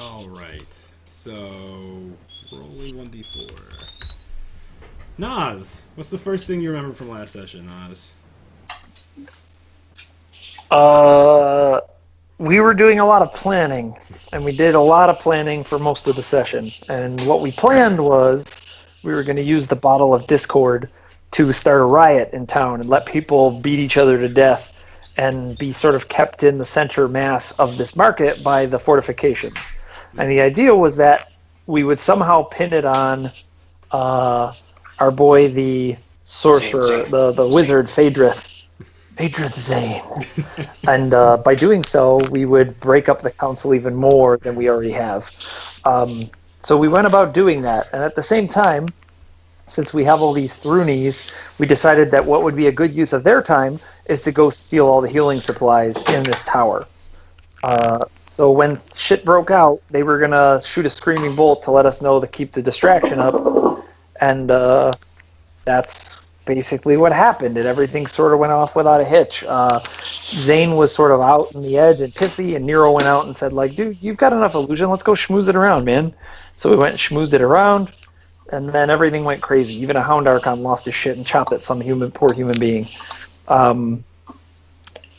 Alright. So, rolling 1d4. Nas, what's the first thing you remember from last session, Nas? We were doing a lot of planning, and we did a lot of planning for most of the session. And what we planned was we were going to use the bottle of discord to start a riot in town and let people beat each other to death and be sort of kept in the center mass of this market by the fortifications. And the idea was that we would somehow pin it on our boy, the sorcerer, the wizard, Phaedrith Zane. And by doing so, we would break up the council even more than we already have. So we went about doing that. And at the same time, since we have all these Thrunes, we decided that what would be a good use of their time is to go steal all the healing supplies in this tower. So when shit broke out, they were going to shoot a screaming bolt to let us know to keep the distraction up. And that's basically what happened, and everything sort of went off without a hitch. Zane was sort of out on the edge and pissy, and Nero went out and said, like, dude, you've got enough illusion, let's go schmooze it around, man. So we went and schmoozed it around, and then everything went crazy. Even a Hound Archon lost his shit and chopped at some poor human being.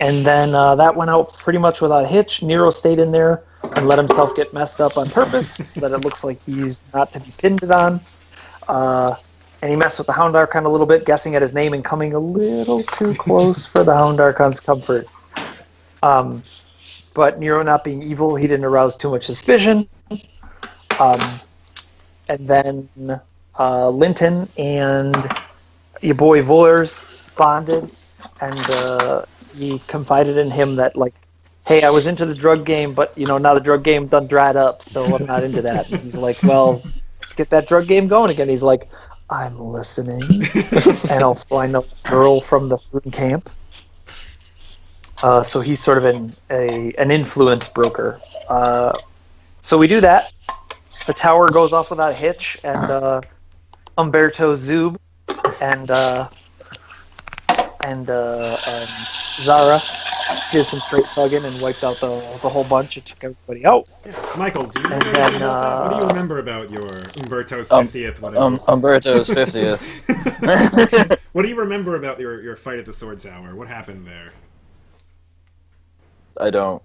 And then that went out pretty much without a hitch. Nero stayed in there and let himself get messed up on purpose so that it looks like he's not to be pinned on. And he messed with the Hound Archon a little bit, guessing at his name and coming a little too close for the Hound Archon's comfort. But Nero not being evil, he didn't arouse too much suspicion. And then Linton and your boy Voers bonded, and he confided in him that, like, hey, I was into the drug game, but, now the drug game done dried up, so I'm not into that. And he's like, well, let's get that drug game going again. He's like, I'm listening. And also I know a girl from the Thrune camp. So he's sort of an influence broker. So we do that. The tower goes off without a hitch, and Umberto Zub and Zara did some straight thugging and wiped out the whole bunch and took everybody out. Michael, do you know anything about that? What do you remember about your Umberto's 50th? Whatever. Umberto's 50th. What do you remember about your fight at the Sword Tower? What happened there? I don't.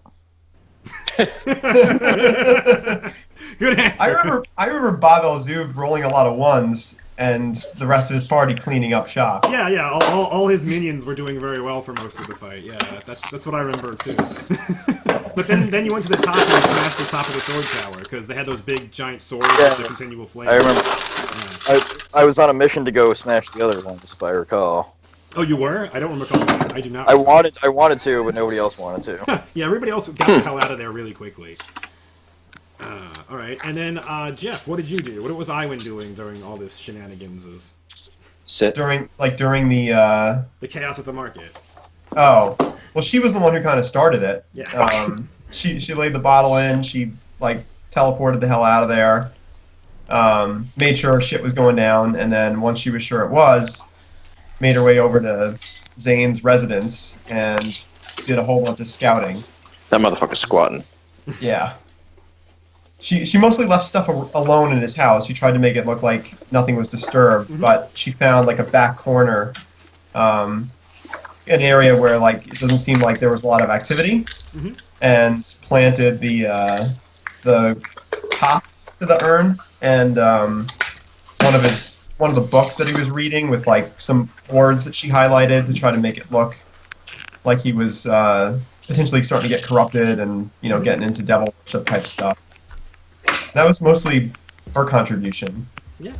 Good answer. I remember Bob El-Zub rolling a lot of ones, and the rest of his party cleaning up shop. Yeah. All his minions were doing very well for most of the fight. Yeah, that's what I remember too. But then you went to the top and you smashed the top of the sword tower because they had those big giant swords with the continual flames. I remember. Yeah. I was on a mission to go smash the other ones, if I recall. Oh, you were? I don't recall that. I do not. I wanted to, but nobody else wanted to. Yeah, everybody else got the hell out of there really quickly. All right, and then Jeff, what did you do? What was Iwan doing during all this shenanigans? Sit. During the chaos at the market. Oh, well, she was the one who kind of started it. Yeah. She laid the bottle in. She teleported the hell out of there. Made sure shit was going down, and then once she was sure it was, made her way over to Zane's residence and did a whole bunch of scouting. That motherfucker's squatting. Yeah. She mostly left stuff alone in his house. She tried to make it look like nothing was disturbed, but she found a back corner, an area where it doesn't seem like there was a lot of activity, and planted the top to the urn and one of the books that he was reading with some words that she highlighted to try to make it look like he was potentially starting to get corrupted and getting into devil worship type stuff. That was mostly her contribution. Yeah.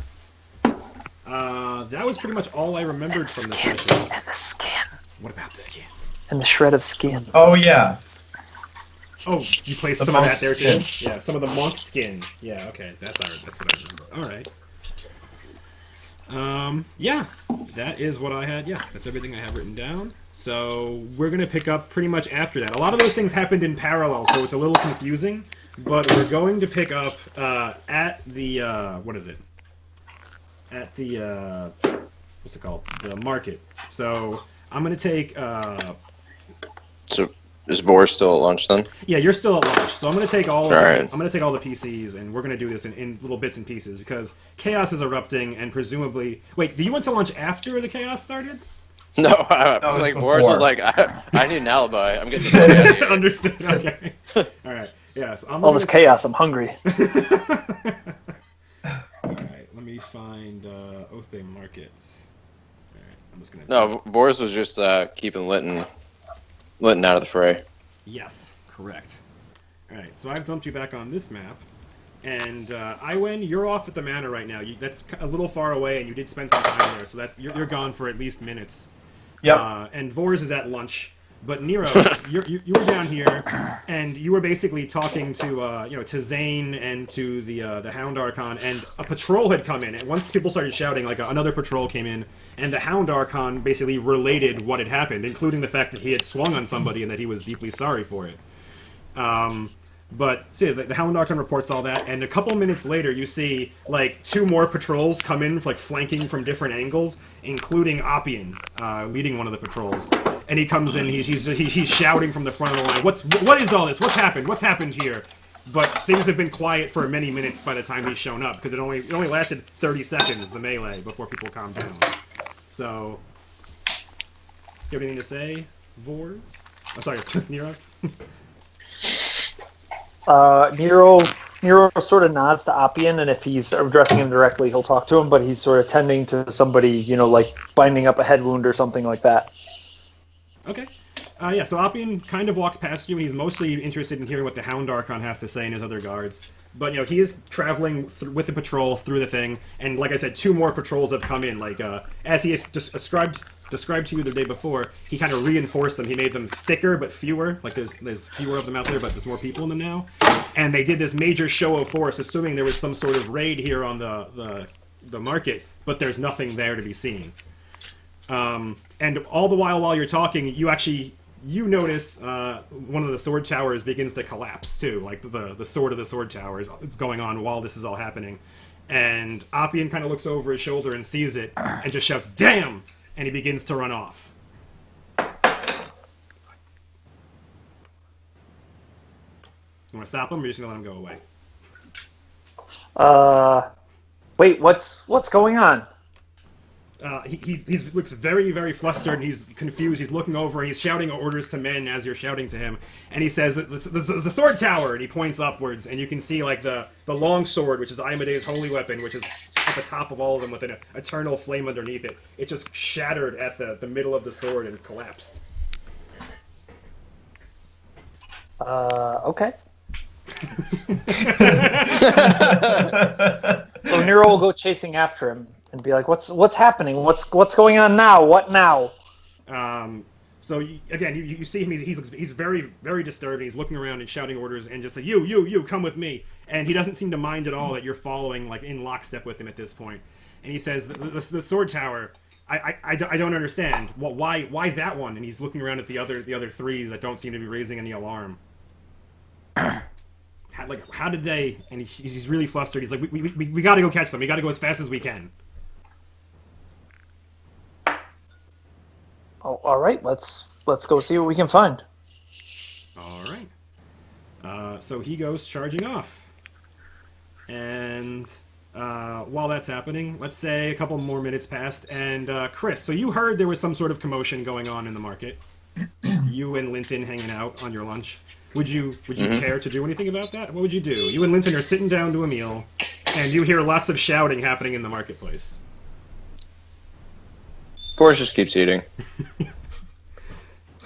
That was pretty much all I remembered from the session. And the skin. What about the skin? And the shred of skin. Oh, yeah. Oh, you placed The some of that monk's there too? skin. Yeah, some of the monk's skin. Yeah, okay. That's what I remember. Alright. Yeah. That is what I had. Yeah, that's everything I have written down. So, we're going to pick up pretty much after that. A lot of those things happened in parallel, so it's a little confusing. But we're going to pick up at the, what is it? At the, what's it called? The market. So, I'm going to take, So Is Vor still at lunch then? Yeah, you're still at lunch, so I'm gonna take all. Of Alright. I'm gonna take all the PCs, and we're gonna do this in little bits and pieces because chaos is erupting, and presumably. Wait, do you went to lunch after the chaos started? No, was like before. Boris was like, I need an alibi. I'm getting the fuck out of here. Understood. Okay. All right. Yes. All this chaos, I'm hungry. All right. Let me find Othe Markets. All right. I'm just gonna. No, Boris was just keeping Linton out of the fray. Yes. Correct. All right. So I've dumped you back on this map. And Iwen, you're off at the manor right now. That's a little far away, and you did spend some time there, so you're gone for at least minutes. Yep. And Vors is at lunch, but Nero, you were down here, and you were basically talking to to Zane and to the Hound Archon, and a patrol had come in. And once people started shouting, like another patrol came in, and the Hound Archon basically related what had happened, including the fact that he had swung on somebody and that he was deeply sorry for it. But so the Hound Archon reports all that, and a couple minutes later, you see like 2 more patrols come in, like flanking from different angles, including Oppian leading one of the patrols. And he comes in, he's shouting from the front of the line, "What is all this? What's happened? What's happened here?" But things have been quiet for many minutes by the time he's shown up, because it only lasted 30 seconds, the melee, before people calmed down. So, you have anything to say, Vors? Oh, sorry, Nero. Nero sort of nods to Oppian, and if he's addressing him directly, he'll talk to him, but he's sort of tending to somebody, like binding up a head wound or something like that. Okay. Yeah, so Oppian kind of walks past you, and he's mostly interested in hearing what the Hound Archon has to say and his other guards. But, he is traveling with the patrol through the thing, and like I said, 2 more patrols have come in. Like, as he has described to you the day before, he kind of reinforced them. He made them thicker but fewer. Like, there's fewer of them out there, but there's more people in them now. And they did this major show of force, assuming there was some sort of raid here on the market, but there's nothing there to be seen. And all the while you're talking, you notice one of the sword towers begins to collapse too. Like the sword of the sword tower is going on while this is all happening. And Oppian kind of looks over his shoulder and sees it and just shouts, "Damn!" And he begins to run off. You want to stop him, or are you just going to let him go away? Wait, what's going on? He looks very, very flustered, and he's confused. He's looking over, and he's shouting orders to men as you're shouting to him. And he says, the sword tower! And he points upwards, and you can see like the long sword, which is Aimede's holy weapon, which is at the top of all of them with an eternal flame underneath it. It just shattered at the middle of the sword and collapsed. Okay. So Nero will go chasing after him and be like, "What's happening? What's going on now? What now?" So you see him. He's very, very disturbed. He's looking around and shouting orders and just say, "You, come with me." And he doesn't seem to mind at all that you're following, like in lockstep with him at this point. And he says, "The sword tower. I don't understand. Why that one?" And he's looking around at the other 3 that don't seem to be raising any alarm. How did they? And he's really flustered. He's like, we got to go catch them. We got to go as fast as we can. Oh, all right. Let's go see what we can find. All right. So he goes charging off. And while that's happening, let's say a couple more minutes passed, and Chris, so you heard there was some sort of commotion going on in the market. You and Linton hanging out on your lunch. Would you care to do anything about that? What would you do? You and Linton are sitting down to a meal, and you hear lots of shouting happening in the marketplace. Boris just keeps eating.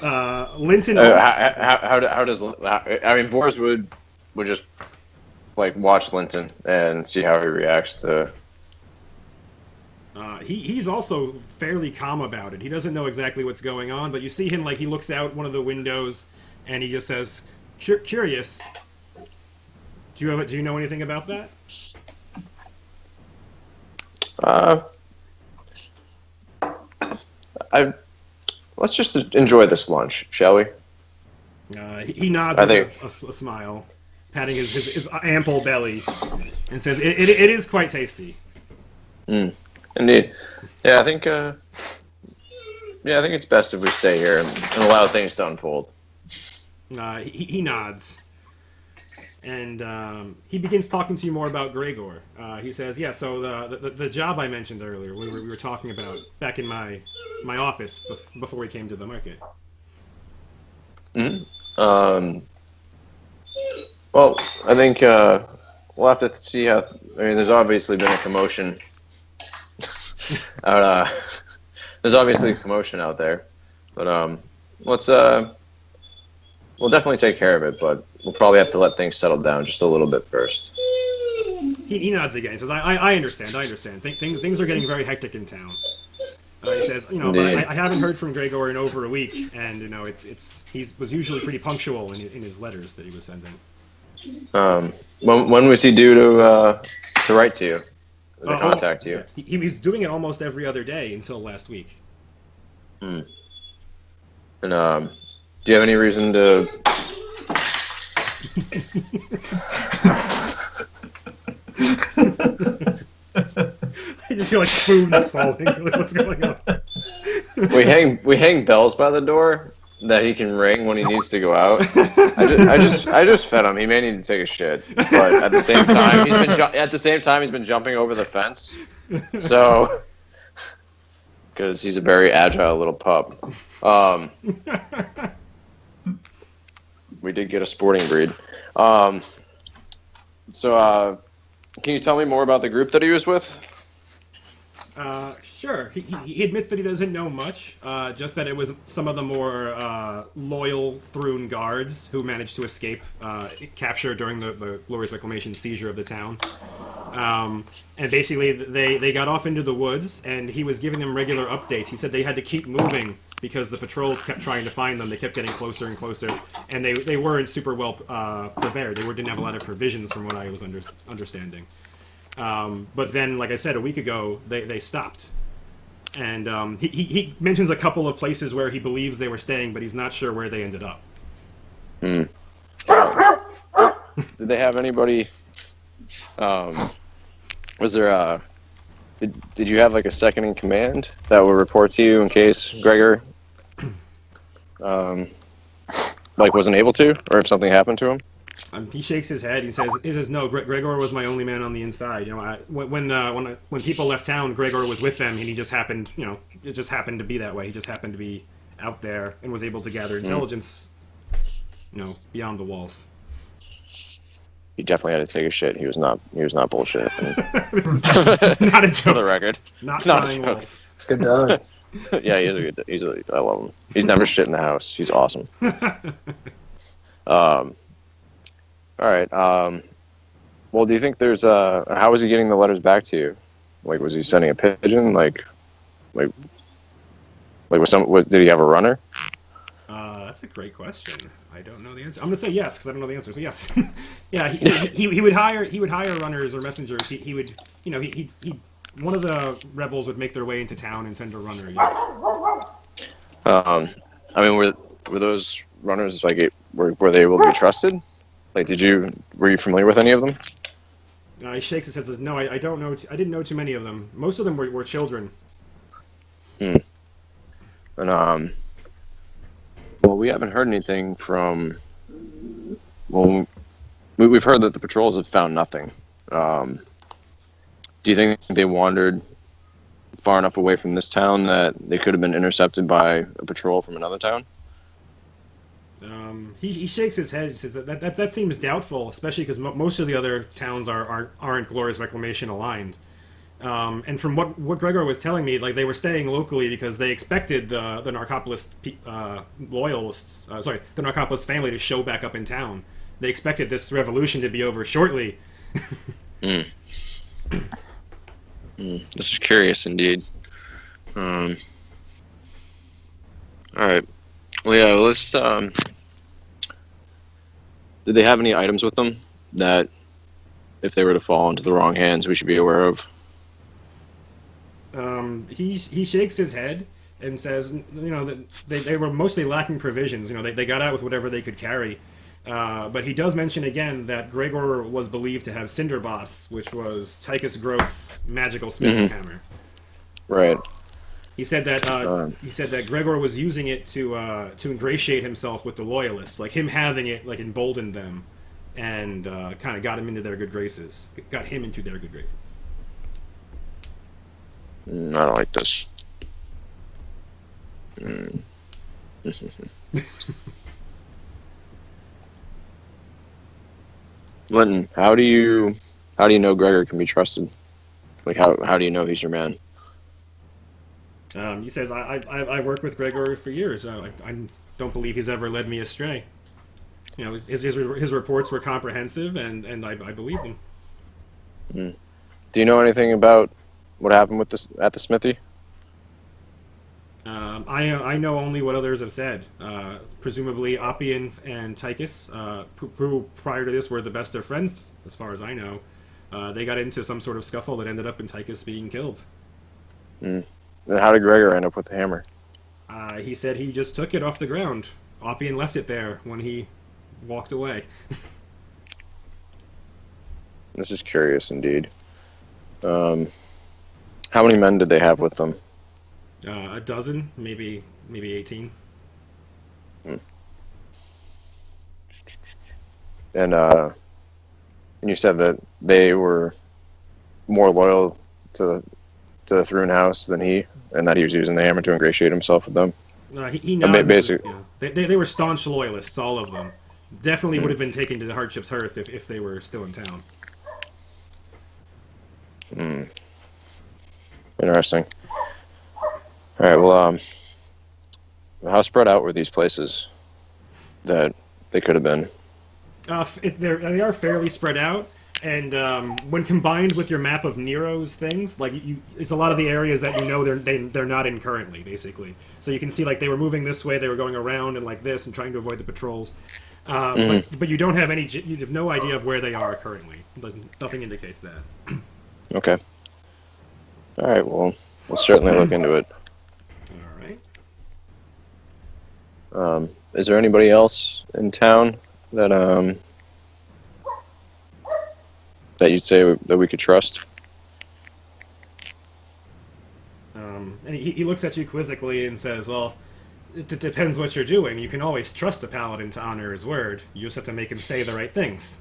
Linton. How does I mean Boris would just like watch Linton and see how he reacts to. He's also fairly calm about it. He doesn't know exactly what's going on, but you see him he looks out one of the windows and he just says, "Curious. Do you know anything about that?" Let's just enjoy this lunch, shall we? He nods with a smile, patting his ample belly, and says, "It is quite tasty." Indeed. Yeah, I think it's best if we stay here and allow things to unfold. He nods. And he begins talking to you more about Gregor. He says, "Yeah, so the job I mentioned earlier, we were talking about back in my office before we came to the market." Mm-hmm. Well, I think we'll have to see how. I mean, there's obviously been a commotion. There's obviously a commotion out there, but let's we'll definitely take care of it. But we'll probably have to let things settle down just a little bit first. He nods again. He says, "I understand. I understand. Things are getting very hectic in town." He says, "But I haven't heard from Gregor in over a week, and he was usually pretty punctual in his letters that he was sending." When was he due to write to you, to contact you? Yeah. He was doing it almost every other day until last week. Hmm. And do you have any reason to? I just feel like spoons falling. Like, what's going on? We hang bells by the door that he can ring when he needs to go out. I just fed him. He may need to take a shit, but at the same time he's been jumping over the fence. So because he's a very agile little pup. We did get a sporting breed. So can you tell me more about the group that he was with? Sure. He admits that he doesn't know much, just that it was some of the more loyal Thrune guards who managed to escape capture during the Glorious Reclamation seizure of the town. And basically, they got off into the woods, and he was giving them regular updates. He said they had to keep moving because the patrols kept trying to find them. They kept getting closer and closer, and they weren't super well prepared. They didn't have a lot of provisions, from what I was understanding. But then, like I said, a week ago, they stopped. And he mentions a couple of places where he believes they were staying, but he's not sure where they ended up. Hmm. Did they have anybody... was there did you have like a second in command that would report to you in case Gregor wasn't able to, or if something happened to him? He shakes his head. He says, "No, Gregor was my only man on the inside. When people left town, Gregor was with them, and he just happened, it just happened to be that way. He just happened to be out there and was able to gather intelligence, beyond the walls." He definitely had to take a shit. He was not bullshit. This is not a joke. For the record, Not a flying joke. wolf. Good dog. Yeah, I love him. He's never shit in the house. He's awesome. All right. Well, do you think there's how was he getting the letters back to you? Like, was he sending a pigeon? Like did he have a runner? That's a great question. I don't know the answer. I'm gonna say yes because I don't know the answer. So yes, yeah. He would hire runners or messengers. He would one of the rebels would make their way into town and send a runner. Yeah. I mean, were those runners were they able to be trusted? Like, were you familiar with any of them? He shakes his head and says, "No, I don't know. I didn't know too many of them. Most of them were children." And well, we haven't heard anything from. Well, we've heard that the patrols have found nothing. Do you think they wandered far enough away from this town that they could have been intercepted by a patrol from another town? He shakes his head and says that seems doubtful, especially because most of the other towns aren't Glorious Reclamation aligned. And from what Gregor was telling me, like, they were staying locally because they expected the Narcopolis loyalists, the Narcopolis family to show back up in town. They expected this revolution to be over shortly. This is curious indeed. All right. Well, yeah. Let's. Did they have any items with them that, if they were to fall into the wrong hands, we should be aware of? He shakes his head and says, that they were mostly lacking provisions. They got out with whatever they could carry. But he does mention again that Gregor was believed to have Cinderboss, which was Tychus Grote's magical smithing hammer. Right. He said that Gregor was using it to ingratiate himself with the loyalists, like him having it like emboldened them, and kind of got him into their good graces. Got him into their good graces. I don't like this. Linton, how do you know Gregor can be trusted? Like how do you know he's your man? He says, I've worked with Gregor for years. I don't believe he's ever led me astray. You know, his reports were comprehensive, and I believed him. Do you know anything about what happened with this at the smithy? I know only what others have said. Presumably, Oppian and Tychus, who prior to this were the best of friends, as far as I know, they got into some sort of scuffle that ended up in Tychus being killed. Then how did Gregor end up with the hammer? He said he just took it off the ground. Oppian left it there when he walked away. This is curious indeed. How many men did they have with them? A dozen, maybe 18. And you said that they were more loyal to the Thrune house than he, and that he was using the hammer to ingratiate himself with them. He knows basically, they were staunch loyalists, all of them. Definitely would have been taken to the Hardship's Hearth if they were still in town. Interesting. All right. Well, how spread out were these places that they could have been? They are fairly spread out, and when combined with your map of Nero's things, like it's a lot of the areas that you know they're not in currently, basically. So you can see like they were moving this way, they were going around and like this, and trying to avoid the patrols. But you don't have you have no idea of where they are currently. Nothing indicates that. Okay. All right. Well, we'll certainly look into it. All right. Is there anybody else in town that that you'd say that we could trust? And he looks at you quizzically and says, "Well, it depends what you're doing. You can always trust a paladin to honor his word. You just have to make him say the right things."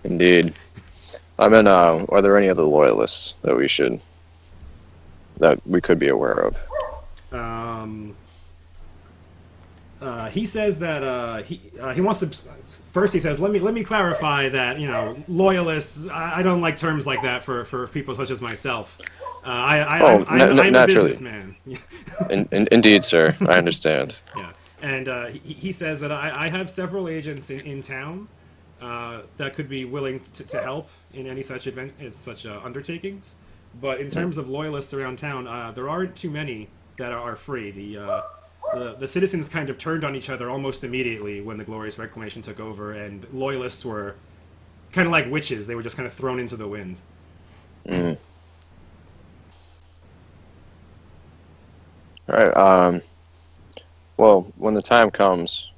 Indeed. I mean, are there any other loyalists that we could be aware of? He says that he wants to. First, he says, "Let me clarify that loyalists. I don't like terms like that for people such as myself. I'm a businessman." Indeed, sir. I understand. Yeah, and he says that I have several agents in town that could be willing to help in any such undertakings. But in terms of loyalists around town, there aren't too many that are free. The citizens kind of turned on each other almost immediately when the Glorious Reclamation took over, and loyalists were kind of like witches. They were just kind of thrown into the wind. All right. Well, when the time comes,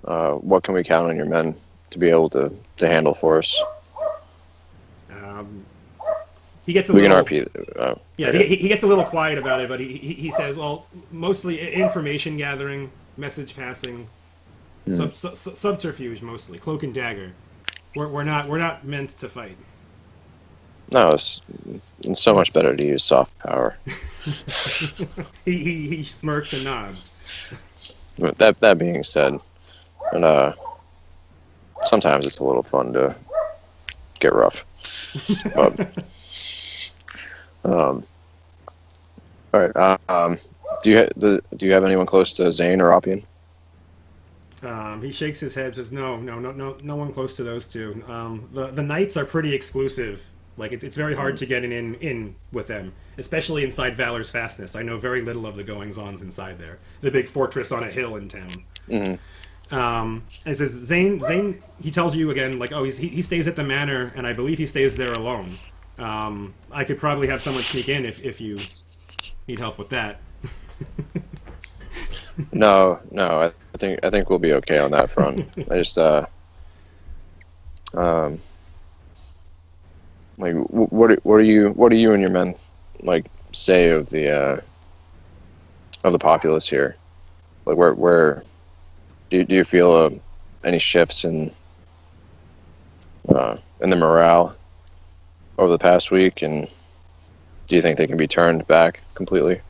what can we count on your men to be able to handle for us? He gets a we little. can RP. He gets a little quiet about it, but he says, well, mostly information gathering, message passing, subterfuge mostly, cloak and dagger. We're not meant to fight. No, it's so much better to use soft power. he smirks and nods. That being said, and sometimes it's a little fun to get rough. But, all right. Do you have anyone close to Zane or Oppian? He shakes his head, says, no one close to those two. The knights are pretty exclusive. Like it's very hard to get in with them, especially inside Valor's Fastness. I know very little of the goings-ons inside there. The big fortress on a hill in town. And it says Zane. He tells you again, like, oh, he stays at the manor, and I believe he stays there alone. I could probably have someone sneak in if you need help with that. No. I think we'll be okay on that front. I just like what are you and your men like say of the populace here? Like where do you feel any shifts in the morale over the past week, and do you think they can be turned back completely?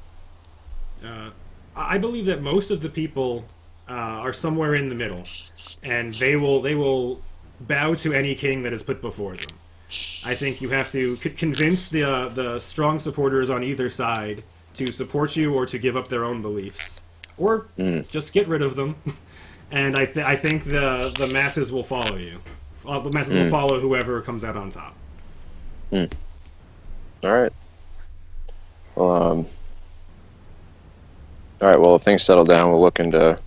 I believe that most of the people are somewhere in the middle, and they will bow to any king that is put before them. I think you have to convince the strong supporters on either side to support you or to give up their own beliefs, or just get rid of them. And I think the masses will follow you. The masses will follow whoever comes out on top. All right. Well, all right. Well, if things settle down, we'll look into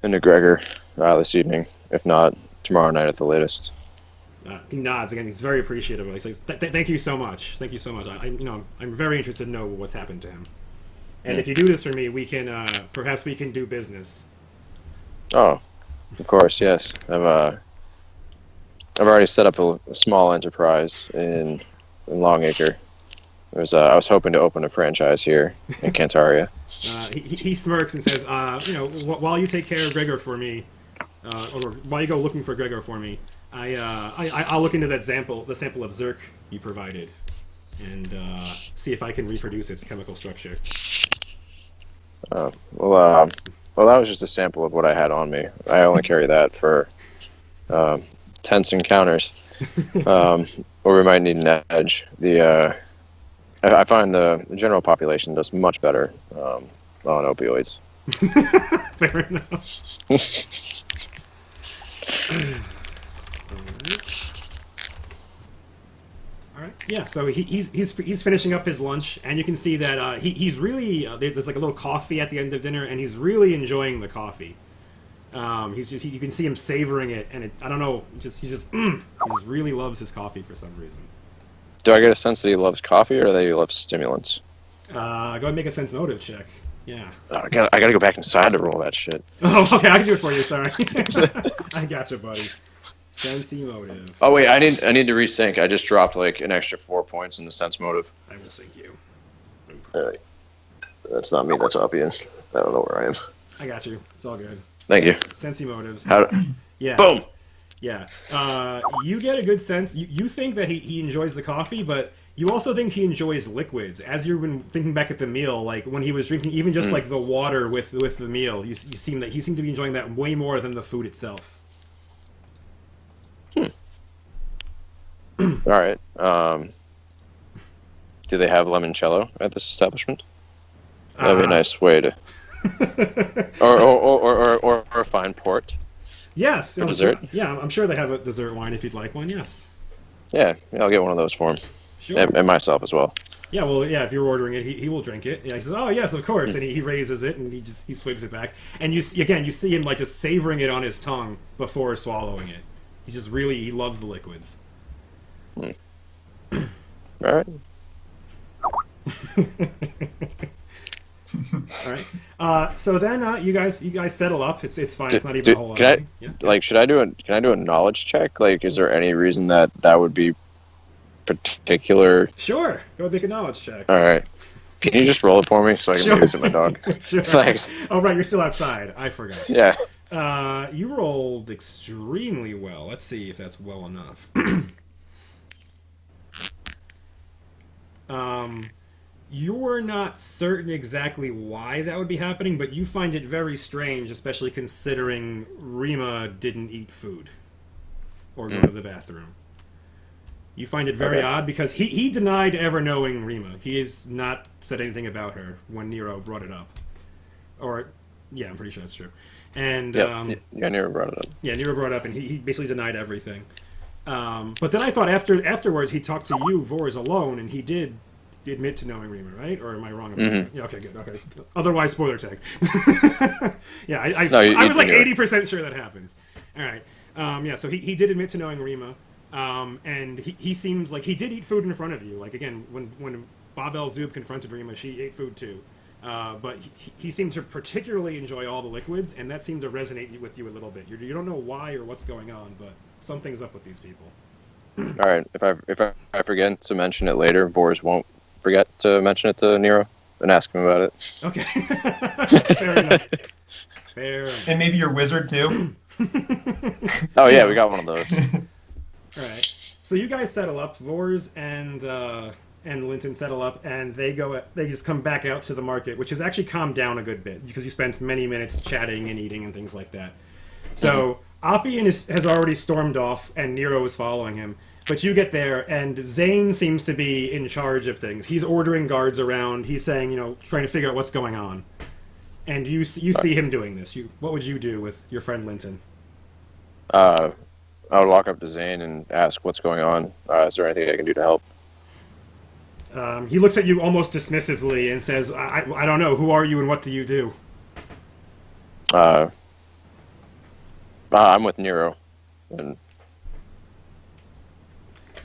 Gregor this evening. If not, tomorrow night at the latest. He nods again. He's very appreciative. He says, "Thank you so much. Thank you so much. I'm very interested to know what's happened to him. And if you do this for me, we can perhaps we can do business." Oh, of course, yes. I've already set up a small enterprise in Longacre. I was hoping to open a franchise here in Cantaria. He smirks and says, while you take care of Gregor for me, or while you go looking for Gregor for me, I'll look into the sample of Zerk you provided, and see if I can reproduce its chemical structure. Well, that was just a sample of what I had on me. I only carry that for tense encounters, or we might need an edge. I find the general population does much better on opioids. Fair enough. All right. Yeah. So he's finishing up his lunch, and you can see that he's really there's like a little coffee at the end of dinner, and he's really enjoying the coffee. You can see him savoring it, and I don't know, he just really loves his coffee for some reason. Do I get a sense that he loves coffee, or that he loves stimulants? Go ahead and make a sense motive check. Yeah. Oh, I gotta go back inside to roll that shit. Oh, okay, I can do it for you. Sorry. I gotcha, buddy. Sensey motive. Oh wait, I need to resync. I just dropped like an extra 4 points in the sense motive. I will sync you. Alright. That's not me, that's Oppian. I don't know where I am. I got you. It's all good. Thank you. Sensey motives. Yeah. Boom! Yeah. You get a good sense. You think that he enjoys the coffee, but you also think he enjoys liquids. As you've been thinking back at the meal, like when he was drinking even just like the water with the meal, you seem that he seemed to be enjoying that way more than the food itself. All right. Do they have limoncello at this establishment? That'd be a nice way to, or a fine port. Yes. For dessert. Yeah, I'm sure they have a dessert wine if you'd like one. Yes. Yeah, I'll get one of those for him. Sure. And myself as well. Yeah, well, yeah. If you're ordering it, he will drink it. Yeah, he says, "Oh yes, of course," and he raises it and he swigs it back. And you see him like just savoring it on his tongue before swallowing it. He loves the liquids. All right. All right. So then you guys settle up. It's fine. It's not even a whole lot. Can I do a knowledge check? Like, is there any reason that would be particular? Sure. Go make a knowledge check. All right. Can you just roll it for me so I can use it my dog? Sure. Thanks. Oh right, you're still outside. I forgot. Yeah. You rolled extremely well. Let's see if that's well enough. You're not certain exactly why that would be happening, but you find it very strange, especially considering Rima didn't eat food or go to the bathroom. You find it very odd because he denied ever knowing Rima. He has not said anything about her when Nero brought it up. Or, yeah, I'm pretty sure that's true. And Nero brought it up. Yeah, Nero brought it up, and he basically denied everything. But then I thought afterwards he talked to you, Vors, alone, and he did admit to knowing Rima, right? Or am I wrong about that? Yeah, okay, good. Okay. Otherwise, spoiler tag. Yeah, I was like 80% sure that happens. All right. Yeah, so he did admit to knowing Rima. And he seems like he did eat food in front of you. Like, again, when Bob El Zub confronted Rima, she ate food too. But he seemed to particularly enjoy all the liquids, and that seemed to resonate with you a little bit. You don't know why or what's going on, but something's up with these people. All right. If I forget to mention it later, Vors won't forget to mention it to Nero and ask him about it. Okay. Fair enough. Fair enough. And maybe your wizard too. Oh yeah, we got one of those. All right. So you guys settle up. Vors and Linton settle up, and they just come back out to the market, which has actually calmed down a good bit because you spent many minutes chatting and eating and things like that. So Appian has already stormed off, and Nero is following him. But you get there, and Zane seems to be in charge of things. He's ordering guards around. He's saying, trying to figure out what's going on. And you see him doing this. What would you do with your friend Linton? I would walk up to Zane and ask what's going on. Is there anything I can do to help? He looks at you almost dismissively and says, I don't know. Who are you and what do you do? I'm with Nero, and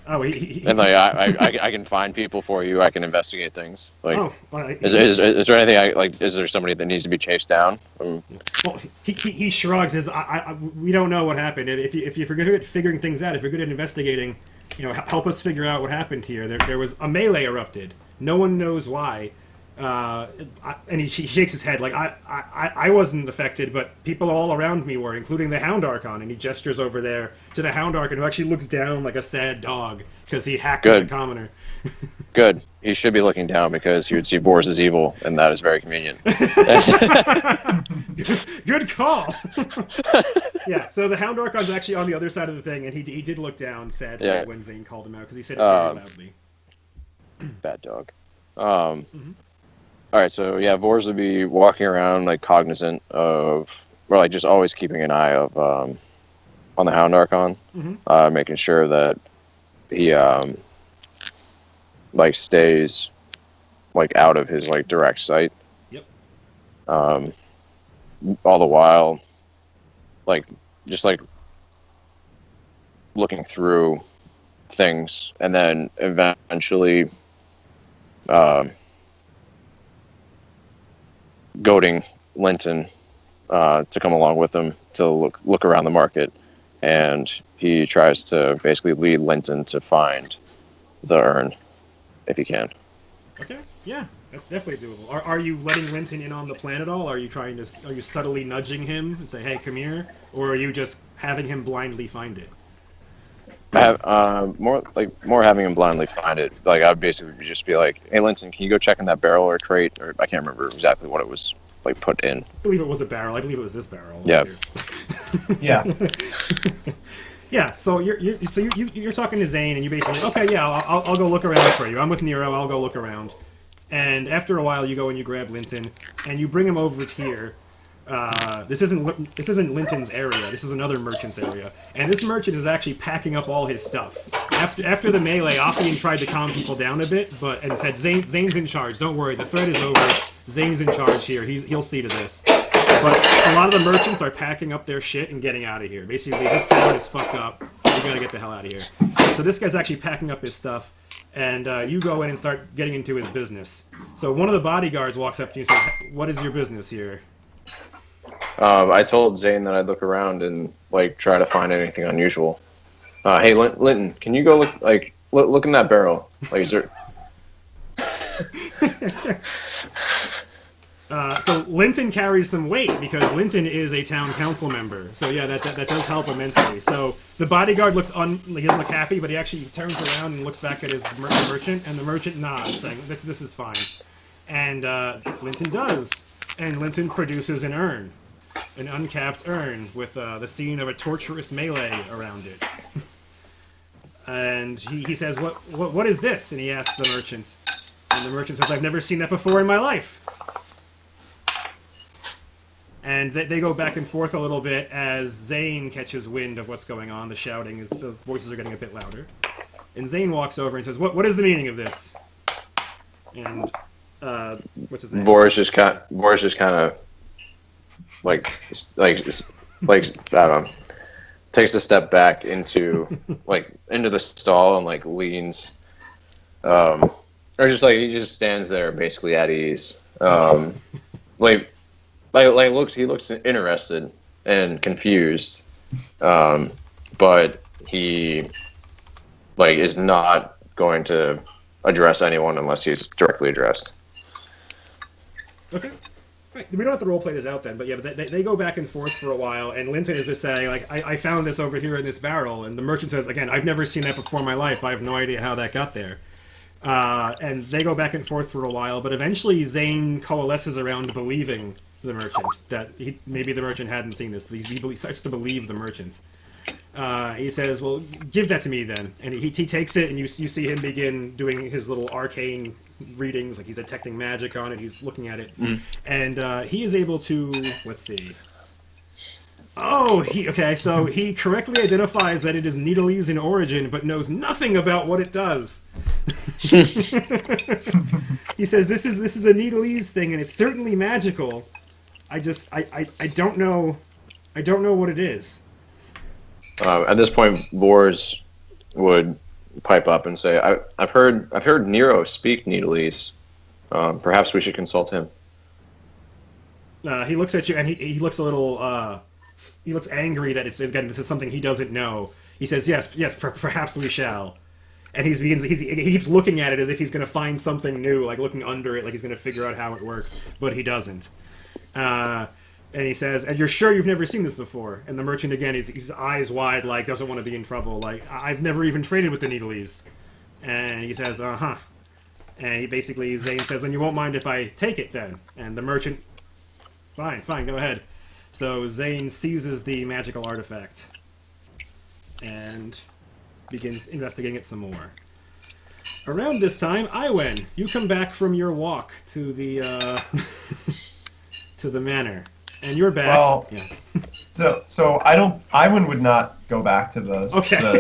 And I can find people for you. I can investigate things. Like, well, is there anything is there somebody that needs to be chased down? Well, he shrugs. We don't know what happened. If you're good at figuring things out, if you're good at investigating, help us figure out what happened here. There was a melee erupted. No one knows why. And he shakes his head like I wasn't affected, but people all around me were, including the Hound Archon. And he gestures over there to the Hound Archon, who actually looks down like a sad dog because he hacked the commoner. Good. He should be looking down because he would see Vors as evil, and that is very convenient. Good call. Yeah. So the Hound Archon's actually on the other side of the thing, and he did look down sadly when Zane called him out because he said it very loudly. Bad dog. All right, so yeah, Vors would be walking around like cognizant of, or like just always keeping an eye of on the Hound Archon, making sure that he like stays like out of his like direct sight. Yep. All the while, like just like looking through things, and then eventually goading Linton to come along with him to look around the market, and he tries to basically lead Linton to find the urn if he can. Okay, yeah, that's definitely doable. Are you letting Linton in on the plan at all? Are you subtly nudging him and say, "Hey, come here," or are you just having him blindly find it? I have more having him blindly find it. Like I would basically just be like, "Hey, Linton, can you go check in that barrel or crate?" Or I can't remember exactly what it was like put in. I believe it was a barrel. I believe it was this barrel. Yeah. Yeah. Yeah. So you're talking to Zane, and you basically, okay, yeah, I'll go look around for you. I'm with Nero. I'll go look around. And after a while, you go and you grab Linton, and you bring him over here. This isn't Linton's area. This is another merchant's area, and this merchant is actually packing up all his stuff. After the melee, Appian tried to calm people down a bit, and said, "Zane's in charge. Don't worry, the threat is over. Zane's in charge here. He'll see to this." But a lot of the merchants are packing up their shit and getting out of here. Basically, this town is fucked up. We gotta get the hell out of here. So this guy's actually packing up his stuff, and you go in and start getting into his business. So one of the bodyguards walks up to you and says, "What is your business here?" I told Zane that I'd look around and like try to find anything unusual. Hey, Linton, can you go look in that barrel? Like, is there? So Linton carries some weight because Linton is a town council member. So yeah, that does help immensely. So the bodyguard he doesn't look happy, but he actually turns around and looks back at his merchant, and the merchant nods, saying, "This is fine." And Linton does, and Linton produces an urn, an uncapped urn with the scene of a torturous melee around it. And he says, "What is this?" And he asks the merchant, and the merchant says, "I've never seen that before in my life." And they go back and forth a little bit as Zane catches wind of what's going on. The shouting the voices are getting a bit louder. And Zane walks over and says, "What is the meaning of this?" And what's his name? Vors just kind of like I don't know, takes a step back into the stall and like leans, or just like he just stands there basically at ease, he looks interested and confused, but he like is not going to address anyone unless he's directly addressed. Okay. Right. We don't have to roleplay this out then, but yeah, but they go back and forth for a while, and Linton is just saying, like, I found this over here in this barrel, and the merchant says, again, I've never seen that before in my life, I have no idea how that got there. And they go back and forth for a while, but eventually Zane coalesces around believing the merchant, that maybe the merchant hadn't seen this. He starts to believe the merchant. He says, well, give that to me then. And he takes it, and you see him begin doing his little arcane readings, like he's detecting magic on it, he's looking at it. And he is able to, let's see. So he correctly identifies that it is Needlese in origin, but knows nothing about what it does. He says, this is a Needlese thing, and it's certainly magical. I don't know what it is. At this point, Vors would pipe up and say, "I've heard Nero speak Needlese. Perhaps we should consult him." He looks at you, and he looks a little. He looks angry that this is something he doesn't know. He says, "Yes, perhaps we shall." And he keeps looking at it as if he's going to find something new, like looking under it, like he's going to figure out how it works, but he doesn't. And he says, "And you're sure you've never seen this before?" And the merchant, again, he's eyes wide, like, doesn't want to be in trouble. Like, I've never even traded with the Needlese. And he says, uh-huh. And Zane says, then you won't mind if I take it, then? And the merchant, fine, go ahead. So Zane seizes the magical artifact and begins investigating it some more. Around this time, Iwen, you come back from your walk to the to the manor. And you're back. Well, yeah. so Iwan would not go back to the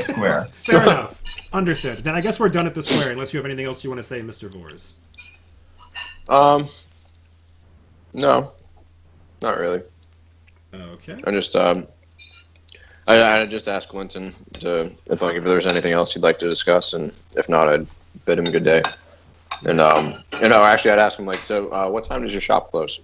square. Fair enough. Understood. Then I guess we're done at the square, unless you have anything else you want to say, Mr. Vors. No, not really. Okay. I just I just asked Linton if there's anything else he'd like to discuss, and if not, I'd bid him good day. And actually, I'd ask him what time does your shop close?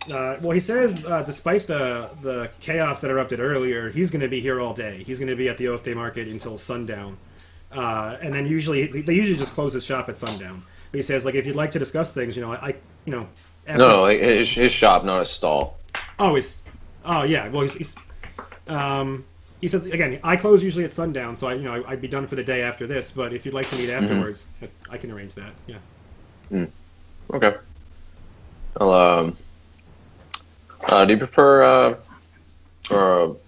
Well, he says, despite the chaos that erupted earlier, he's going to be here all day. He's going to be at the Oak Day Market until sundown. And then they usually just close his shop at sundown. But he says, like, if you'd like to discuss things, after... No, like his shop, not his stall. Oh, yeah. Well, he said, again, I close usually at sundown, so I'd be done for the day after this. But if you'd like to meet afterwards, I can arrange that. Yeah. Okay. I'll do you prefer do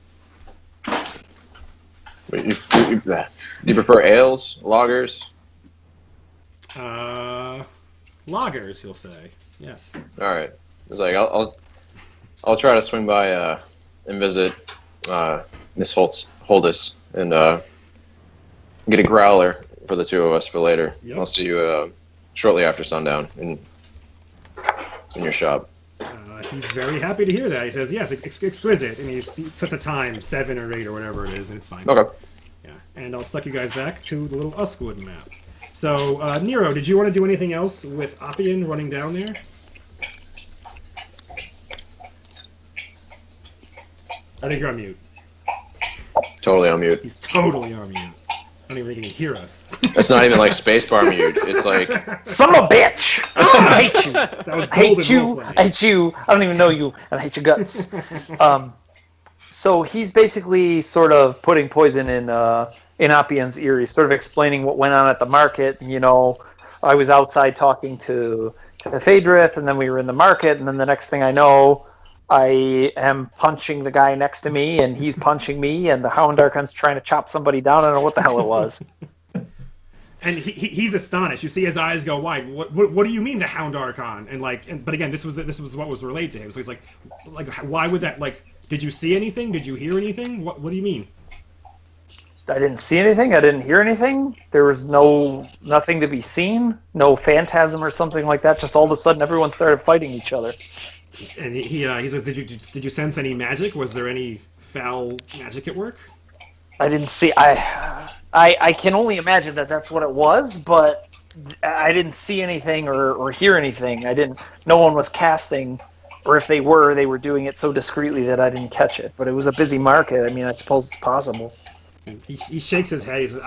you prefer ales, lagers? Lagers, he'll say. Yes. All right. It's like I'll try to swing by and visit Miss Holdus and get a growler for the two of us for later. Yep. I'll see you shortly after sundown in your shop. He's very happy to hear that. He says, yes, exquisite. And he sets a time, 7 or 8 or whatever it is, and it's fine. Okay. Yeah. And I'll suck you guys back to the little Uskwood map. So, Nero, did you want to do anything else with Appian running down there? I think you're on mute. Totally on mute. He's totally on mute. I don't even think he can hear us. It's not even like spacebar mute. It's like... Son of a bitch! I hate you! That was I hate golden you! roleplay. I hate you! I don't even know you, and I hate your guts. So he's basically sort of putting poison in Appian's ear. He's sort of explaining what went on at the market. I was outside talking to Phaedrith, and then we were in the market, and then the next thing I know, I am punching the guy next to me, and he's punching me, and the Hound Archon's trying to chop somebody down. I don't know what the hell it was. And he's astonished. You see his eyes go wide. What do you mean the Hound Archon? But again, this was what was relayed to him. So he's like, why would that? Like, did you see anything? Did you hear anything? What do you mean? I didn't see anything. I didn't hear anything. There was nothing to be seen. No phantasm or something like that. Just all of a sudden, everyone started fighting each other. And he says, did you sense any magic? Was there any foul magic at work? I didn't see. I can only imagine that that's what it was, but I didn't see anything or hear anything. No one was casting, or if they were doing it so discreetly that I didn't catch it. But it was a busy market. I mean, I suppose it's possible. He shakes his head. He says,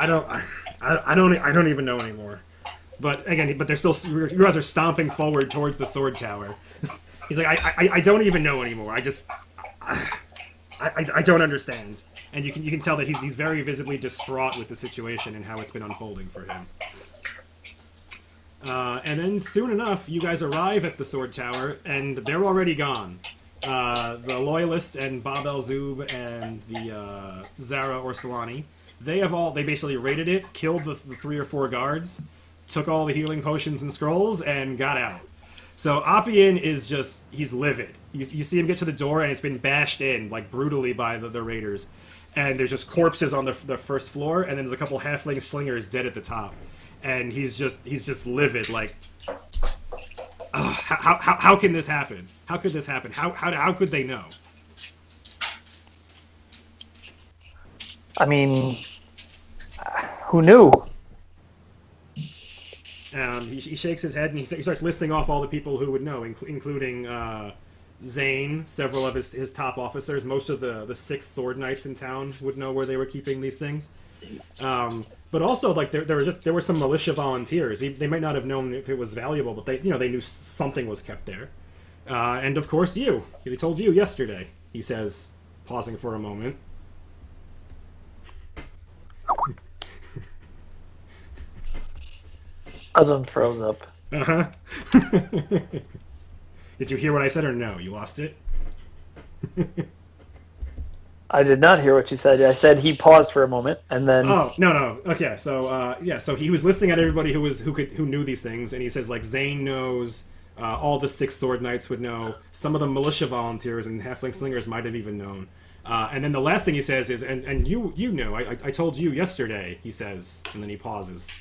I don't even know anymore. But again, they're still. You guys are stomping forward towards the sword tower. He's like, I don't even know anymore. I don't understand. And you can tell that he's very visibly distraught with the situation and how it's been unfolding for him. And then soon enough, you guys arrive at the sword tower, and they're already gone. The Loyalists and Bab el-Zub and the Zara Orsolani, they basically raided it, killed the 3 or 4 guards, took all the healing potions and scrolls, and got out. So Appian is just, he's livid. You see him get to the door, and it's been bashed in, like, brutally by the raiders. And there's just corpses on the first floor, and then there's a couple halfling slingers dead at the top. And he's just livid, like, how can this happen? How could this happen? How could they know? I mean, who knew? He shakes his head and he starts listing off all the people who would know, including Zane, several of his top officers. Most of the 6 sword knights in town would know where they were keeping these things. But also, like, there were some militia volunteers. They might not have known if it was valuable, but they knew something was kept there. And of course, they told you yesterday. He says, pausing for a moment. I done froze up. Uh-huh. Did you hear what I said or no? You lost it? I did not hear what you said. I said he paused for a moment, and then... Oh, no. Okay, so, so he was listing out everybody who knew these things, and he says, like, Zane knows, all the 6 sword knights would know, some of the militia volunteers and halfling slingers might have even known. And then the last thing he says is, and you know, I told you yesterday, he says, and then he pauses.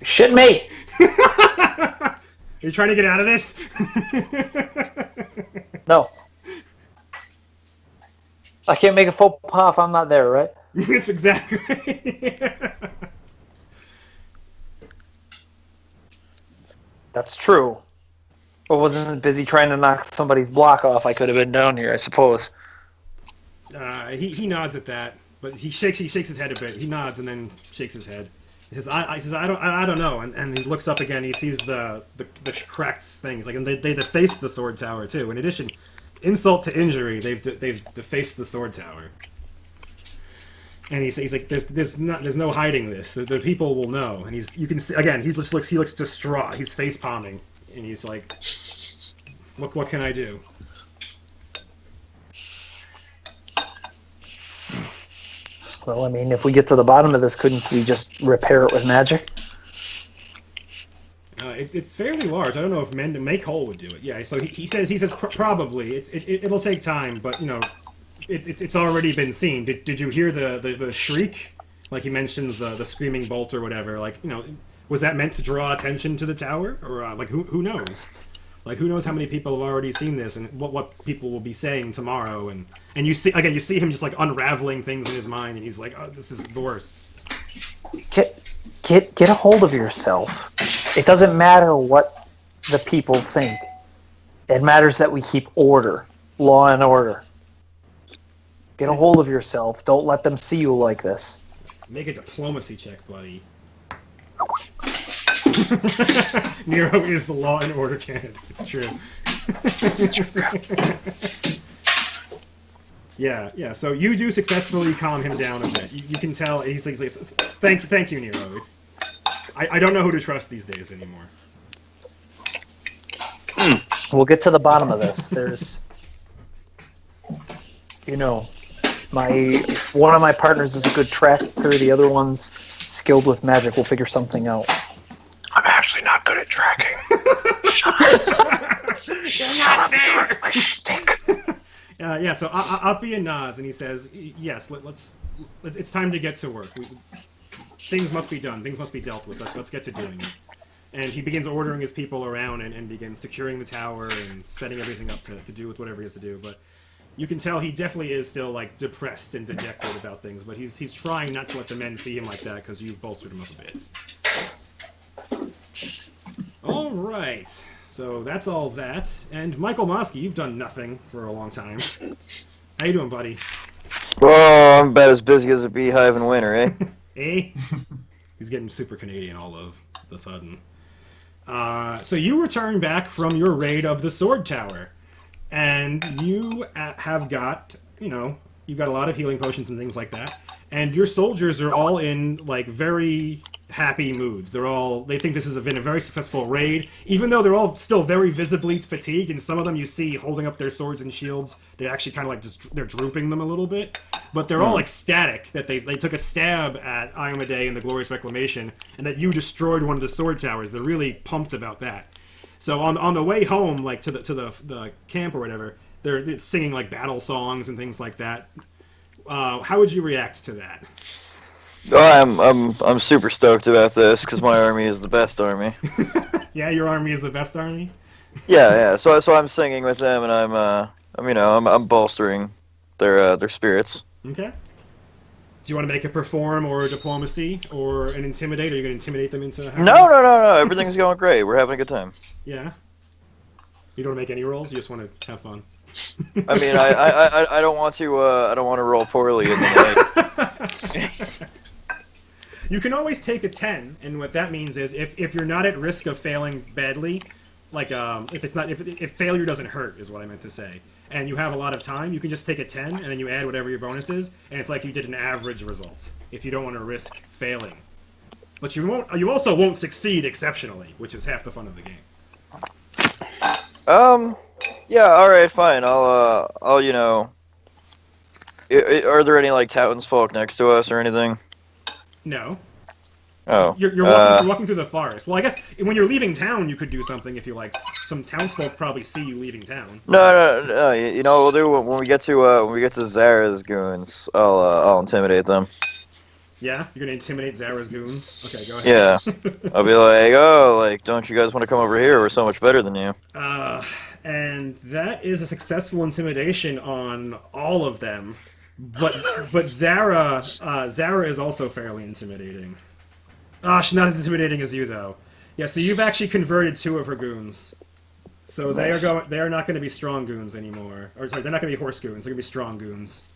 Shit me! Are you trying to get out of this? No. I can't make a faux pas if I'm not there, right? It's exactly. That's true. I wasn't busy trying to knock somebody's block off. I could have been down here, I suppose. He nods at that, but he shakes his head a bit. He nods and then shakes his head. He says, I don't know, and he looks up again. He sees the cracked things, like, and they defaced the sword tower too. In addition, insult to injury, they've defaced the sword tower. And he's like, there's no hiding this. The people will know. And you can see again. He looks distraught. He's face palming, and he's like, what can I do? Well, I mean, if we get to the bottom of this, couldn't we just repair it with magic? It's fairly large. I don't know if Make Whole would do it. Yeah, so he says probably. It'll take time, but it's already been seen. Did you hear the shriek? Like he mentions the screaming bolt or whatever. Like, was that meant to draw attention to the tower, or like who knows? Like, who knows how many people have already seen this and what people will be saying tomorrow. And you see him just, like, unraveling things in his mind, and he's like, oh, this is the worst. Get a hold of yourself. It doesn't matter what the people think. It matters that we keep order, law and order. Get a hold of yourself. Don't let them see you like this. Make a diplomacy check, buddy. Nero is the law and order canon. It's true. It's true. Yeah. So you do successfully calm him down a bit. You can tell he's like, thank you, Nero. I don't know who to trust these days anymore. We'll get to the bottom of this. There's, one of my partners is a good tracker. The other one's skilled with magic. We'll figure something out. I'm actually not good at tracking. Shut up, you hurt my shtick. Yeah, so Appian nods and he says, yes, let's it's time to get to work. Things must be done. Things must be dealt with. Let's get to doing it. And he begins ordering his people around and begins securing the tower and setting everything up to do with whatever he has to do. But you can tell he definitely is still, like, depressed and dejected about things. But he's trying not to let the men see him like that because you've bolstered him up a bit. All right. So that's all that. And Michael Mosky, you've done nothing for a long time. How you doing, buddy? Oh, I'm about as busy as a beehive in winter, eh? Eh? He's getting super Canadian all of the sudden. So you return back from your raid of the Sword Tower, and you have got, you got a lot of healing potions and things like that, and your soldiers are all in, like, very happy moods. They think this has been a very successful raid, even though they're all still very visibly fatigued, and some of them you see holding up their swords and shields, they actually kind of like they're drooping them a little bit, but they're all ecstatic that they took a stab at Iomedae in the Glorious Reclamation, and that you destroyed one of the sword towers. They're really pumped about that. So on the way home, like to the camp or whatever, they're singing like battle songs and things like that. How would you react to that? Oh, I'm super stoked about this because my army is the best army. Yeah, your army is the best army. Yeah. So I'm singing with them, and I'm bolstering their spirits. Okay. Do you want to make a perform or a diplomacy or an intimidate? Are you going to intimidate them into? No. Everything's going great. We're having a good time. Yeah. You don't make any rolls. You just want to have fun. I mean, I don't want to roll poorly in the night. You can always take a 10, and what that means is if you're not at risk of failing badly, like if failure doesn't hurt is what I meant to say, and you have a lot of time, you can just take a 10 and then you add whatever your bonus is, and it's like you did an average result. If you don't want to risk failing, but you also won't succeed exceptionally, which is half the fun of the game. Yeah. All right. Fine. I'll are there any like townsfolk next to us or anything? No. Oh. You're walking through the forest. Well, I guess when you're leaving town, you could do something if you like. Some townsfolk probably see you leaving town. No. You know what we'll do when we get to Zara's goons. I'll intimidate them. Yeah, you're gonna intimidate Zara's goons. Okay, go ahead. Yeah. I'll be like, don't you guys want to come over here? We're so much better than you. And that is a successful intimidation on all of them. But Zara is also fairly intimidating. She's not as intimidating as you though. Yeah, so you've actually converted 2 of her goons. So they are not going to be strong goons anymore. Or sorry, they're not going to be horse goons. They're going to be strong goons.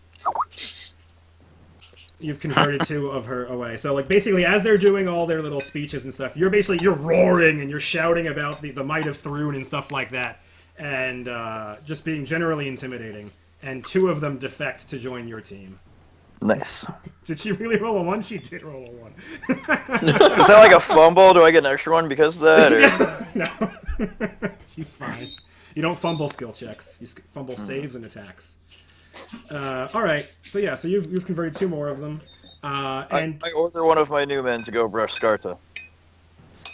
You've converted 2 of her away. So like basically, as they're doing all their little speeches and stuff, you're roaring and you're shouting about the might of Thrune and stuff like that, and just being generally intimidating. And 2 of them defect to join your team. Nice. Did she really roll a 1? She did roll a 1. Is that like a fumble? Do I get an extra one because of that? Or? No. She's fine. You don't fumble skill checks. You fumble saves and attacks. Alright, so yeah, so you've converted 2 more of them. And I order one of my new men to go brush Scarta.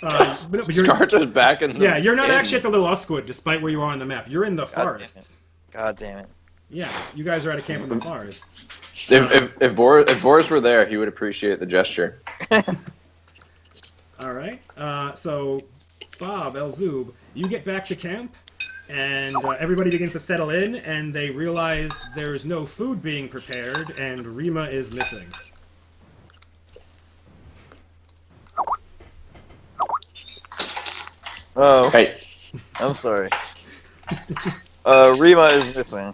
but Scarta's back in the Yeah, you're not actually at the Little Uskwood, despite where you are on the map. You're in the forests. God damn it. Yeah, you guys are at a camp in the forests. If Voris were there, he would appreciate the gesture. Alright, so Bob, Elzub, you get back to camp, and everybody begins to settle in, and they realize there's no food being prepared, and Rima is missing. Oh, Hey, I'm sorry. Rima is missing.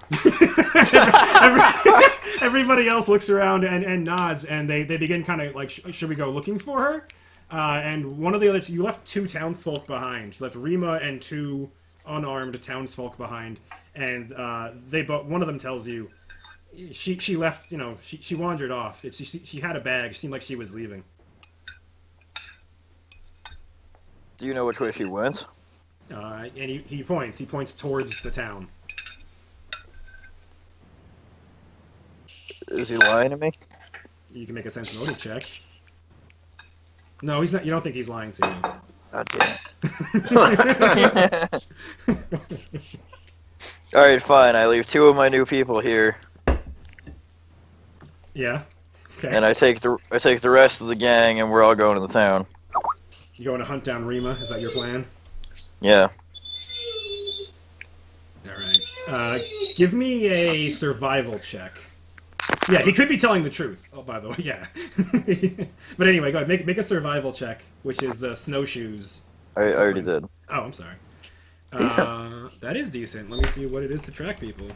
Everybody else looks around and nods, and they begin kind of like, should we go looking for her? And one of the other you left 2 townsfolk behind. You left Rima and 2 unarmed townsfolk behind, and one of them tells you she left. She wandered off. She had a bag. It seemed like she was leaving. Do you know which way she went? And he points. He points towards the town. Is he lying to me? You can make a sense motive check. No, he's not. You don't think he's lying to you. God damn it. Alright, fine. I leave 2 of my new people here, Yeah. Okay. and I take the rest of the gang, and we're all going to the town. You going to hunt down Rima? Is that your plan? Yeah. Alright. Give me a survival check. Yeah, he could be telling the truth. Oh, by the way, yeah. But anyway, go ahead. Make a survival check, which is the snowshoes. I already did. Oh, I'm sorry. Decent. That is decent. Let me see what it is to track people.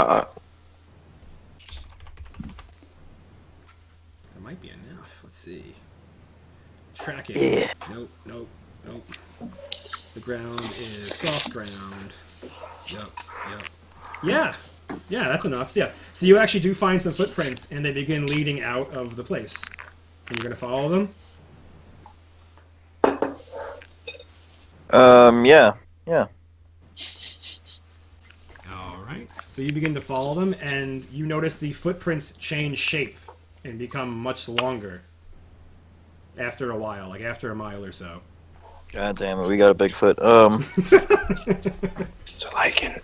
Uh-uh. That might be enough. Let's see. Track it. Yeah. Nope, nope, nope. The ground is soft ground. Yep, yep. Yeah, yeah, that's enough. So, yeah, so you actually do find some footprints, and they begin leading out of the place. And you're gonna follow them. Yeah. Yeah. All right. So you begin to follow them, and you notice the footprints change shape and become much longer after a while, like after a mile or so. God damn it, we got a Bigfoot. It's a lichen.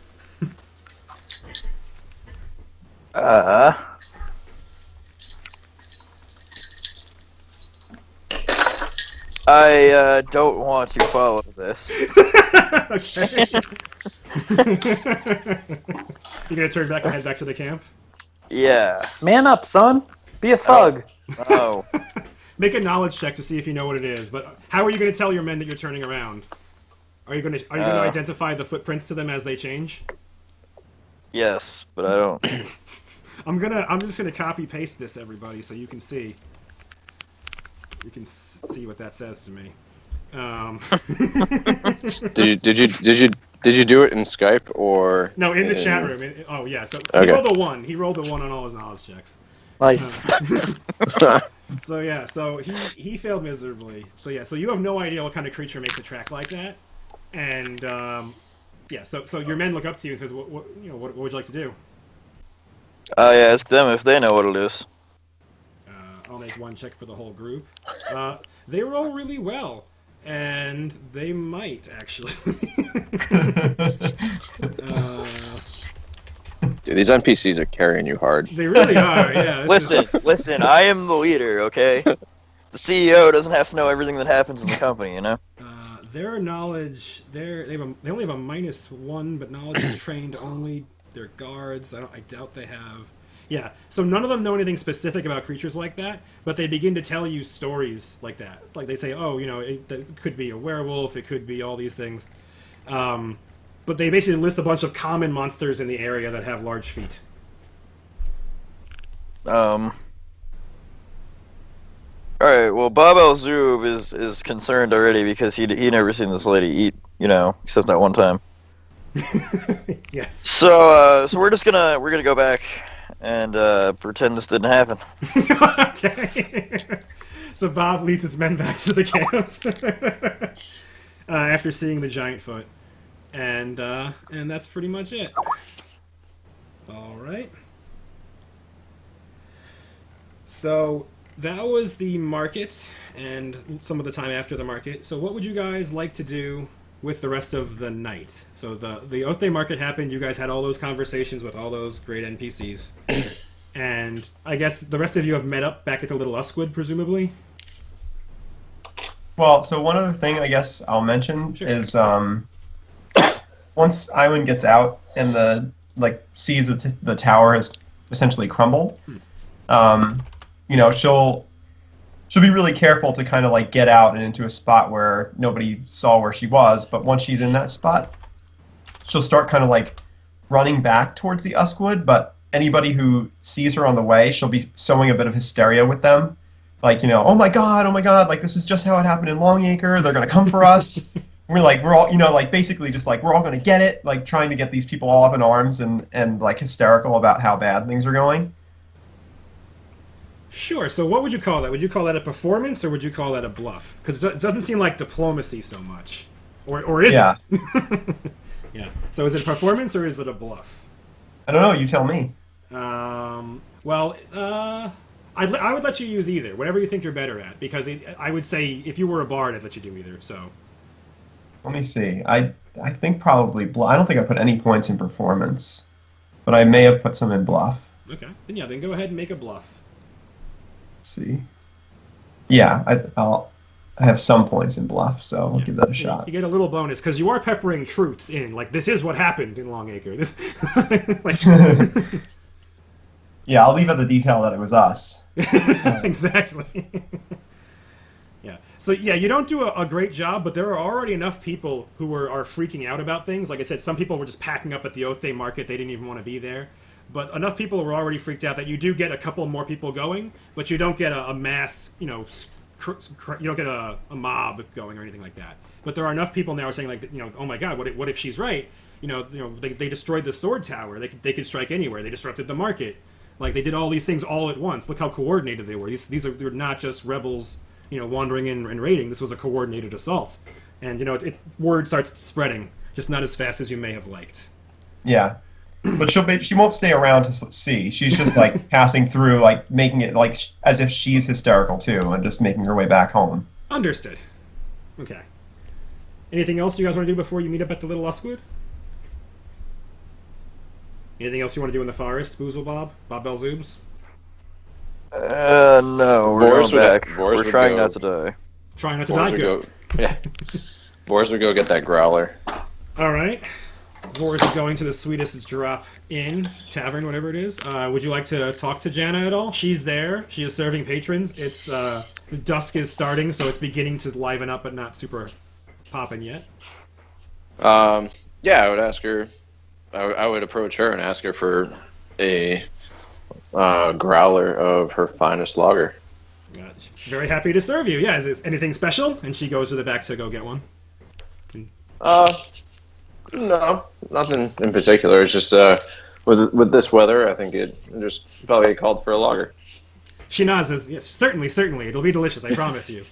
I don't want to follow this. Okay. You gonna turn back and head back to the camp? Yeah. Man up, son. Be a thug. Oh. Make a knowledge check to see if you know what it is. But how are you gonna tell your men that you're turning around? Are you gonna identify the footprints to them as they change? Yes, but I don't. I'm just gonna copy paste this, everybody, so you can see. You can see what that says to me. Did you do it in Skype or No, in the chat room. Oh yeah, so Okay. he rolled a 1. He rolled a 1 on all his knowledge checks. Nice. So yeah, so he failed miserably. So yeah, so you have no idea what kind of creature makes a track like that, and yeah, so your men look up to you and says, what would you like to do? I ask them if they know what it is. I'll make one check for the whole group. They roll really well, and they might actually. Dude, these NPCs are carrying you hard. They really are. Yeah. Listen, I am the leader, okay? The CEO doesn't have to know everything that happens in the company, you know? Their knowledge, they only have a -1, but knowledge is trained only. They're guards. I doubt they have. Yeah, so none of them know anything specific about creatures like that, but they begin to tell you stories like that. Like they say, oh, it could be a werewolf, it could be all these things. But they basically list a bunch of common monsters in the area that have large feet. Alright, well, Bob El-Zoob is concerned already because he never seen this lady eat, except that one time. Yes. So we're gonna go back and pretend this didn't happen. Okay. So Bob leads his men back to the camp after seeing the giant foot, and that's pretty much it. All right. So that was the market and some of the time after the market. So what would you guys like to do with the rest of the night? So the Othe market happened. You guys had all those conversations with all those great NPCs. And I guess the rest of you have met up back at the Little Uskwood, presumably? Well, so one other thing I guess I'll mention is once Iwan gets out and sees that the tower has essentially crumbled, she'll be really careful to kind of get out and into a spot where nobody saw where she was. But once she's in that spot, she'll start kind of running back towards the Uskwood. But anybody who sees her on the way, she'll be sowing a bit of hysteria with them. Oh my god, this is just how it happened in Longacre. They're gonna come for us. We're all, basically just we're all gonna get it. Trying to get these people all up in arms and hysterical about how bad things are going. Sure. So what would you call that? Would you call that a performance, or would you call that a bluff? Because it doesn't seem like diplomacy so much. Or is it? Yeah. So is it a performance, or is it a bluff? I don't know. You tell me. I would let you use either. Whatever you think you're better at. Because I would say if you were a bard, I'd let you do either. So. Let me see. I think probably bluff. I don't think I put any points in performance, but I may have put some in bluff. Okay. Then go ahead and make a bluff. See, yeah, I have some points in bluff, so I'll give that a shot. You get a little bonus because you are peppering truths in, this is what happened in Longacre. This, yeah, I'll leave out the detail that it was us. Exactly. Yeah. So yeah, you don't do a great job, but there are already enough people who are freaking out about things. Like I said, some people were just packing up at the Othe market; they didn't even want to be there. but enough people were already freaked out that you do get a couple more people going, but you don't get a mass, you don't get a mob going or anything like that. But there are enough people now saying like, oh my God, what if she's right? They destroyed the sword tower. They could strike anywhere. They disrupted the market. Like they did all these things all at once. Look how coordinated they were. These are not just rebels, wandering in and raiding. This was a coordinated assault, and word starts spreading, just not as fast as you may have liked. Yeah, but she won't stay around to see. She's just like passing through, like making it like as if she's hysterical too, and just making her way back home. Understood. Okay. Anything else you guys want to do before you meet up at the Little Uskwood? Anything else you want to do in the forest, Boozle Bob Belzoobs? No, we're Boris going back. Boris We're would trying go- not to die. Trying not to Boris die. would Good. go. Yeah. Boris would go get that growler. All right. Boris is going to the Sweetest Drop Inn, Tavern, whatever it is. Would you like to talk to Jana at all? She's there. She is serving patrons. It's the dusk is starting, so it's beginning to liven up, but not super popping yet. Yeah, I would ask her. I would approach her and ask her for a growler of her finest lager. Very happy to serve you. Yeah, is this anything special? And she goes to the back to go get one. No, nothing in particular. It's just with this weather, I think it just probably called for a lager. She nods and says, yes, certainly. It'll be delicious, I promise you.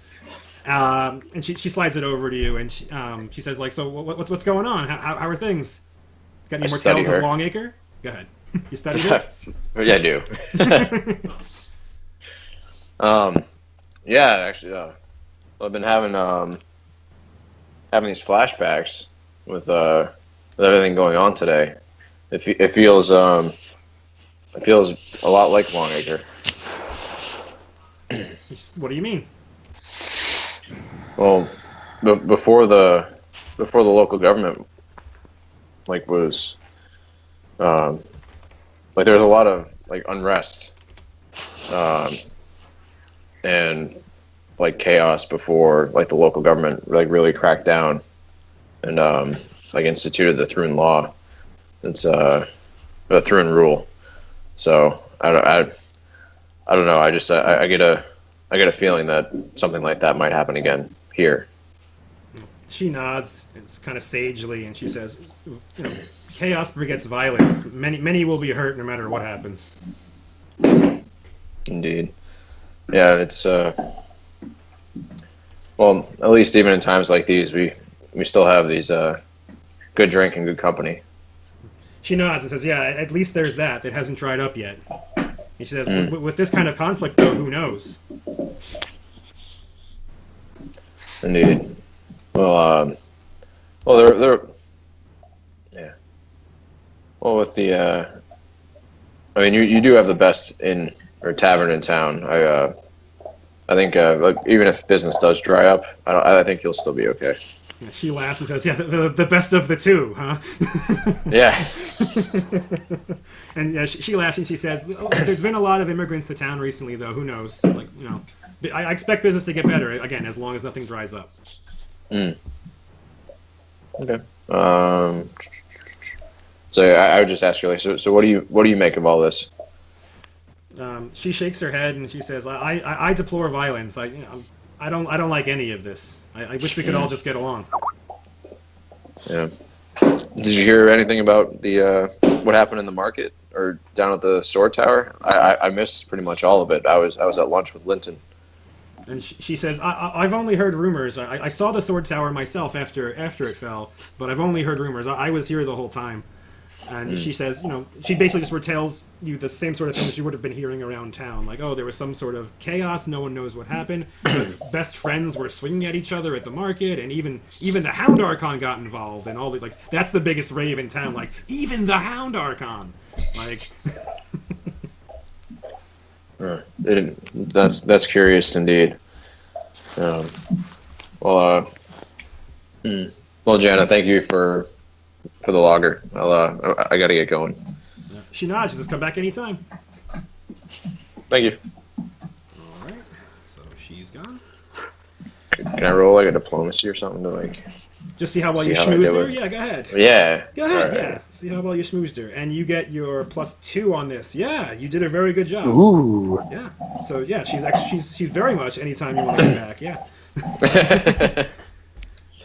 And she slides it over to you, and she says, like, so what's going on? How are things? Got any more study tales her. of Longacre? Go ahead. You studied it? Yeah, I do. Yeah, actually, I've been having these flashbacks with everything going on today. It feels a lot like Longacre. What do you mean? Well, before the local government was there was a lot of unrest and chaos before the local government really cracked down and instituted the Thrune law. It's the Thrune rule. So I don't know. I get a feeling that something like that might happen again here. She nods. It's kind of sagely, and she says, chaos begets violence. Many will be hurt no matter what happens. Indeed. Yeah, it's well, at least even in times like these, we still have these good drink and good company. She nods and says, yeah, at least there's that. It hasn't dried up yet. And she says, with this kind of conflict, though, who knows? Indeed. Well, they're yeah. Well, with the, I mean, you do have the best inn or tavern in town. I think even if business does dry up, I think you'll still be okay. She laughs and says, yeah, the best of the two, huh? Yeah. And she laughs and she says, there's been a lot of immigrants to town recently, though. Who knows? I expect business to get better, again, as long as nothing dries up. Okay. So I would just ask her, so what do you make of all this? She shakes her head and she says, I deplore violence. I don't like any of this. I wish we could all just get along. Yeah. Did you hear anything about the what happened in the market or down at the sword tower? I missed pretty much all of it. I was at lunch with Linton. And she says, I've only heard rumors. I saw the sword tower myself after it fell, but I've only heard rumors. I was here the whole time. And she says, she basically just retells you the same sort of things you would have been hearing around town. Like, oh, there was some sort of chaos, no one knows what happened. But best friends were swinging at each other at the market, and even the Hound Archon got involved, and all the, that's the biggest rave in town. Like, even the Hound Archon! Like... That's curious indeed. Well, Jana, thank you for the lager. I gotta get going. She nods. She says, "Come back anytime." Thank you. All right. So she's gone. Can I roll a diplomacy or something to Just see how well See you how I schmoozed do her? it. Yeah, go ahead. Yeah. Go ahead, All right. yeah. See how well you schmoozed her. And you get your +2 on this. Yeah, you did a very good job. Ooh. Yeah. So, yeah, she's very much anytime you want to come back, yeah.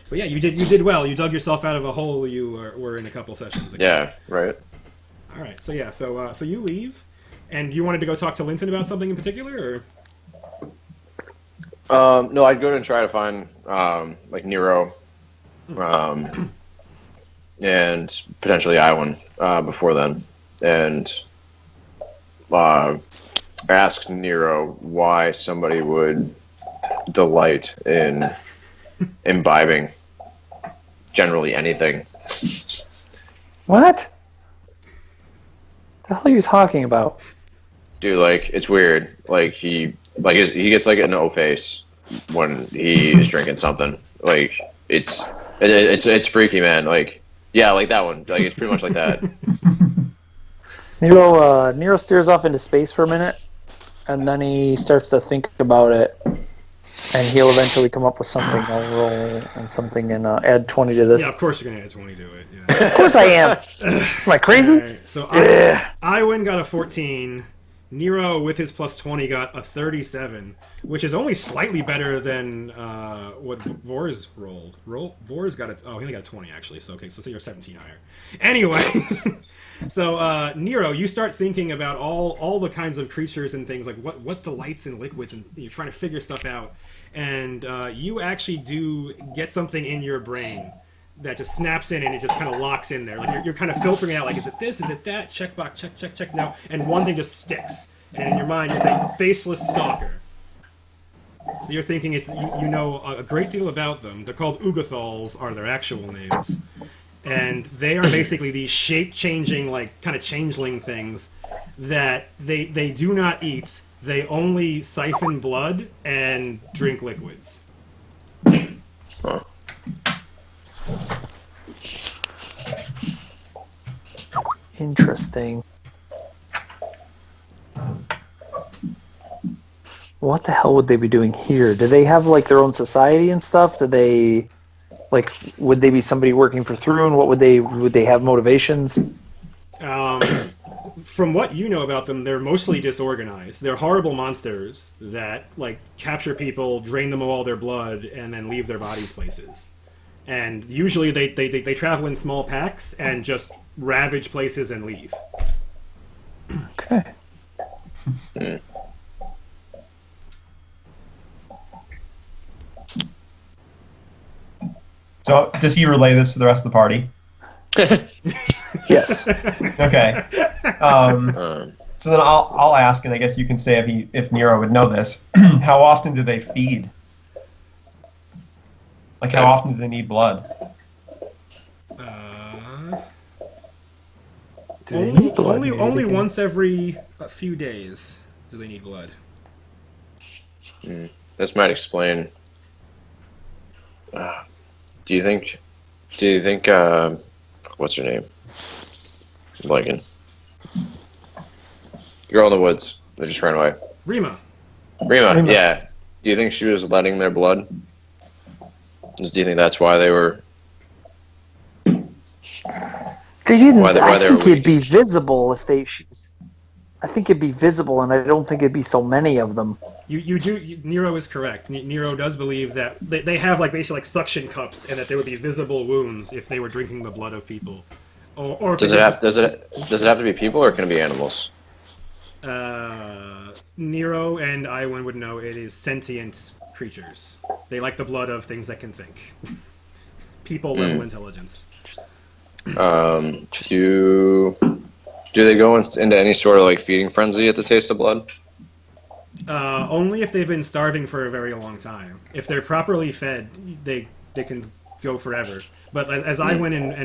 But yeah, you did well. You dug yourself out of a hole you were in a couple sessions ago. Yeah. Right. All right. So yeah. So you leave, and you wanted to go talk to Linton about something in particular, or No, I'd go and try to find like Nero, and potentially Iwan before then, and ask Nero why somebody would delight in imbibing generally anything. What? The hell are you talking about? Dude, like, it's weird. Like, he gets like an O face when he is drinking something. Like, it's freaky, man. Like, yeah, like that one. Like, it's pretty much like that. Nero stares off into space for a minute, and then he starts to think about it, and he'll eventually come up with something. I'll roll and something and add 20 to this. yeah, of course you're gonna add 20 to it. Yeah. Of course I am. Am I crazy? Alright, so Iwan got a 14. Nero, with his +20, got a 37, which is only slightly better than what Vor's rolled. Vor's got he only got a 20 actually. So okay, so say you're 17 higher. Anyway, so Nero, you start thinking about all the kinds of creatures and things like what delights in liquids, and you're trying to figure stuff out, and you actually do get something in your brain that just snaps in and it just kind of locks in there. Like you're kind of filtering out, like, is it this, is it that? Checkbox, check, no. And one thing just sticks. And in your mind, you think faceless stalker. So you're thinking you know a great deal about them. They're called Ugathals, are their actual names. And they are basically these shape-changing, like, kind of changeling things that they do not eat. They only siphon blood and drink liquids. Huh. Interesting. What the hell would they be doing here? Do they have like their own society and stuff? Do they would they be somebody working for Thrune? What would they have motivations? From what you know about them, they're mostly disorganized. They're horrible monsters that like capture people, drain them of all their blood, and then leave their bodies places. And usually they travel in small packs and just ravage places and leave. Okay. So does he relay this to the rest of the party? Yes. Okay. So then I'll ask, and I guess you can say if Nero would know this. How often do they feed? Like, how often do they need blood? Only once every few days do they need blood. This might explain. Do you think? What's her name? I'm blanking. The girl in the woods that just ran away. Rima. Rima, yeah. Do you think she was letting their blood? Do you think that's why they were? They didn't. Why I they think were it'd be visible if they. I think it'd be visible, and I don't think it'd be so many of them. Nero is correct. Nero does believe that they have like basically like suction cups, and that there would be visible wounds if they were drinking the blood of people. Or if does it have to be people, or can it be animals? Nero and Iwan would know it is sentient creatures. They like the blood of things that can think. People level intelligence. Do they go into any sort of like feeding frenzy at the taste of blood? Only if they've been starving for a very long time. If they're properly fed, they can go forever. But as Iwan and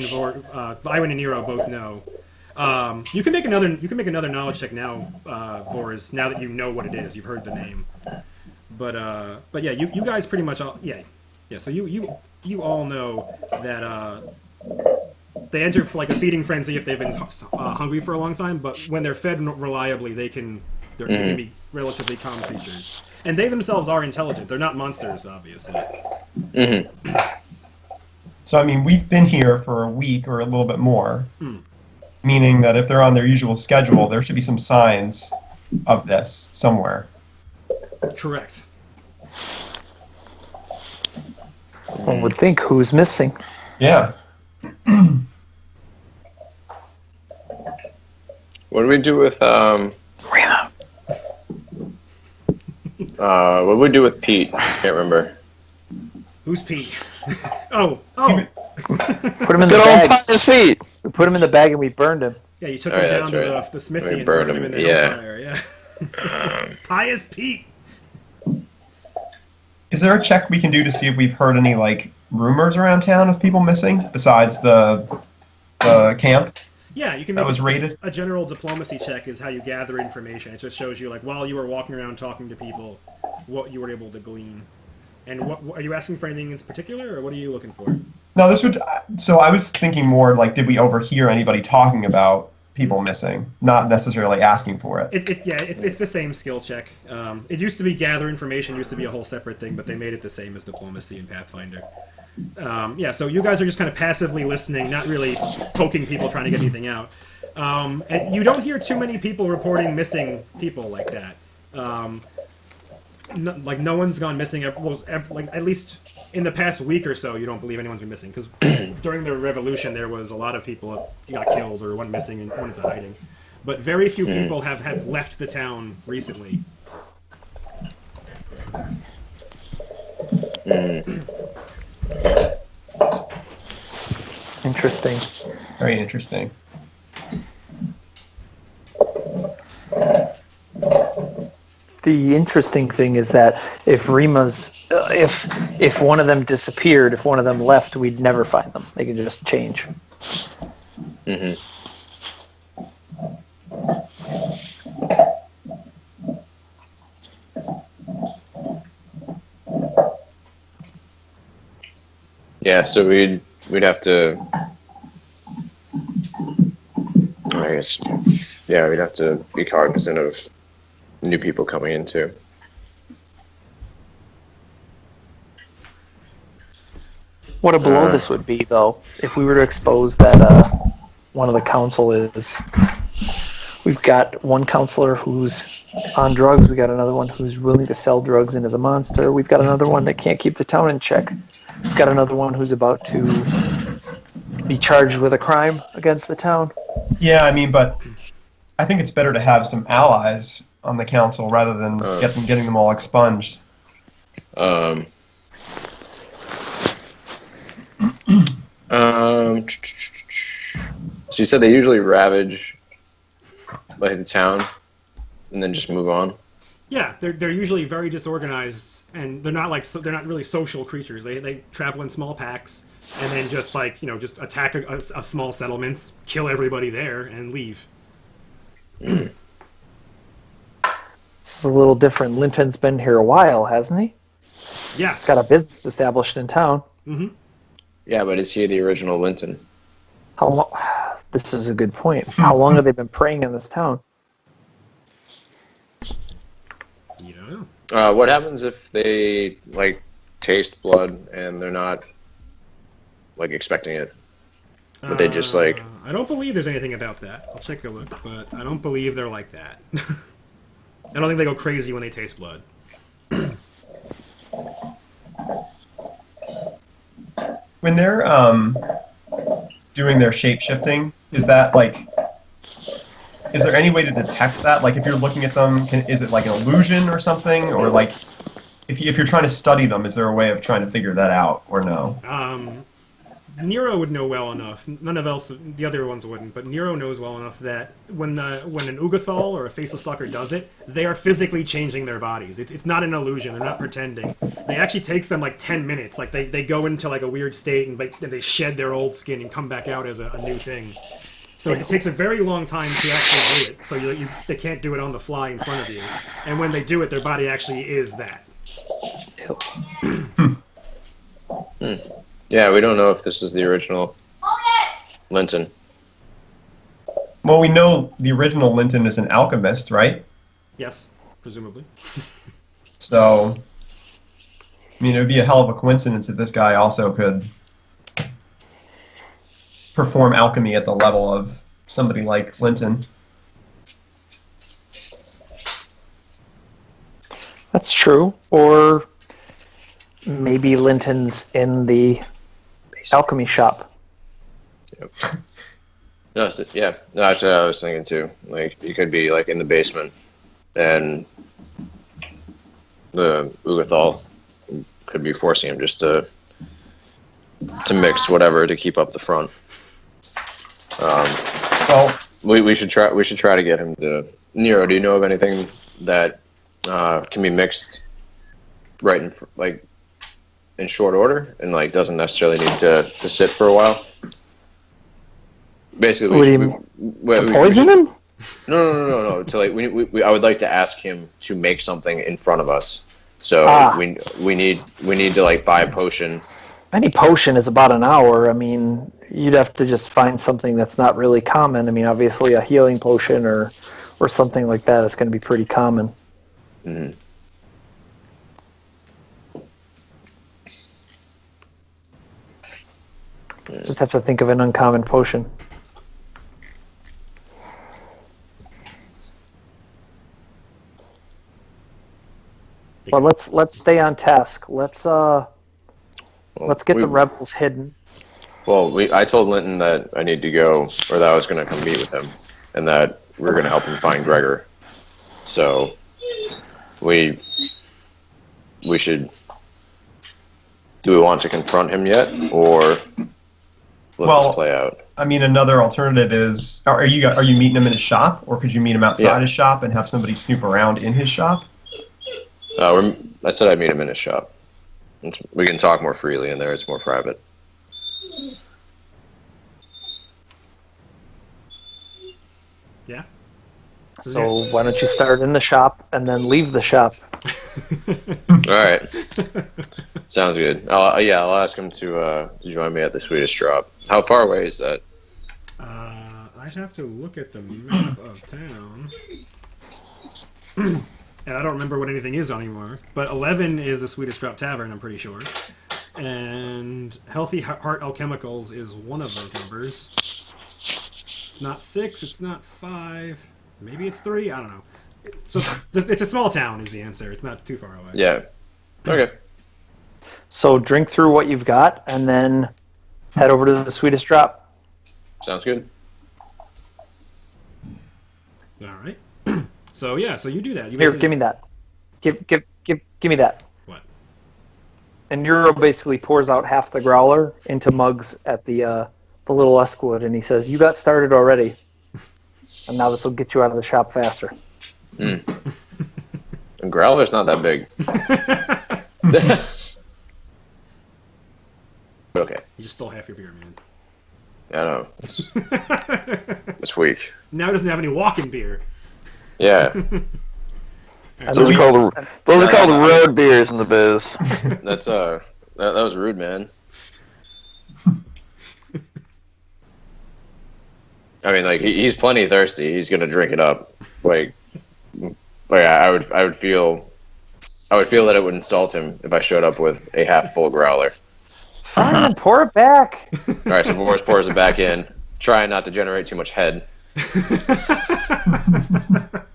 Nero both know, you can make another knowledge check now, Vors. Now that you know what it is, you've heard the name. But yeah, you guys pretty much all So you all know that they enter like a feeding frenzy if they've been hungry for a long time. But when they're fed reliably, they can be relatively calm creatures, and they themselves are intelligent. They're not monsters, obviously. So, I mean, we've been here for a week or a little bit more, Hmm. meaning that if they're on their usual schedule, there should be some signs of this somewhere. Correct. One would think who's missing. Yeah. What do we do with Rima. what do we do with Pete? Can't remember. Who's Pete? oh. Put him in the Good old bag. Pious feet. We put him in the bag and we burned him. Yeah, you took Oh, him yeah, down that's to right. the smithy We and burned burned him in him, the yeah. hellfire. Yeah. Pious Pete. Is there a check we can do to see if we've heard any like rumors around town of people missing besides the camp Yeah, you can that make was raided? a general diplomacy check is how you gather information. It just shows you, like, while you were walking around talking to people, what you were able to glean. And what are you asking for anything in particular, or what are you looking for? No, this would. So I was thinking more like, did we overhear anybody talking about people missing? Not necessarily asking for it. It's the same skill check. It used to be gather information, used to be a whole separate thing, but they made it the same as diplomacy and Pathfinder. So you guys are just kind of passively listening, not really poking people, trying to get anything out. And you don't hear too many people reporting missing people like that. No one's gone missing. At least in the past week or so, you don't believe anyone's been missing. Because during the revolution, there was a lot of people who got killed or went missing and went into hiding. But very few people have left the town recently. Interesting. Very interesting. The interesting thing is that if Rima's, if one of them disappeared, if one of them left, we'd never find them. They could just change. Mm-hmm. Yeah, so we'd have to. I guess. Yeah, we'd have to be cognizant of new people coming in too. What a blow this would be, though, if we were to expose that one of the council is. We've got one counselor who's on drugs. We got another one who's willing to sell drugs and is a monster. We've got another one that can't keep the town in check. We've got another one who's about to be charged with a crime against the town. Yeah, I mean, but I think it's better to have some allies on the council rather than getting them all expunged. So you said they usually ravage like the town and then just move on. Yeah, they're usually very disorganized, and they're not really social creatures. They travel in small packs, and then just just attack a small settlement, kill everybody there, and leave. This is a little different. Linton's been here a while, hasn't he? Yeah. Got a business established in town. Mm-hmm. Yeah, but is he the original Linton? How long? This is a good point. How long have they been preying in this town? You don't know. What happens if they taste blood and they're not expecting it? But they just I don't believe there's anything about that. I'll take a look, but I don't believe they're like that. I don't think they go crazy when they taste blood. When they're doing their shape shifting, is that is there any way to detect that? Like, if you're looking at them, is it like an illusion or something, or like if you're trying to study them, is there a way of trying to figure that out, or no? Nero would know well enough. None of else, the other ones wouldn't, but Nero knows well enough that when an Ugathal or a Faceless Stalker does it, they are physically changing their bodies. It's not an illusion. They're not pretending. It actually takes them 10 minutes. Like they go into a weird state and they shed their old skin and come back out as a new thing. So it takes a very long time to actually do it. So they can't do it on the fly in front of you. And when they do it, their body actually is that. Yeah, we don't know if this is the original Linton. Well, we know the original Linton is an alchemist, right? Yes, presumably. So, I mean, it would be a hell of a coincidence if this guy also could perform alchemy at the level of somebody like Linton. That's true. Or maybe Linton's in the alchemy shop. Yep. No, yeah. No, actually, I was thinking too. Like, he could be like in the basement, and the Ugathal could be forcing him just to mix whatever to keep up the front. Well, We should try. We should try to get him to. Nero, do you know of anything that can be mixed right in short order and like doesn't necessarily need to sit for a while? Basically, What do you mean? To poison him? No. To like, I would like to ask him to make something in front of us. So we need to like buy a potion. Any potion is about an hour. I mean, you'd have to just find something that's not really common. I mean, obviously a healing potion or something like that is going to be pretty common. Mm-hmm. Just have to think of an uncommon potion. But let's stay on task. Let's get the rebels hidden. Well, I told Linton that I need to go, or that I was going to come meet with him, and that we were going to help him find Gregor. So we should. Do we want to confront him yet, or let this play out? I mean, another alternative is: are you meeting him in his shop, or could you meet him outside his shop and have somebody snoop around in his shop? I said I'd meet him in his shop. We can talk more freely in there. It's more private. Yeah. So why don't you start in the shop and then leave the shop? All right. Sounds good. I'll ask him to join me at the Swedish drop. How far away is that? I'd have to look at the map of town. And I don't remember what anything is anymore. But 11 is the Swedish Drop Tavern, I'm pretty sure. And Healthy Heart Alchemicals is one of those numbers. It's not 6, it's not 5. Maybe it's 3, I don't know. So it's a small town is the answer. It's not too far away. Yeah. Okay. So drink through what you've got and then head over to the Swedish Drop. Sounds good. All right. So you do that. Here, give me that. Give me that. What? And Nero basically pours out half the growler into mugs at the little Eskwood, and he says, "You got started already, and now this will get you out of the shop faster." And growler's not that big. Okay. You just stole half your beer, man. I know. It's weak. Now he doesn't have any walking beer. Yeah. Those are called road beers in the biz. That's that was rude, man. I mean, like he's plenty thirsty. He's gonna drink it up. I would feel that it would insult him if I showed up with a half full growler. Fine, pour it back. All right, so Boris pours it back in, trying not to generate too much head.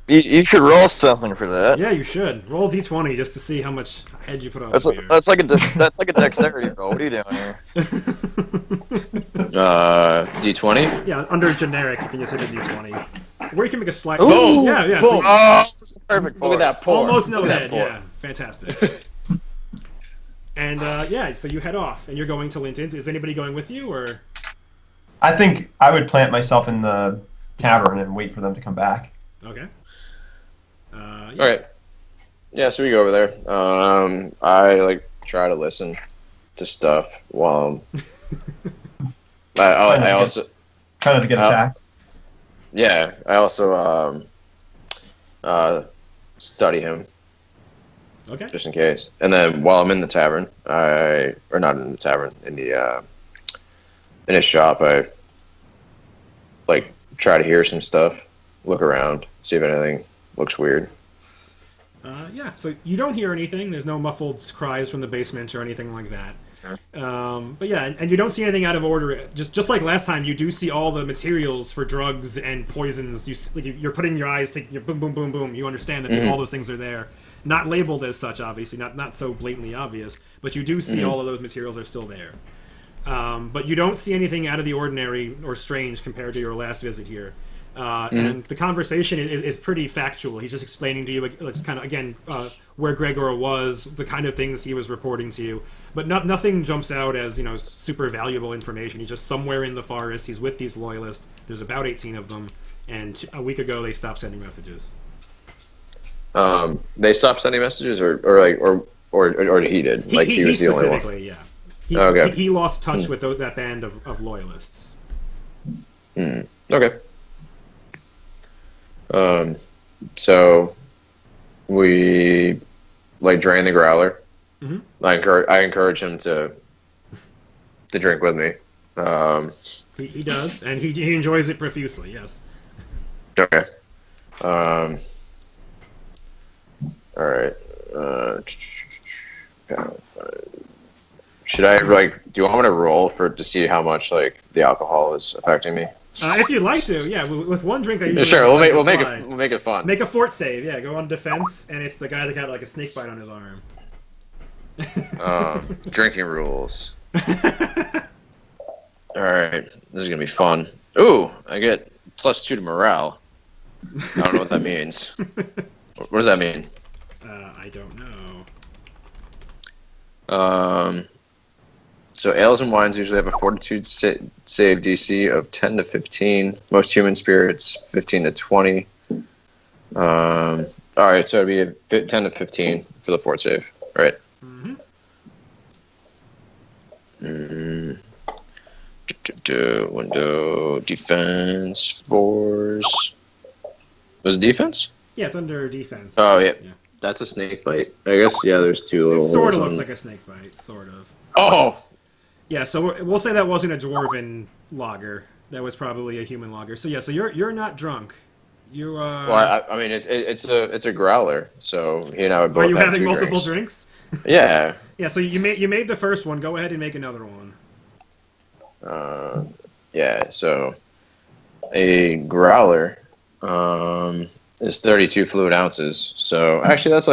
You should roll something for that. Yeah, you should roll d20 just to see how much head you put on That's the beer. that's like a dexterity roll. What are you doing here? D20. Yeah, under generic, you can just hit a d20. Where you can make a slight. Ooh, yeah. boom. Oh, perfect. Look at that pour. Almost no Look at head. that pour. Yeah, fantastic. And so you head off, and you're going to Linton's. Is anybody going with you, or? I think I would plant myself in the tavern and wait for them to come back. Okay. Yes. All right. Yeah, so we go over there. I try to listen to stuff while I also Kind of to get attacked. yeah, I also study him Okay. just in case. And then while I'm in the tavern, not in the tavern, in his shop, I try to hear some stuff, look around, see if anything looks weird. Yeah, so you don't hear anything. There's no muffled cries from the basement or anything like that. But yeah, and you don't see anything out of order. Just like last time, you do see all the materials for drugs and poisons. You're putting your eyes to your boom, boom, boom, boom. You understand that all those things are there. Not labeled as such, obviously, not so blatantly obvious, but you do see all of those materials are still there. But you don't see anything out of the ordinary or strange compared to your last visit here. And the conversation is pretty factual. He's just explaining to you, it's kind of, again, where Gregor was, the kind of things he was reporting to you. But nothing jumps out as, super valuable information. He's just somewhere in the forest. He's with these loyalists. There's about 18 of them. And a week ago, they stopped sending messages. They stopped sending messages, or he did. He was the only one. Yeah. He lost touch with that band of loyalists. Okay. So we drain the growler. I encourage him to drink with me. He does, and he enjoys it profusely. Yes. Okay. All right. Should I do you want me to roll to see how much the alcohol is affecting me? If you'd like to, yeah. With one drink, I usually sure. We'll make it fun. Make a fort save, yeah. Go on defense, and it's the guy that got a snake bite on his arm. Drinking rules. All right, this is gonna be fun. Ooh, I get +2 to morale. I don't know what that means. What does that mean? I don't know. So ales and wines usually have a fortitude save DC of 10 to 15. Most human spirits, 15 to 20. All right, so it'd be 10 to 15 for the fort save. All right. Window defense fours. Was it defense? Yeah, it's under defense. Oh yeah. That's a snake bite. I guess there's two little. It sort of looks like a snake bite, sort of. Oh. Yeah, so we'll say that wasn't a dwarven lager. That was probably a human lager. So yeah, so you're not drunk. You are. Well, I mean it's a growler. So he and I would both. Are you have having two multiple drinks? Yeah. Yeah. So you made the first one. Go ahead and make another one. Yeah. So a growler is 32 fluid ounces. So actually, that's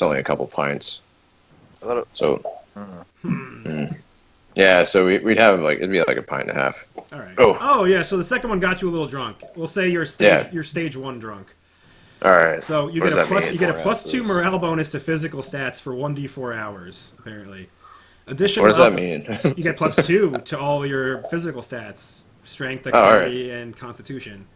only a couple pints. So. Yeah, so we'd have it'd be a pint and a half. All right. Oh yeah, so the second one got you a little drunk. We'll say you're stage 1 drunk. All right. So you get a +2 morale bonus to physical stats for 1d4 hours apparently. Additional. What does that mean? You get +2 to all your physical stats: strength, dexterity, and constitution.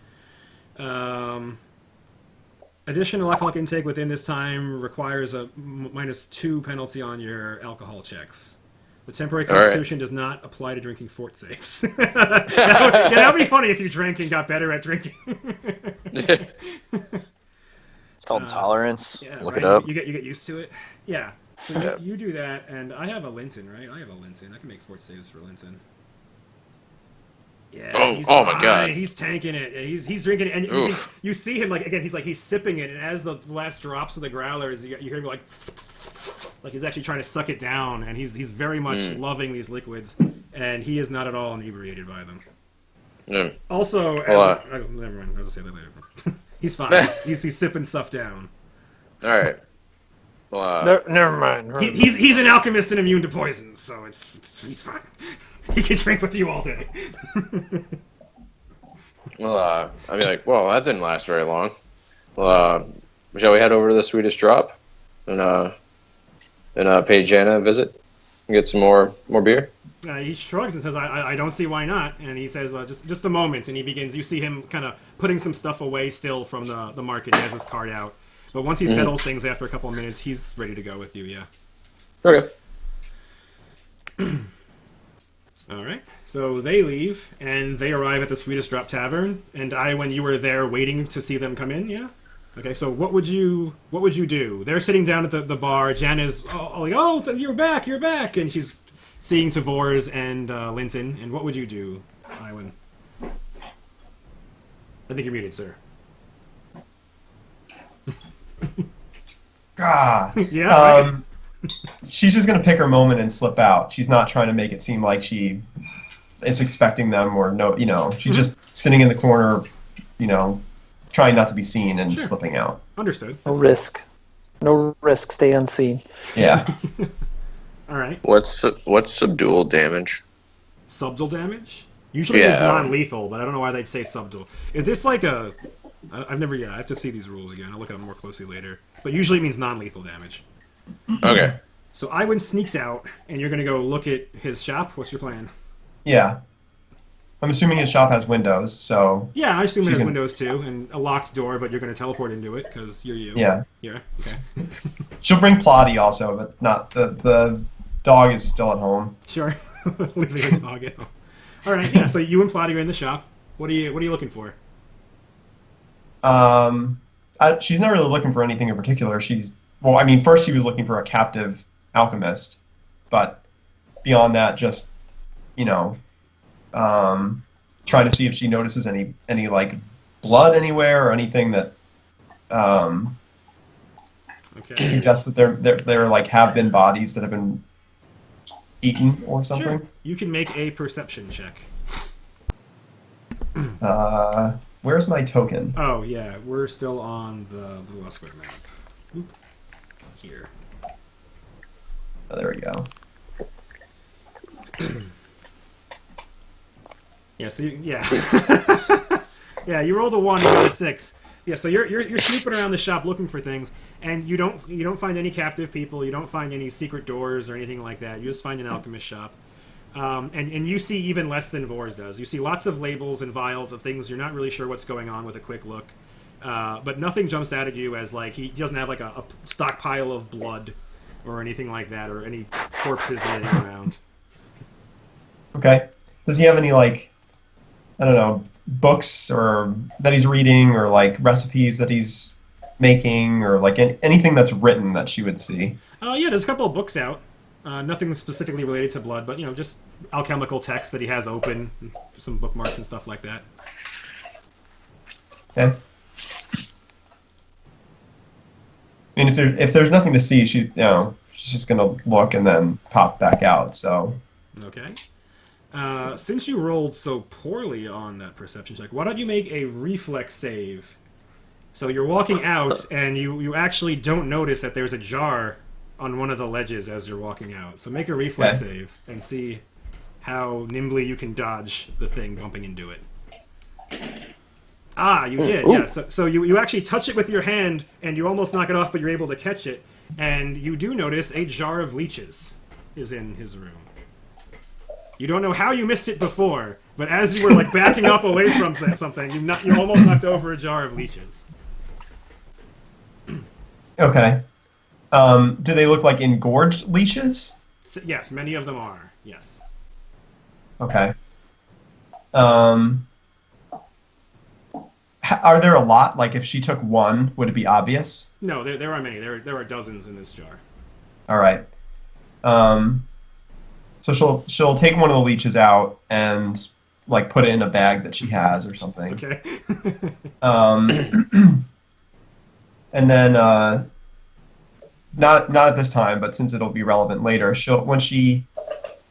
Additional alcoholic intake within this time requires a -2 penalty on your alcohol checks. The temporary constitution does not apply to drinking fort saves. that would be funny if you drank and got better at drinking. It's called tolerance. Yeah, Look right? it up. You get used to it. Yeah. So you do that, and I have a Linton, right? I have a Linton. I can make fort saves for Linton. Yeah, oh my god, he's tanking it. He's drinking it, and you see him he's sipping it, and as the last drops of the growlers, you hear him like he's actually trying to suck it down, and he's very much loving these liquids, and he is not at all inebriated by them. Also, never mind. I'll just say that later. He's fine. He's sipping stuff down. All right. Well, never mind. He's an alchemist and immune to poisons, so he's fine. He can drink with you all day. Well, that didn't last very long. Shall we head over to the Swedish Drop and pay Jana a visit and get some more beer? He shrugs and says, I don't see why not. And he says, just a moment. And he begins, you see him kind of putting some stuff away still from the market. He has his card out. But once he settles things after a couple of minutes, he's ready to go with you, yeah. Okay. All right. So they leave, and they arrive at the Swedish Drop Tavern. And when you were there waiting to see them come in, yeah? Okay, so what would you do? They're sitting down at the bar. Jan is you're back, and she's seeing Tavors and Linton. And what would you do, Iwan? I think you're muted, sir. Ah. Yeah, right. She's just gonna pick her moment and slip out. She's not trying to make it seem like she is expecting them or no. She's just sitting in the corner, trying not to be seen and Sure. slipping out. Understood. No risk. No risk. Stay unseen. Yeah. All right. What's subdual damage? Subdual damage? Usually it's Yeah. non-lethal, but I don't know why they'd say subdual. Is this like a... I've never... Yeah, I have to see these rules again. I'll look at them more closely later. But usually it means non-lethal damage. Okay. So Iwan sneaks out, and you're going to go look at his shop. What's your plan? Yeah. I'm assuming his shop has windows, so Yeah, I assume it She's has gonna- windows too, and a locked door, but you're going to teleport into it, because you're you. yeah. Yeah, okay. She'll bring Plotty also, but not the dog is still at home. Sure. Leaving a dog at home. All right, yeah, so you and Plotty are in the shop. What are you looking for? She's not really looking for anything in particular. First she was looking for a captive alchemist, but beyond that, just trying to see if she notices any like blood anywhere or anything that Okay. suggests that there like have been bodies that have been eaten or something. Sure. You can make a perception check. Where's my token? Oh, yeah, we're still on the Lusquid map. Oop. Here. Oh, there we go. Yeah, so yeah, you rolled a 1, you got a 6. Yeah, so you're snooping around the shop looking for things, and you don't find any captive people, you don't find any secret doors or anything like that. You just find an alchemist shop. And you see even less than Vors does. You see lots of labels and vials of things you're not really sure what's going on with a quick look. But nothing jumps out at you as like he doesn't have like a stockpile of blood or anything like that, or any corpses laying around. Okay. Does he have any like, I don't know, books or that he's reading, or like recipes that he's making, or like anything that's written that she would see? Yeah, there's a couple of books out. Nothing specifically related to blood, but just alchemical texts that he has open, some bookmarks and stuff like that. Okay. I mean, if there's nothing to see, she's just gonna look and then pop back out. So. Okay. Since you rolled so poorly on that perception check, why don't you make a reflex save? So you're walking out, and you actually don't notice that there's a jar on one of the ledges as you're walking out. So make a reflex save and see how nimbly you can dodge the thing bumping into it. Ah, you did, yeah. So you actually touch it with your hand, and you almost knock it off, but you're able to catch it. And you do notice a jar of leeches is in his room. You don't know how you missed it before, but as you were like backing up away from something, you almost knocked over a jar of leeches. Okay. Do they look like engorged leeches? So, yes, many of them are. Yes. Okay. Are there a lot? Like, if she took one, would it be obvious? No, there are many. There are dozens in this jar. All right. So she'll take one of the leeches out and like put it in a bag that she has or something. Okay. And then not at this time, but since it'll be relevant later,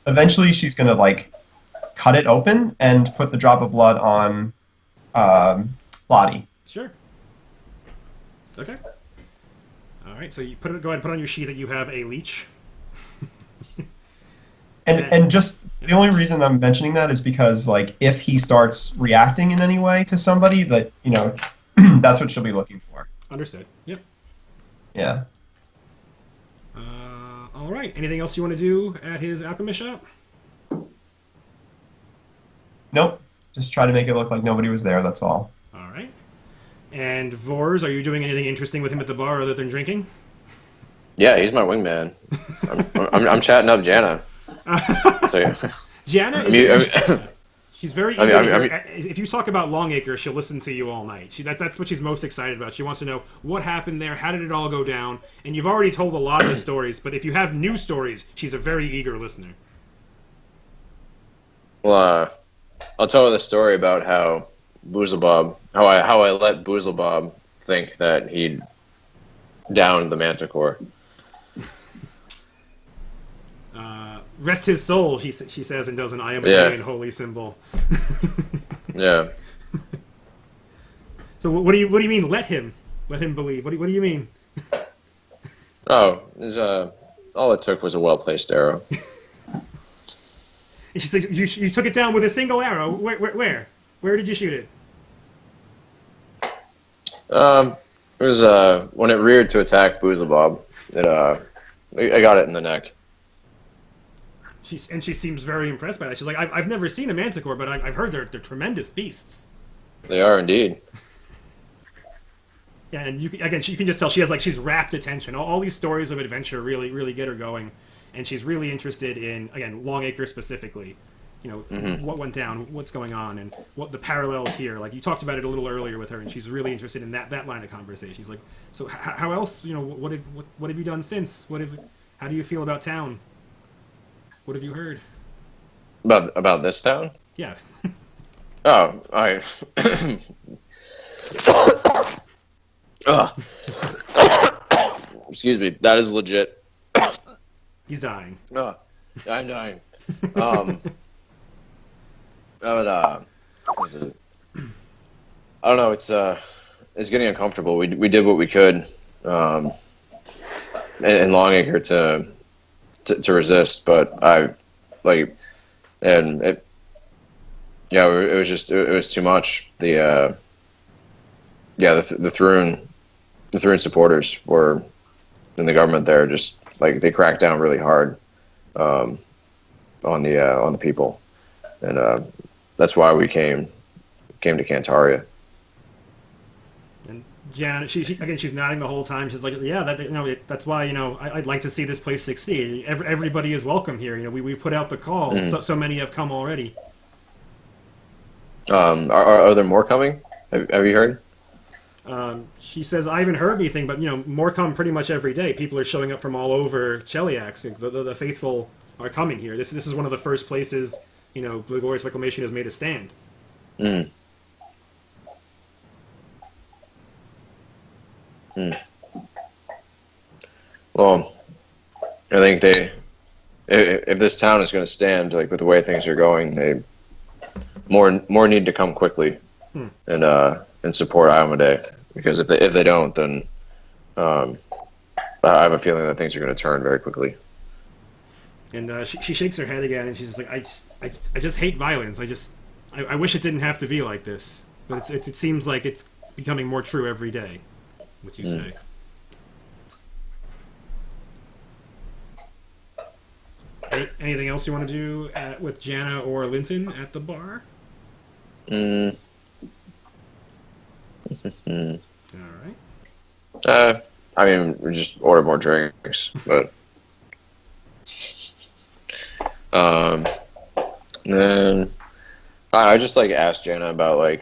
eventually she's gonna like cut it open and put the drop of blood on Lottie. Sure. Okay. All right. So you go ahead and put on your sheet that you have a leech. And just the only reason I'm mentioning that is because like if he starts reacting in any way to somebody, that that's what she'll be looking for. Understood. Yep. Yeah. All right. Anything else you want to do at his alchemist shop? Nope. Just try to make it look like nobody was there. That's all. All right. And Vors, are you doing anything interesting with him at the bar other than drinking? Yeah, he's my wingman. I'm chatting up Jana. So yeah. Jana is... She's very eager. If you talk about Longacre, she'll listen to you all night. That's what she's most excited about. She wants to know what happened there, how did it all go down, and you've already told a lot of the stories, but if you have new stories, she's a very eager listener. Well, I'll tell her the story about how Boozlebob, how I let Boozlebob think that he'd down the Manticore. Rest his soul, she says, and does an I am a Yeah. Dayan holy symbol. Yeah. So what do you mean? Let him believe. What do you mean? Oh, all it took was a well-placed arrow. And she says, you took it down with a single arrow. Where did you shoot it? It was when it reared to attack Boozlebob. I got it in the neck. She seems very impressed by that. She's like, I've never seen a manticore, but I've heard they're tremendous beasts. They are indeed. Yeah, and you can just tell she's rapt attention. All these stories of adventure really get her going, and she's really interested in, again, Longacre specifically. You know, what went down, what's going on, and what the parallels here. Like you talked about it a little earlier with her, and she's really interested in that line of conversation. She's like, so how else? You know, what have you done since? How do you feel about town? What have you heard? About this town? Yeah. Oh, excuse me. That is legit. He's dying. I'm dying. What is it? I don't know. It's getting uncomfortable. We did what we could, in Longacre to resist, but it was too much. The Thrune supporters were in the government there, just like they cracked down really hard on the people, and that's why we came to Cantaria. And Janet, she's nodding the whole time. She's like, yeah, that's why I'd like to see this place succeed. Everybody is welcome here. You know, we've put out the call. So many have come already. Are there more coming? Have you heard? She says, I haven't heard anything, but more come pretty much every day. People are showing up from all over Cheliax. The faithful are coming here. This is one of the first places the Glorious Reclamation has made a stand. Well, I think if this town is going to stand, like with the way things are going, they more need to come quickly and support Iomade, because if they don't, then I have a feeling that things are going to turn very quickly. And she shakes her head again, and she's just like, I just hate violence. I wish it didn't have to be like this, but it seems like it's becoming more true every day. What you say? Anything else you want to do with Jana or Linton at the bar? All right. I mean, we just order more drinks, but then I just asked Jana about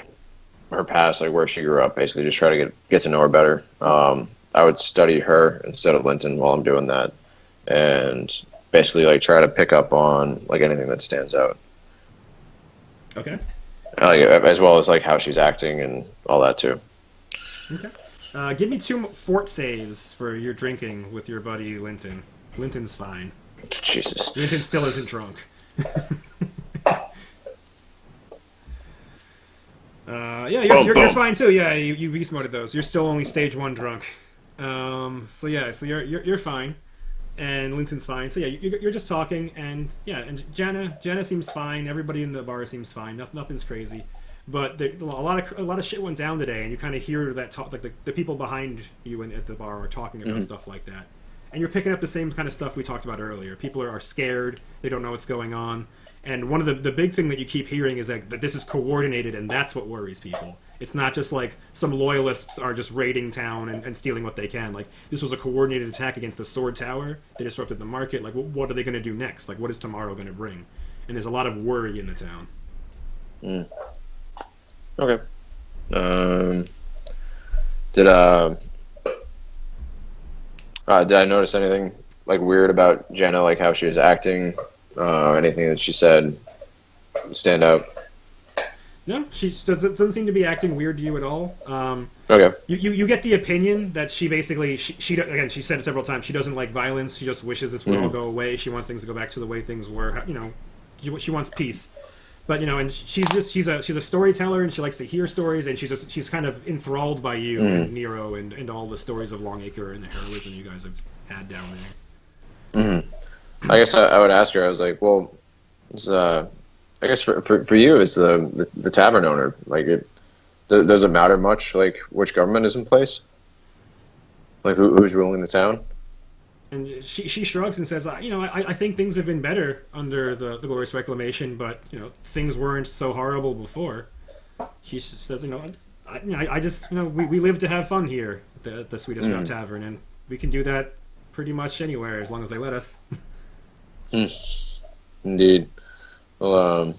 her past, where she grew up, basically just try to get to know her better. I would study her instead of Linton while I'm doing that, and basically try to pick up on anything that stands out. Okay. As well as how she's acting and all that too. Okay. Give me 2 fort saves for your drinking with your buddy Linton. Linton's fine. Jesus. Linton still isn't drunk. You're fine too. Yeah, you beast moded those. You're still only stage 1 drunk. So you're fine, and Linton's fine. So yeah, you're just talking, and and Jana seems fine. Everybody in the bar seems fine. Nothing's crazy, but a lot of shit went down today, and you kind of hear that talk. The people behind you at the bar are talking about stuff like that, and you're picking up the same kind of stuff we talked about earlier. People are scared. They don't know what's going on. And one of the big thing that you keep hearing is that this is coordinated, and that's what worries people. It's not just some loyalists are just raiding town and stealing what they can. This was a coordinated attack against the Sword Tower. They disrupted the market. What are they going to do next? What is tomorrow going to bring? And there's a lot of worry in the town. Okay. Did I notice anything weird about Jenna, how she was acting? Anything that she said stand out? No, she doesn't seem to be acting weird to you at all. Okay. You get the opinion that she basically she again, she said it several times, she doesn't like violence. She just wishes this would all go away. She wants things to go back to the way things were. She wants peace. But and she's a storyteller, and she likes to hear stories, and she's kind of enthralled by you and Nero and all the stories of Longacre and the heroism you guys have had down there. I guess I would ask her. I was like, well, it's, I guess for you as the tavern owner, like, does it matter much, like, which government is in place? Like, who's ruling the town? And she shrugs and says, I think things have been better under the Glorious Reclamation, but, things weren't so horrible before. She says, I just, we live to have fun here at the Sweetest Route Tavern, and we can do that pretty much anywhere as long as they let us. Indeed. Well,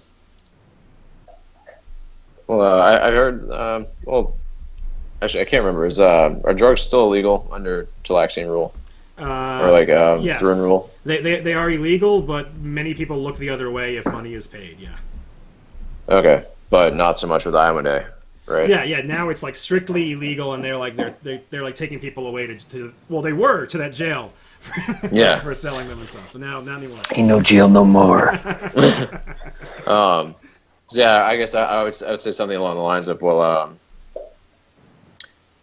I heard. Actually, I can't remember. Are drugs still illegal under Talaxian rule, or like yes. Thrune rule? They are illegal, but many people look the other way if money is paid. Yeah. Okay, but not so much with Iomedae, right? Yeah. Now it's like strictly illegal, and they're like taking people away to they were to that jail. For selling them and stuff, but now not anymore. Ain't no jail no more. So yeah, I guess I would say something along the lines of, well,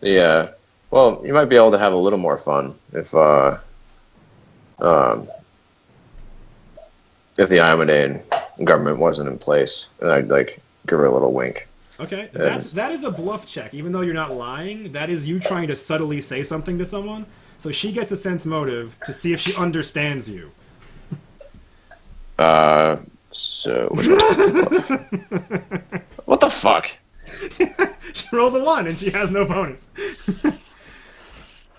you might be able to have a little more fun if the Iomedae government wasn't in place, and I'd like give her a little wink. Okay, that is a bluff check. Even though you're not lying, that is you trying to subtly say something to someone. So she gets a sense motive to see if she understands you. So which one? What the fuck? She rolled a 1 and she has no bonus. You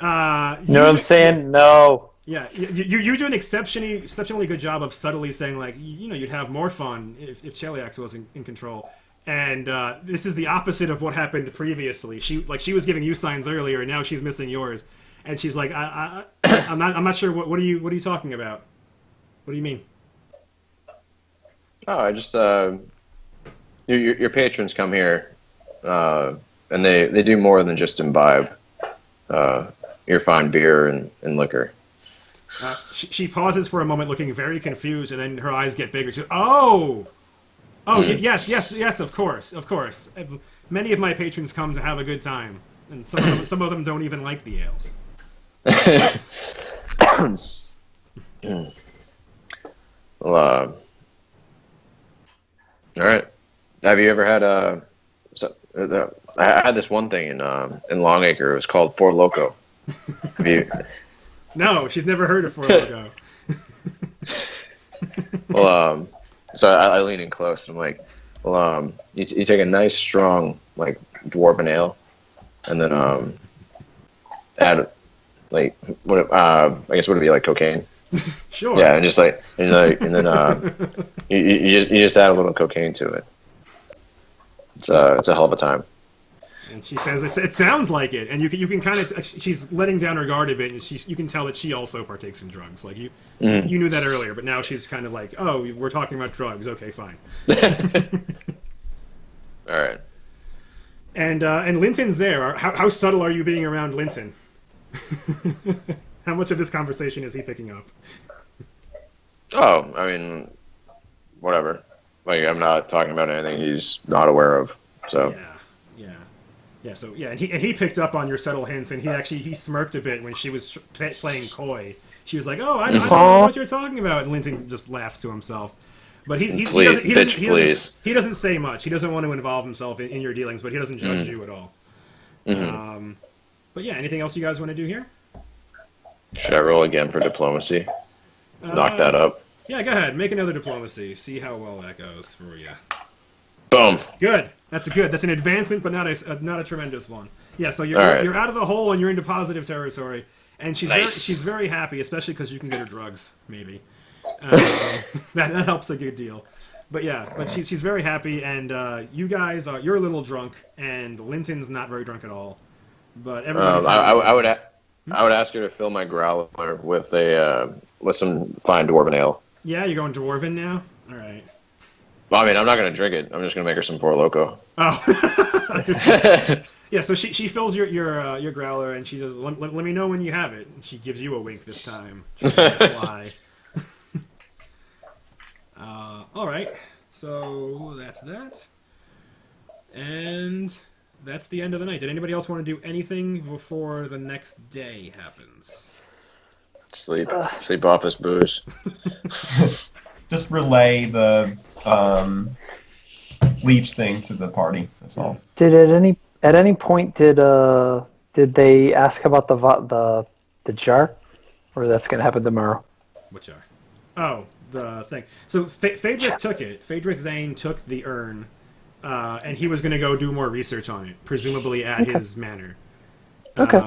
know what I'm saying? No. Yeah, you do an exceptionally good job of subtly saying, like, you'd have more fun if Cheliax was in control. And this is the opposite of what happened previously. She was giving you signs earlier, and now she's missing yours. And she's like, I'm not sure. What are you talking about? What do you mean? Oh, I just your patrons come here, and they do more than just imbibe your fine beer and liquor. She pauses for a moment, looking very confused, and then her eyes get bigger. She goes, "Oh, yes, of course. Many of my patrons come to have a good time, and some of them don't even like the ales." Well, all right. Have you ever had I had this one thing in Longacre. It was called Four Loko. Have you? No, she's never heard of Four Loko. Well, so I lean in close. And I'm like, well, you take a nice strong like dwarven ale, and then add like what I guess would it be like cocaine? Sure. Yeah, and then you just add a little cocaine to it. It's a hell of a time. And she says, "It sounds like it." And you can kind of she's letting down her guard a bit, and you can tell that she also partakes in drugs. Like you knew that earlier, but now she's kind of like, "Oh, we're talking about drugs. Okay, fine." All right. And Linton's there. How subtle are you being around Linton? How much of this conversation is he picking up? Oh, I mean, whatever. Like, I'm not talking about anything he's not aware of. So. Yeah. So and he picked up on your subtle hints, and he smirked a bit when she was playing coy. She was like, "Oh, I don't know what you're talking about," and Linton just laughs to himself. But he doesn't say much. He doesn't want to involve himself in your dealings, but he doesn't judge you at all. Mm-hmm. But yeah, anything else you guys want to do here? Should I roll again for diplomacy? Knock that up. Yeah, go ahead. Make another diplomacy. See how well that goes for you. Boom. Good. That's an advancement, but not a tremendous one. Yeah. So you're out of the hole and you're into positive territory, and she's very happy, especially because you can get her drugs. Maybe that helps a good deal. But yeah, but she's very happy, and you guys you're a little drunk, and Linton's not very drunk at all. But everybody's I would ask her to fill my growler with some fine dwarven ale. Yeah, you're going dwarven now? All right. Well, I mean, I'm not gonna drink it. I'm just gonna make her some Four Loko. Oh. Yeah, so she fills your growler and she says, let me know when you have it. And she gives you a wink this time. Trying to be sly. All right, so that's that. And that's the end of the night. Did anybody else want to do anything before the next day happens? Sleep off this booze. Just relay the leech thing to the party. That's all. Did at any point did they ask about the jar, or that's gonna happen tomorrow? What jar? Oh, the thing. So Phaedrith took it. Phaedrith Zane took the urn, and he was going to go do more research on it, presumably at his manor. Okay.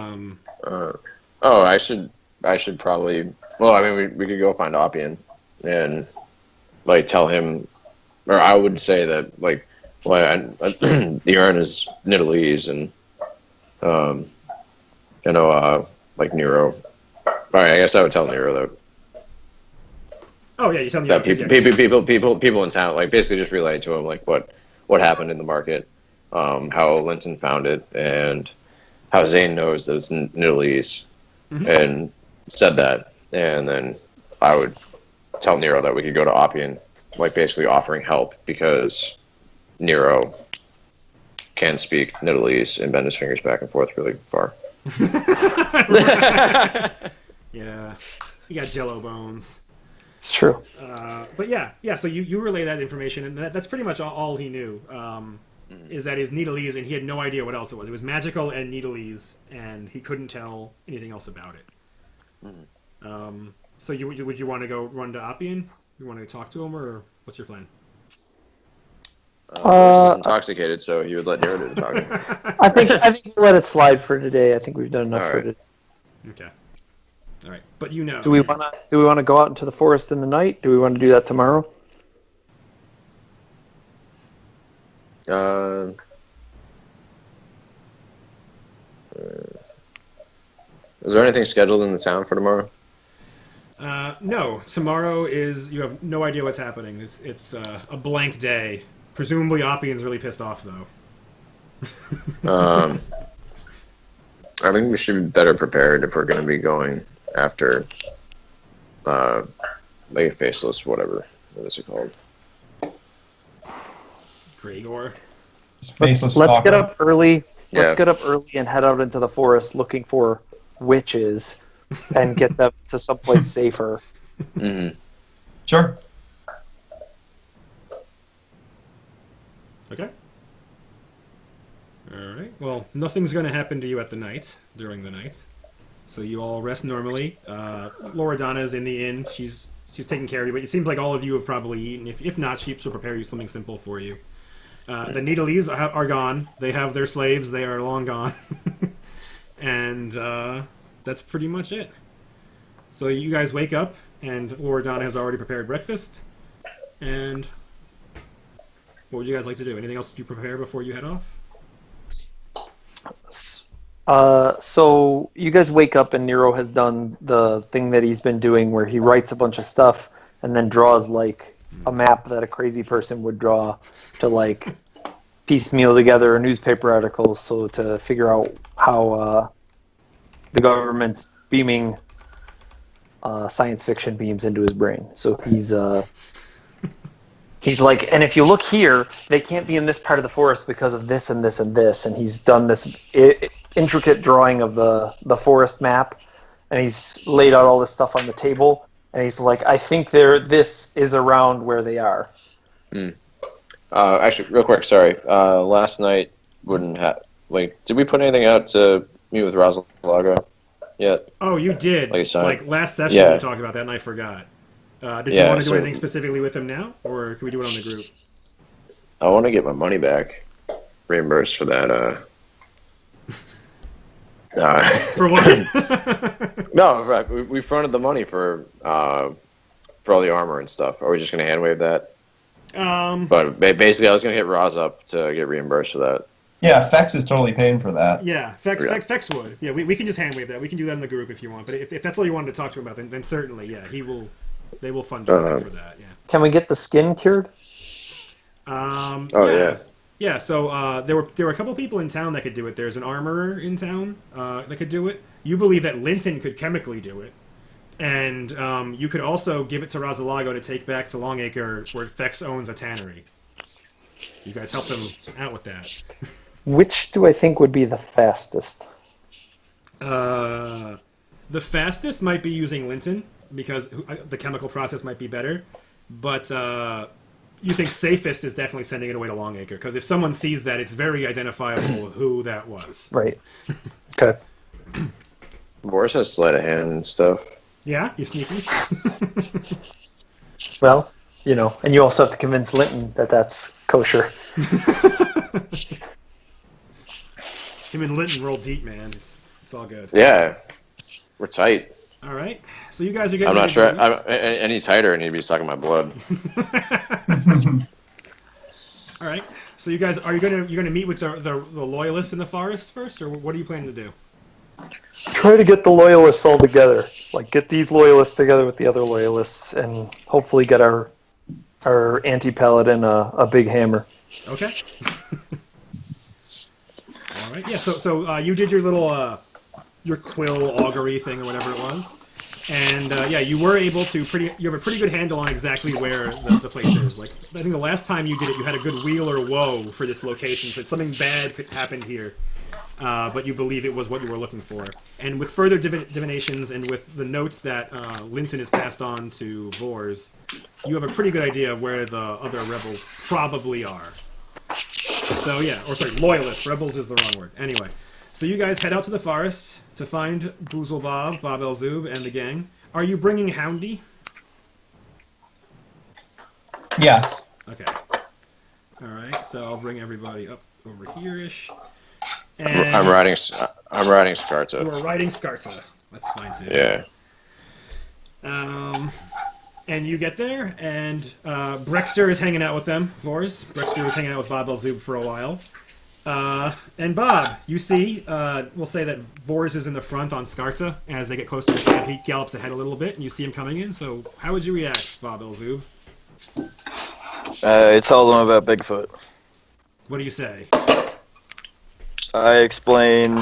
I should probably. Well, I mean, we could go find Oppian and like tell him, or I would say that like, well, the urn is Nidalee and like Nero. All right, I guess I would tell Nero that. Oh yeah, you tell me That people in town, like basically just relay to him like what happened in the market, how Linton found it, and how Zane knows that it's Nidalee, and said that, and then I would tell Nero that we could go to Oppian, like basically offering help because Nero can speak Nidalee and bend his fingers back and forth really far. Yeah, you got Jello bones. It's true. But yeah. So you relay that information, and that's pretty much all he knew. Is that his Nidalee, and he had no idea what else it was. It was magical and Nidalee, and he couldn't tell anything else about it. So would you want to go run to Oppian? You want to talk to him, or what's your plan? He's intoxicated, so he would let Nero do the talking. I think we'll let it slide for today. I think we've done enough All for right. today. Okay. All right, but you know. Do we want to go out into the forest in the night? Do we want to do that tomorrow? Is there anything scheduled in the town for tomorrow? No. Tomorrow is you have no idea what's happening. It's a blank day. Presumably, Oppian's really pissed off though. I think we should be better prepared if we're going to be going after, like a faceless, whatever. What is it called? Gregor. Faceless Let's stalker. get up early. Yeah. Let's get up early and head out into the forest looking for witches and get them to someplace safer. Mm-hmm. Sure. Okay. All right. Well, nothing's going to happen to you at the night, during the night. So you all rest normally. Loredana's in the inn. She's taking care of you, but it seems like all of you have probably eaten. If not, she'll prepare you something simple for you. The Nidalee are gone. They have their slaves. They are long gone. And that's pretty much it. So you guys wake up, and Loredana has already prepared breakfast. And what would you guys like to do? Anything else you prepare before you head off? So you guys wake up and Nero has done the thing that he's been doing where he writes a bunch of stuff and then draws like a map that a crazy person would draw to like piecemeal together newspaper articles so to figure out how the government's beaming science fiction beams into his brain. So he's like, and if you look here, they can't be in this part of the forest because of this and this and this. And he's done this intricate drawing of the forest map, and he's laid out all this stuff on the table. And he's like, I think this is around where they are. Actually, real quick, sorry. Last night did we put anything out to meet with Rosalaga yet? Oh, you did. Like last session, Yeah. we talked about that, and I forgot. Did you want to do anything specifically with him now, or can we do it on the group? I want to get my money back, reimbursed for that. For what? No, right. We fronted the money for all the armor and stuff. Are we just going to hand wave that? But basically, I was going to hit Roz up to get reimbursed for that. Yeah, Fex is totally paying for that. Yeah, Fex would. Yeah, we can just hand wave that. We can do that in the group if you want. But if that's all you wanted to talk to him about, then certainly, yeah, they will fund you for that. Yeah. Can we get the skin cured? Oh, yeah. yeah. Yeah, so there were a couple people in town that could do it. There's an armorer in town that could do it. You believe that Linton could chemically do it. And you could also give it to Rosalago to take back to Longacre, where Fex owns a tannery. You guys helped him out with that. Which do I think would be the fastest? The fastest might be using Linton, because the chemical process might be better. But you think safest is definitely sending it away to Longacre, because if someone sees that, it's very identifiable who that was. Right. Okay. Boris has sleight of hand and stuff. Yeah, you sneaky. Well, you know, and you also have to convince Linton that that's kosher. Him and Linton roll deep, man. It's all good. Yeah, we're tight. All right, so you guys are getting. I'm not sure. Any tighter, and he'd be sucking my blood. All right, so you guys are you gonna meet with the loyalists in the forest first, or what are you planning to do? Try to get the loyalists all together. Like, get these loyalists together with the other loyalists, and hopefully get our anti-paladin a big hammer. Okay. All right. Yeah. So you did your little your quill augury thing or whatever it was, and yeah, you were able to you have a pretty good handle on exactly where the place is. Like, I think the last time you did it, you had a good wheel or woe for this location. So something bad could happen here. But you believe it was what you were looking for. And with further divinations and with the notes that Linton has passed on to Vors, you have a pretty good idea of where the other rebels probably are. So yeah, or sorry, loyalists. Rebels is the wrong word. Anyway, so you guys head out to the forest to find Boozle Bob, Bob Elzub, and the gang. Are you bringing Houndy? Yes. Okay. All right, so I'll bring everybody up over here-ish. And I'm riding Scarta. you are riding Scarta. That's fine too. Yeah. And you get there, and Brexter is hanging out with them. Vors. Brexter was hanging out with Bob Elzub for a while. And Bob, you see, we'll say that Vors is in the front on Scarta. As they get close to the camp, he gallops ahead a little bit, and you see him coming in. So how would you react, Bob Elzub? I told him about Bigfoot. What do you say? I explained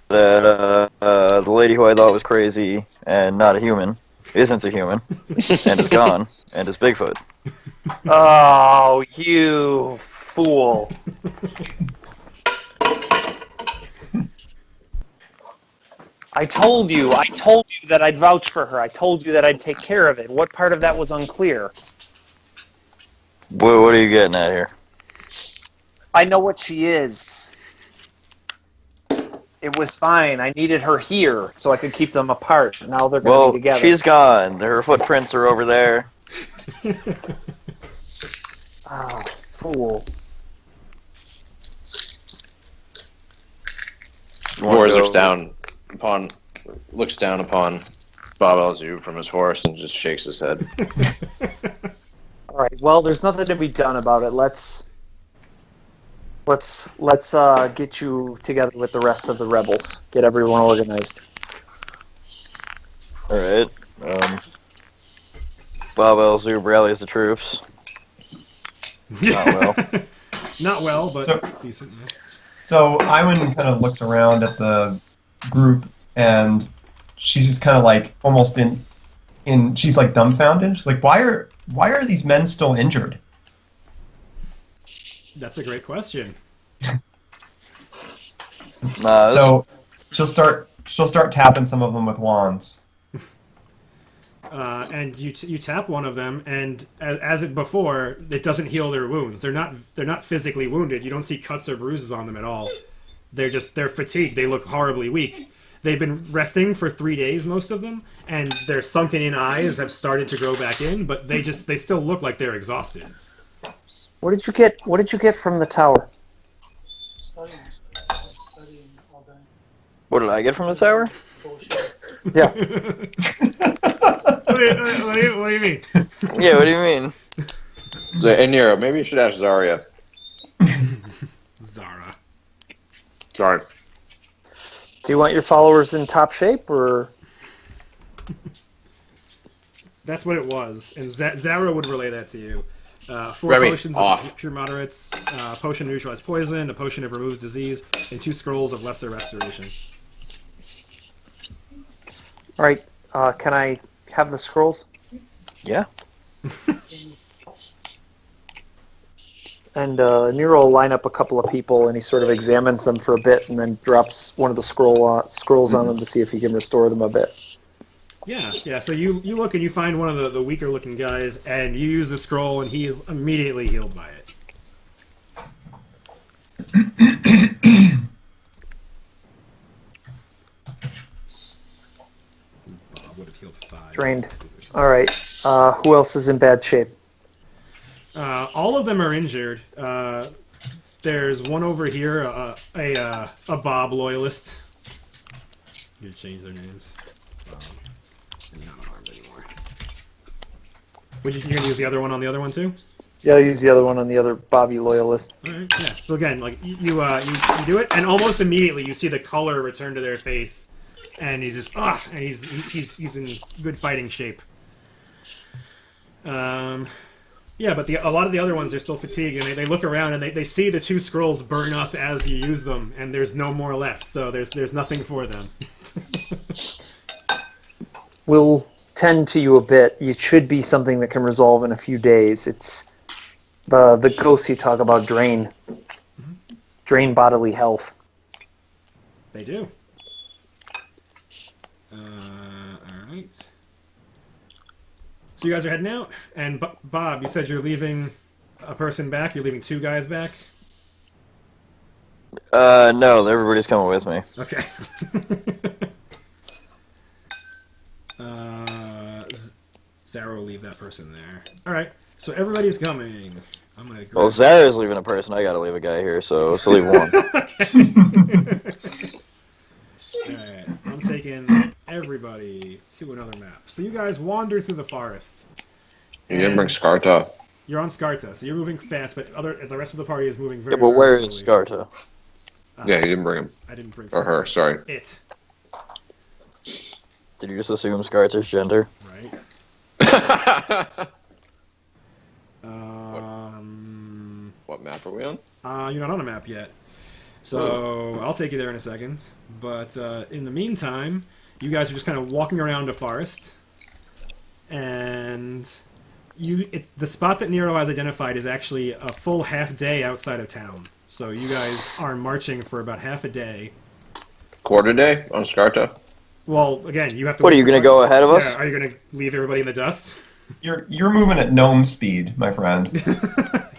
that the lady who I thought was crazy and not a human isn't a human and is gone and is Bigfoot. Oh, you fool. I told you that I'd vouch for her. I told you that I'd take care of it. What part of that was unclear? What are you getting at here? I know what she is. It was fine. I needed her here so I could keep them apart. Now they're going to be together. She's gone. Her footprints are over there. Oh, fool. Vors looks down upon Bob Elzub from his horse and just shakes his head. All right. Well, there's nothing to be done about it. Let's get you together with the rest of the rebels. Get everyone organized. All right. Bob Elzub rallies the troops. Not well. Not well, but So- decent. Yeah. So Iwan kind of looks around at the group, and she's just kind of like almost she's like dumbfounded. She's like, why are these men still injured? That's a great question. Nah, So she'll start tapping some of them with wands. And you tap one of them, and as it before, it doesn't heal their wounds. They're not physically wounded. You don't see cuts or bruises on them at all. They're fatigued. They look horribly weak. They've been resting for 3 days, most of them, and their sunken-in eyes have started to grow back in. But they still look like they're exhausted. What did you get from the tower? Studying all day. what did I get from the tower? Bullshit. Yeah. What do you mean? Yeah, what do you mean? Hey, Nero, maybe you should ask Zarya. Zara. Sorry. Do you want your followers in top shape, or? That's what it was, and Zara would relay that to you. 4 Remy, potions off. of pure moderates, a potion of neutralize poison, a potion of removes disease, and 2 scrolls of lesser restoration. All right. Can I have the scrolls? Yeah. And Nero will line up a couple of people, and he sort of examines them for a bit, and then drops one of the scrolls on them to see if he can restore them a bit. Yeah. So you look and you find one of the weaker looking guys, and you use the scroll, and he is immediately healed by it. Bob would have healed 5. Drained. All right. Who else is in bad shape? All of them are injured. There's one over here, a Bob loyalist. You change their names. And not unarmed anymore. You're gonna use the other one on the other one too? Yeah, I'll use the other one on the other Bobby loyalist. All right. Yeah. So again, like you do it, and almost immediately you see the color return to their face, and he's just and he's in good fighting shape. Yeah, but a lot of the other ones, they're still fatigued, and they look around and they see the 2 scrolls burn up as you use them, and there's no more left, so there's nothing for them. We'll tend to you a bit. It should be something that can resolve in a few days. It's the ghosts you talk about drain bodily health. They do. All right. So you guys are heading out, and Bob, you said you're leaving a person back. You're leaving 2 guys back. No, everybody's coming with me. Okay. Zara will leave that person there. All right. So everybody's coming. I'm gonna. Well, if Zara's leaving a person, I gotta leave a guy here, so leave one. Alright, I'm taking everybody to another map. So you guys wander through the forest. You didn't bring Skarta. You're on Skarta, so you're moving fast, but the rest of the party is moving very, Yeah, but where very is slowly. Skarta? Yeah, you didn't bring him. I didn't bring Or her, sorry. It. Did you just assume Skarta's gender? Right. What map are we on? You're not on a map yet. So I'll take you there in a second. But in the meantime, you guys are just kind of walking around a forest. And the spot that Nero has identified is actually a full half day outside of town. So you guys are marching for about half a day. Quarter day on Skarta? Well, again, you have to... What, are you going to go ahead of us? Yeah, are you going to leave everybody in the dust? You're moving at gnome speed, my friend.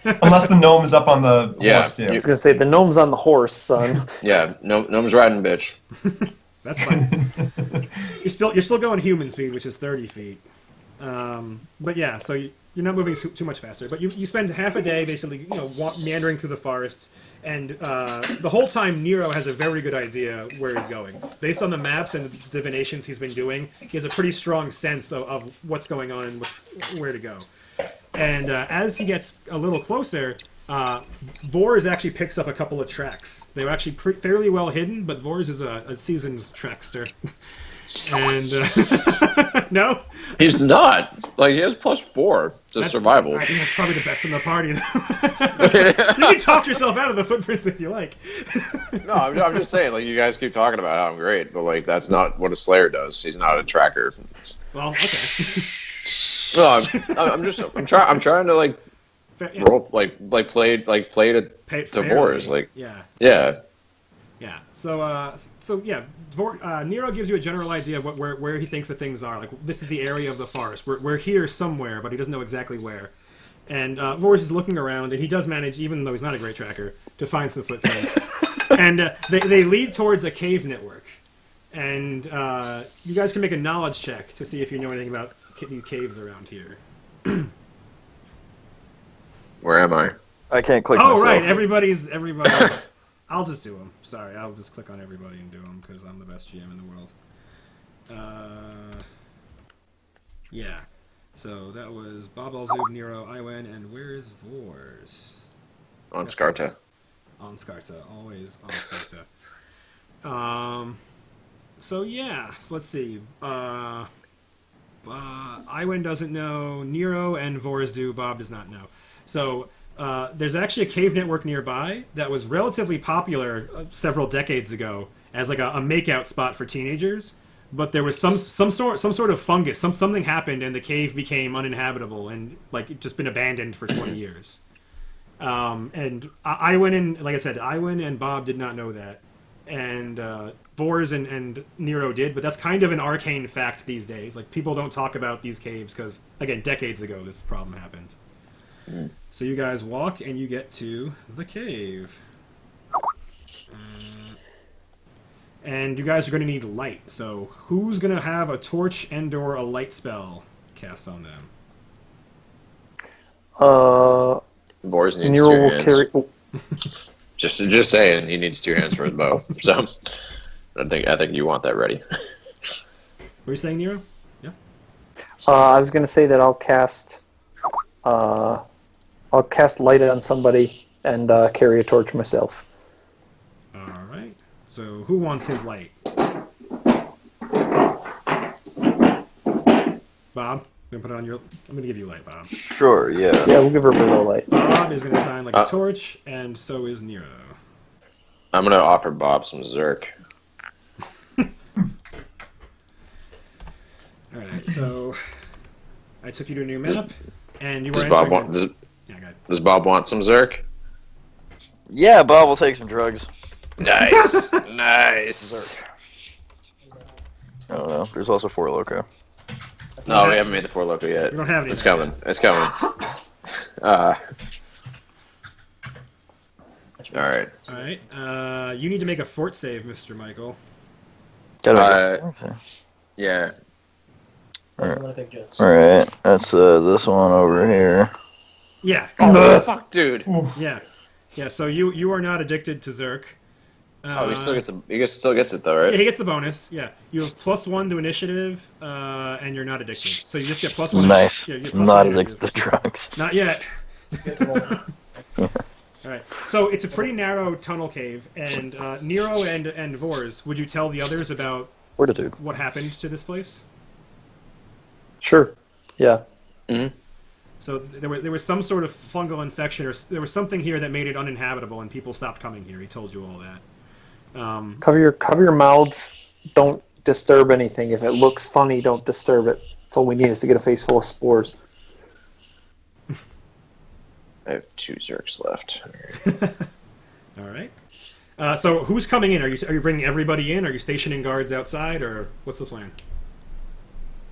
Unless the gnome is up on the horse too. I was gonna say the gnome's on the horse, son. Yeah, gnome's riding, bitch. That's fine. You're still going human speed, which is 30 feet. But yeah, so you're not moving too much faster. But you spend half a day basically, meandering through the forest, and the whole time Nero has a very good idea where he's going. Based on the maps and the divinations he's been doing, he has a pretty strong sense of what's going on and where to go. And as he gets a little closer, Vors actually picks up a couple of tracks. They were actually fairly well hidden, but Vors is a seasoned trackster. And no, he's not. Like, he has +4 to survival. I think that's probably the best in the party. You can talk yourself out of the footprints if you like. No, I'm just saying. Like, you guys keep talking about how I'm great, but like that's not what a Slayer does. He's not a tracker. Well, okay. No, I'm trying to like Yeah. roll play to Vors. Like, yeah. Yeah. So yeah, Nero gives you a general idea of where he thinks the things are. Like, this is the area of the forest. We're here somewhere, but he doesn't know exactly where. And Vors is looking around, and he does manage, even though he's not a great tracker, to find some footprints. And they lead towards a cave network. And you guys can make a knowledge check to see if you know anything about these caves around here. where am I? I can't click Oh, myself. right. Everybody's. I'll just do them. Sorry, I'll just click on everybody and do them because I'm the best GM in the world. Yeah. So that was Bob Alzub, Nero, Iwen, and where's Vors? On Skarta. On Skarta. Always on Skarta. So yeah. So let's see. Iwan doesn't know. Nero and Vors do. Bob does not know. So there's actually a cave network nearby that was relatively popular several decades ago as like a makeout spot for teenagers. But there was some sort of fungus. Something happened and the cave became uninhabitable and like just been abandoned for 20 years. And Iwan and like I said, Iwan and Bob did not know that. And Vors and Nero did, but that's kind of an arcane fact these days. Like, people don't talk about these caves because, again, decades ago this problem happened. So you guys walk and you get to the cave. And you guys are going to need light. So who's going to have a torch and/or a light spell cast on them? Boris needs Nero 2 will hands. carry. Just saying, he needs 2 hands for his bow. So I think you want that ready. What are you saying, Nero? Yeah. I was going to say that I'll cast light on somebody and carry a torch myself. All right. So who wants his light? Bob, I'm gonna put it on your. I'm gonna give you light, Bob. Sure, yeah. Yeah, we'll give her a bit of light. Bob is gonna sign like a torch, and so is Nero. I'm gonna offer Bob some Zerk. All right. So I took you to a new map, and you were Does Bob entering. want? Yeah, go ahead. Does Bob want some Zerk? Yeah, Bob will take some drugs. Nice, nice. I don't know. There's also 4 Loco. No, we haven't made the 4 Loco yet. We don't have any. It's coming. It's coming. All right. All right. You need to make a fort save, Mr. Michael. Okay. Yeah. Winnipeg Jets. Alright, that's this one over here. Yeah. Oh, fuck, dude. Yeah. Yeah. So you are not addicted to Zerk. Oh, he still gets it though, right? Yeah, he gets the bonus. Yeah, you have +1 to initiative, and you're not addicted. So you just get +1. Nice. Yeah, you get I'm not +1 addicted to drugs. Not yet. All right. So it's a pretty narrow tunnel cave, and Nero and Vors, would you tell the others about Fortitude. what happened to this place? Sure. Yeah. Mm-hmm. So there was some sort of fungal infection, or there was something here that made it uninhabitable, and people stopped coming here. He told you all that. Cover your mouths. Don't disturb anything. If it looks funny, don't disturb it. That's all we need is to get a face full of spores. I have 2 Zerks left. All right. So who's coming in? Are you bringing everybody in? Are you stationing guards outside, or what's the plan?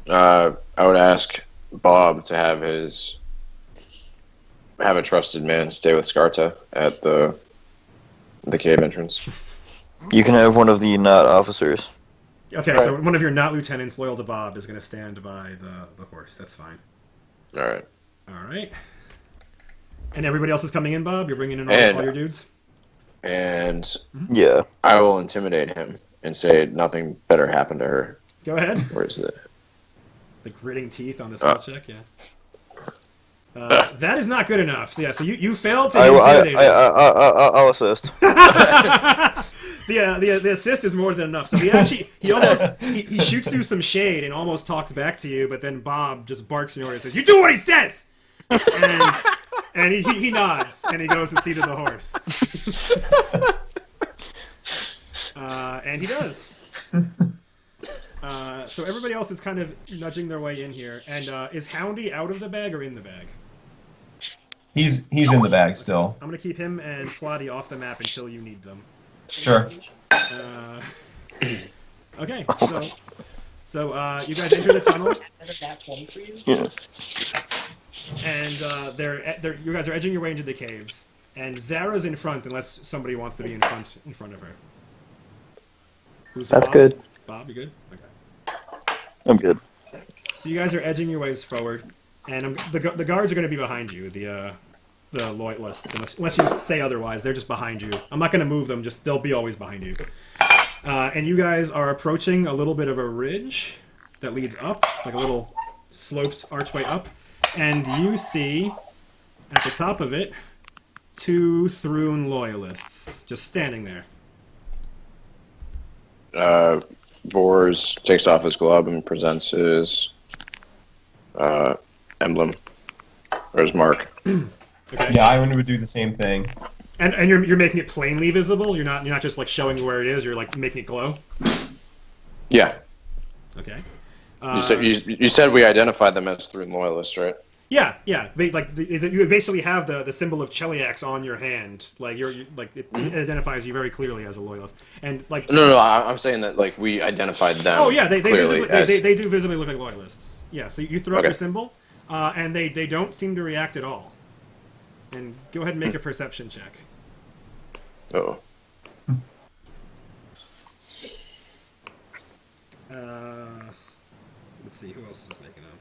I would ask Bob to have a trusted man stay with Skarta at the cave entrance. You can have one of the not officers. Okay, Right. so one of your not lieutenants loyal to Bob is going to stand by the horse. That's fine. All right. All right. And everybody else is coming in, Bob? You're bringing in And- all your dudes? And Yeah. I will intimidate him and say nothing better happened to her. Go ahead. Where is it? The gritting teeth on the spell check, yeah. That is not good enough. So, yeah, so you failed to intimidate him. I'll assist. The assist is more than enough. So he shoots you some shade and almost talks back to you, but then Bob just barks in your ear and says, "You do what he says!" And he nods and he goes to seat of the horse. And he does. So everybody else is kind of nudging their way in here. And is Houndy out of the bag or in the bag? He's in the bag still. I'm going to keep him and Claudia off the map until you need them. Sure. Okay, so you guys enter the tunnel, Is that 20 for you? Yeah. and you guys are edging your way into the caves. And Zara's in front, unless somebody wants to be in front of her. Who's That's Bob? good. Bob, you good? Okay. I'm good. So you guys are edging your ways forward, and the guards are going to be behind you. The loyalists, unless you say otherwise, they're just behind you. I'm not going to move them; they'll be always behind you. And you guys are approaching a little bit of a ridge that leads up, like a little sloped archway up, and you see at the top of it 2 Thrune loyalists just standing there. Vors takes off his glove and presents his emblem. Or his mark. Okay. Yeah, I would do the same thing. And you're making it plainly visible. You're not just like showing where it is. You're like making it glow. Yeah. Okay. You said we identified them as Thrune loyalists, right? Yeah. You basically have the symbol of Cheliax on your hand. Like it identifies you very clearly as a loyalist. And like No. I'm saying that like we identified them. oh yeah, they clearly they do visibly look like loyalists. Yeah. So you throw up Okay. your symbol, and they don't seem to react at all. And go ahead and make a perception check. Oh. Let's see who else is making up.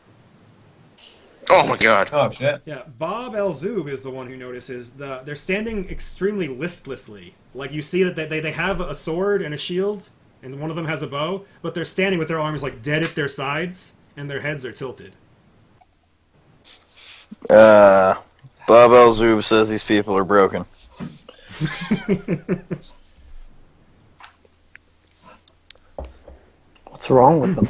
Oh my god. Oh shit. Yeah, Bob El-Zub is the one who notices they're standing extremely listlessly. Like you see that they have a sword and a shield, and one of them has a bow, but they're standing with their arms like dead at their sides, and their heads are tilted. Bob El-Zub says these people are broken. What's wrong with them?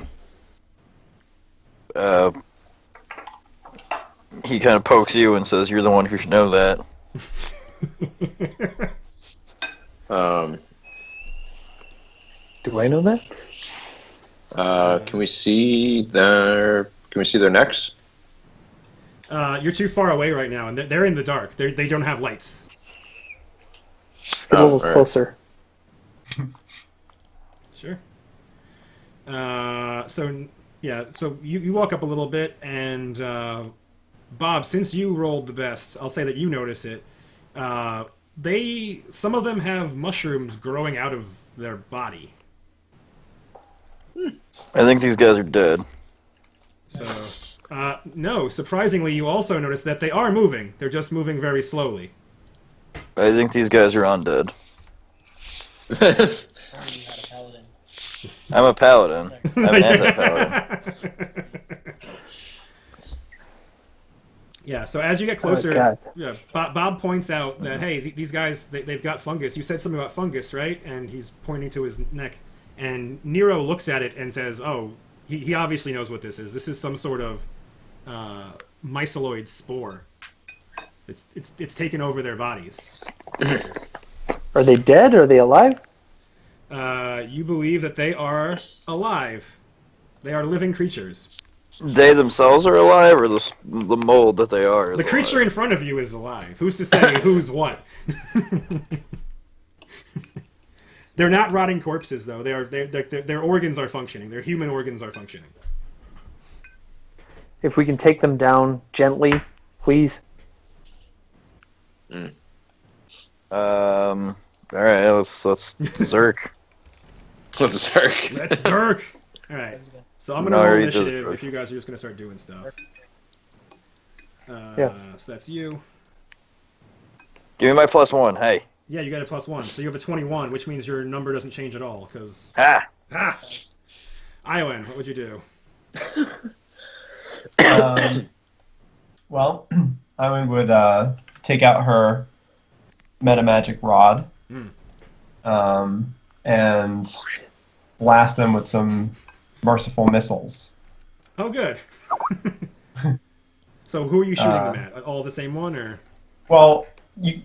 He kind of pokes you and says, "You're the one who should know that." Do I know that? Can we see their necks? You're too far away right now, and they're in the dark. They don't have lights. Get a little alright. closer. Sure. So you walk up a little bit, and Bob, since you rolled the best, I'll say that you notice it. Some of them have mushrooms growing out of their body. I think these guys are dead. So, no, surprisingly, you also notice that they are moving. They're just moving very slowly. I think these guys are undead. Apparently you had a paladin. I'm a paladin. I'm an anti-paladin. Yeah, so as you get closer, God. yeah, Bob points out that, hey, these guys, they've got fungus. You said something about fungus, right? And he's pointing to his neck. And Nero looks at it and says, oh, he obviously knows what this is. This is some sort of myceloid spore. It's taken over their bodies. Are they dead? Or are they alive? You believe that they are alive. They are living creatures. They themselves are alive, or the mold that they are is The creature alive? in front of you is alive. Who's to say who's what? They're not rotting corpses, though. Their organs are functioning. Their human organs are functioning. If we can take them down gently, please. All right, let's Zerk. Let's Zerk. Let's Zerk. All right. So I'm gonna No, I roll already did the initiative Zerk. if you guys are just gonna start doing stuff. Yeah. So that's you. Give me my +1. Hey. Yeah, you got a +1. So you have a 21, which means your number doesn't change at all. Because Ha! Iowan, what would you do? Well, Iwan would take out her metamagic rod and blast them with some merciful missiles. Oh, good. So who are you shooting them at? All the same one, or? Well, do you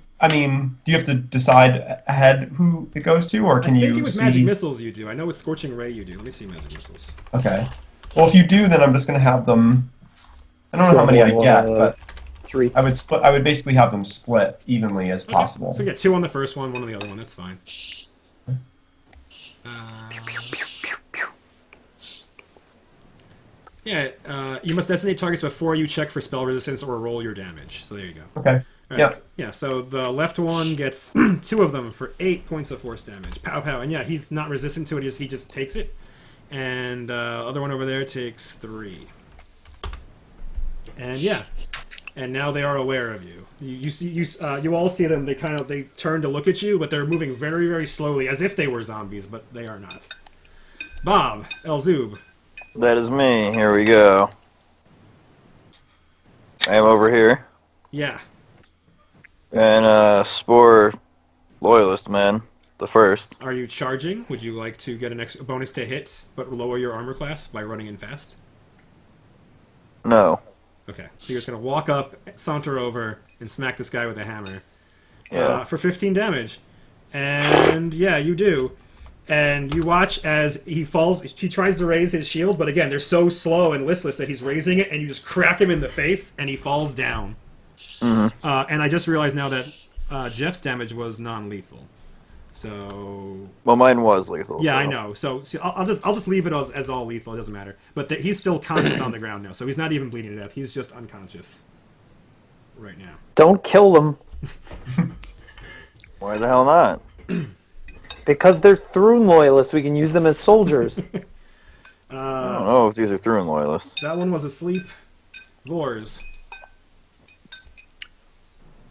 have to decide ahead who it goes to, or can I think you with see? magic missiles you do. I know with Scorching Ray you do. Let me see magic missiles. Okay. Well, if you do, then I'm just going to have them. I don't know how many I get, but 3. I would split. I would basically have them split evenly as possible. So you get 2 on the first one, 1 on the other one. That's fine. You must designate targets before you check for spell resistance or roll your damage. So there you go. Okay. All right. Yep. Yeah, so the left one gets 2 of them for 8 points of force damage. Pow, pow. And yeah, he's not resistant to it, he just takes it. And other one over there takes 3. And yeah. And now they are aware of you. You all see them, they turn to look at you, but they're moving very, very slowly, as if they were zombies, but they are not. Bob, El-Zub. That is me. Here we go. I am over here. Yeah. And Spore Loyalist, man. The first. Are you charging? Would you like to get a bonus to hit, but lower your armor class by running in fast? No. Okay, so you're just gonna walk up, saunter over, and smack this guy with a hammer Yeah. for 15 damage. And yeah, you do. And you watch as he falls. He tries to raise his shield, but again, they're so slow and listless that he's raising it, and you just crack him in the face, and he falls down. Mm-hmm. And I just realized now that Jeff's damage was non-lethal. So Well, mine was lethal. yeah, so. I know. So I'll just leave it as all lethal. It doesn't matter. But he's still conscious on the ground now, so he's not even bleeding to death. He's just unconscious right now. Don't kill them Why the hell not? because they're Thrune loyalists. We can use them as soldiers. I don't know if these are Thrune loyalists. That one was asleep. Vors.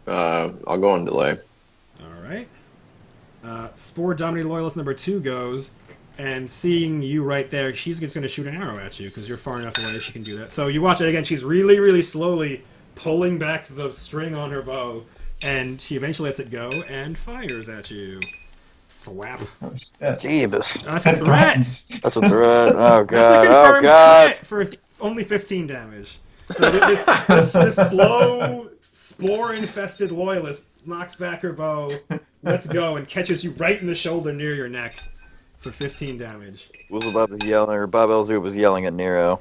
I'll go on delay. All right. Spore Dominated Loyalist number 2 goes, and seeing you right there, she's just going to shoot an arrow at you because you're far enough away she can do that. So you watch it again. She's really, really slowly pulling back the string on her bow, and she eventually lets it go and fires at you. Thwap. Jeebus. That's a threat. That's a threat. Oh, God. That's a Oh, confirmed God. threat for only 15 damage. So this slow, spore-infested loyalist knocks back her bow, lets go, and catches you right in the shoulder near your neck for 15 damage. Bob Elzub was yelling at Nero.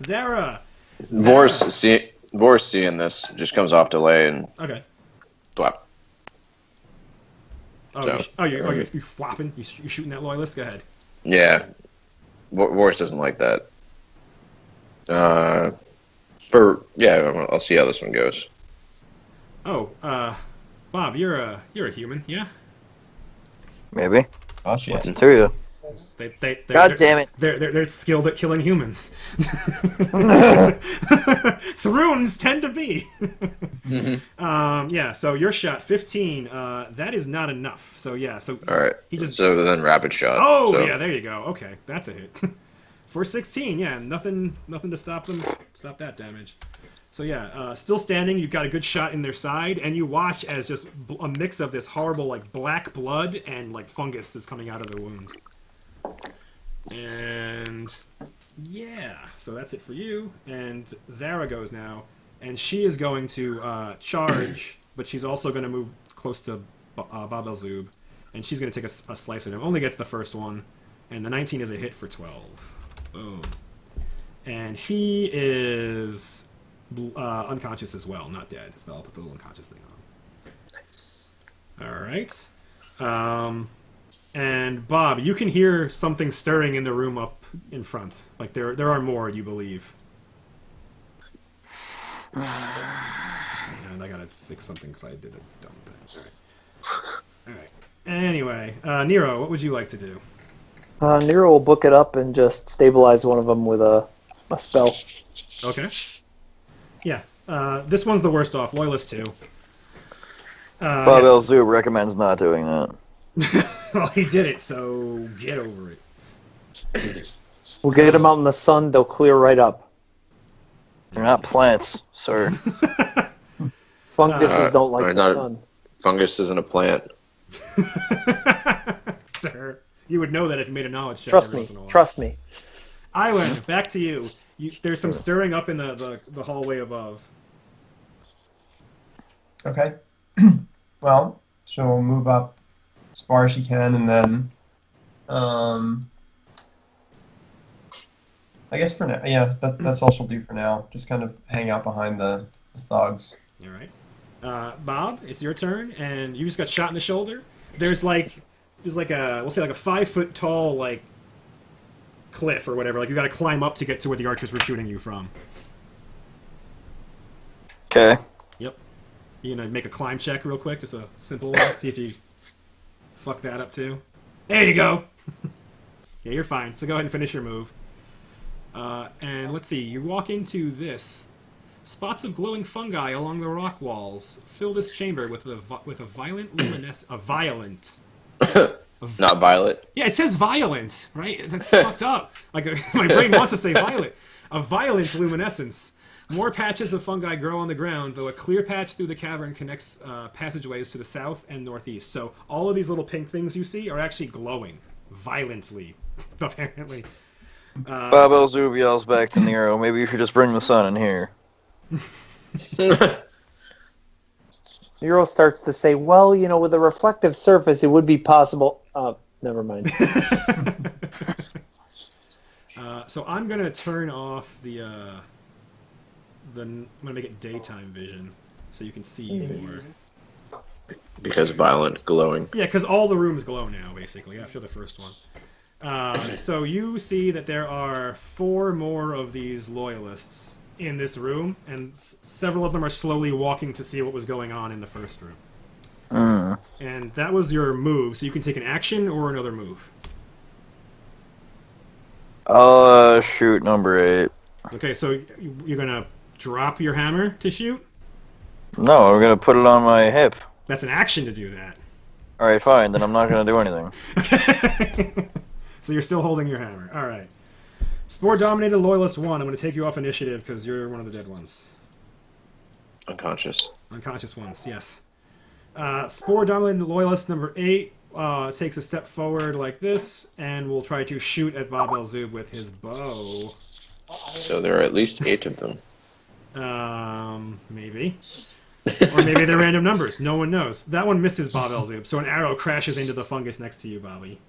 Zara! Vor's seeing this, just comes off delay and Okay. thwap. Oh, So- you're flopping? You're shooting that loyalist? Go ahead. Yeah. Vor's doesn't like that. I'll see how this one goes. Oh, Bob, you're a human, yeah? Maybe. Oh shit. Two of you. God damn it. They're skilled at killing humans. Thrunes tend to be. Yeah, so your shot, 15. That is not enough. So yeah, so All right. he just. So then rapid shot. Oh So- yeah, there you go. Okay, that's a hit. For 16, yeah, nothing to stop that damage. So yeah, still standing. You've got a good shot in their side, and you watch as just a mix of this horrible like black blood and like fungus is coming out of the wound. And yeah, so that's it for you. And Zara goes now, and she is going to charge, but she's also going to move close to Bab el-Zub, and she's going to take a slice at him. Only gets the first one, and the 19 is a hit for 12. Boom. And he is unconscious as well, not dead. So I'll put the little unconscious thing on. All right. And Bob, you can hear something stirring in the room up in front. Like there are more, you believe. And I gotta fix something because I did a dumb thing. All right. Anyway, Nero, what would you like to do? Nero will book it up and just stabilize one of them with a spell. Okay. Yeah. This one's the worst off. Loyalist 2. Bob Elzub recommends not doing that. Well, he did it, so get over it. We'll get them out in the sun. They'll clear right up. They're not plants, sir. Funguses don't like the not- sun. Fungus isn't a plant. Sir, you would know that if you made a knowledge check Trust every me. once in a while. Trust me. Iwan, back to you. There's some stirring up in the hallway above. Okay. Well, she'll move up as far as she can, and then, I guess for now, yeah, that's all she'll do for now. Just kind of hang out behind the thugs. All right. Bob, it's your turn, and you just got shot in the shoulder. There's a we'll say like a 5 foot tall like cliff or whatever. Like you got to climb up to get to where the archers were shooting you from. Okay. Yep. You gonna make a climb check real quick, just a simple one. See if you fuck that up too. There you go. Yeah, you're fine. So go ahead and finish your move. And let's see. You walk into this. Spots of glowing fungi along the rock walls fill this chamber with a violent luminescence. Not violet. Yeah, it says violent, right? That's fucked up. Like my brain wants to say violet. A violent luminescence. More patches of fungi grow on the ground, though a clear patch through the cavern connects passageways to the south and northeast. So all of these little pink things you see are actually glowing violently, apparently. Bob Elzub yells back to Nero, maybe you should just bring the sun in here. Nero starts to say, well, with a reflective surface, it would be possible. Never mind. So I'm gonna turn off the. I'm gonna make it daytime vision, so you can see more. Because violent glowing. Yeah, because all the rooms glow now, basically, after the first one. So you see that there are 4 more of these loyalists in this room, and several of them are slowly walking to see what was going on in the first room. And that was your move, so you can take an action or another move. I'll shoot number 8. Okay, so you're gonna drop your hammer to shoot? No, I'm gonna put it on my hip. That's an action to do that. Alright, fine, then I'm not gonna do anything. Okay. So you're still holding your hammer. Alright. Spore-dominated Loyalist 1, I'm going to take you off initiative because you're one of the dead ones. Unconscious. Unconscious ones, yes. Spore-dominated Loyalist number 8 takes a step forward like this, and will try to shoot at Bob Elzub with his bow. So there are at least 8 of them. Maybe. Or maybe they're random numbers. No one knows. That one misses Bob Elzub, so an arrow crashes into the fungus next to you, Bobby.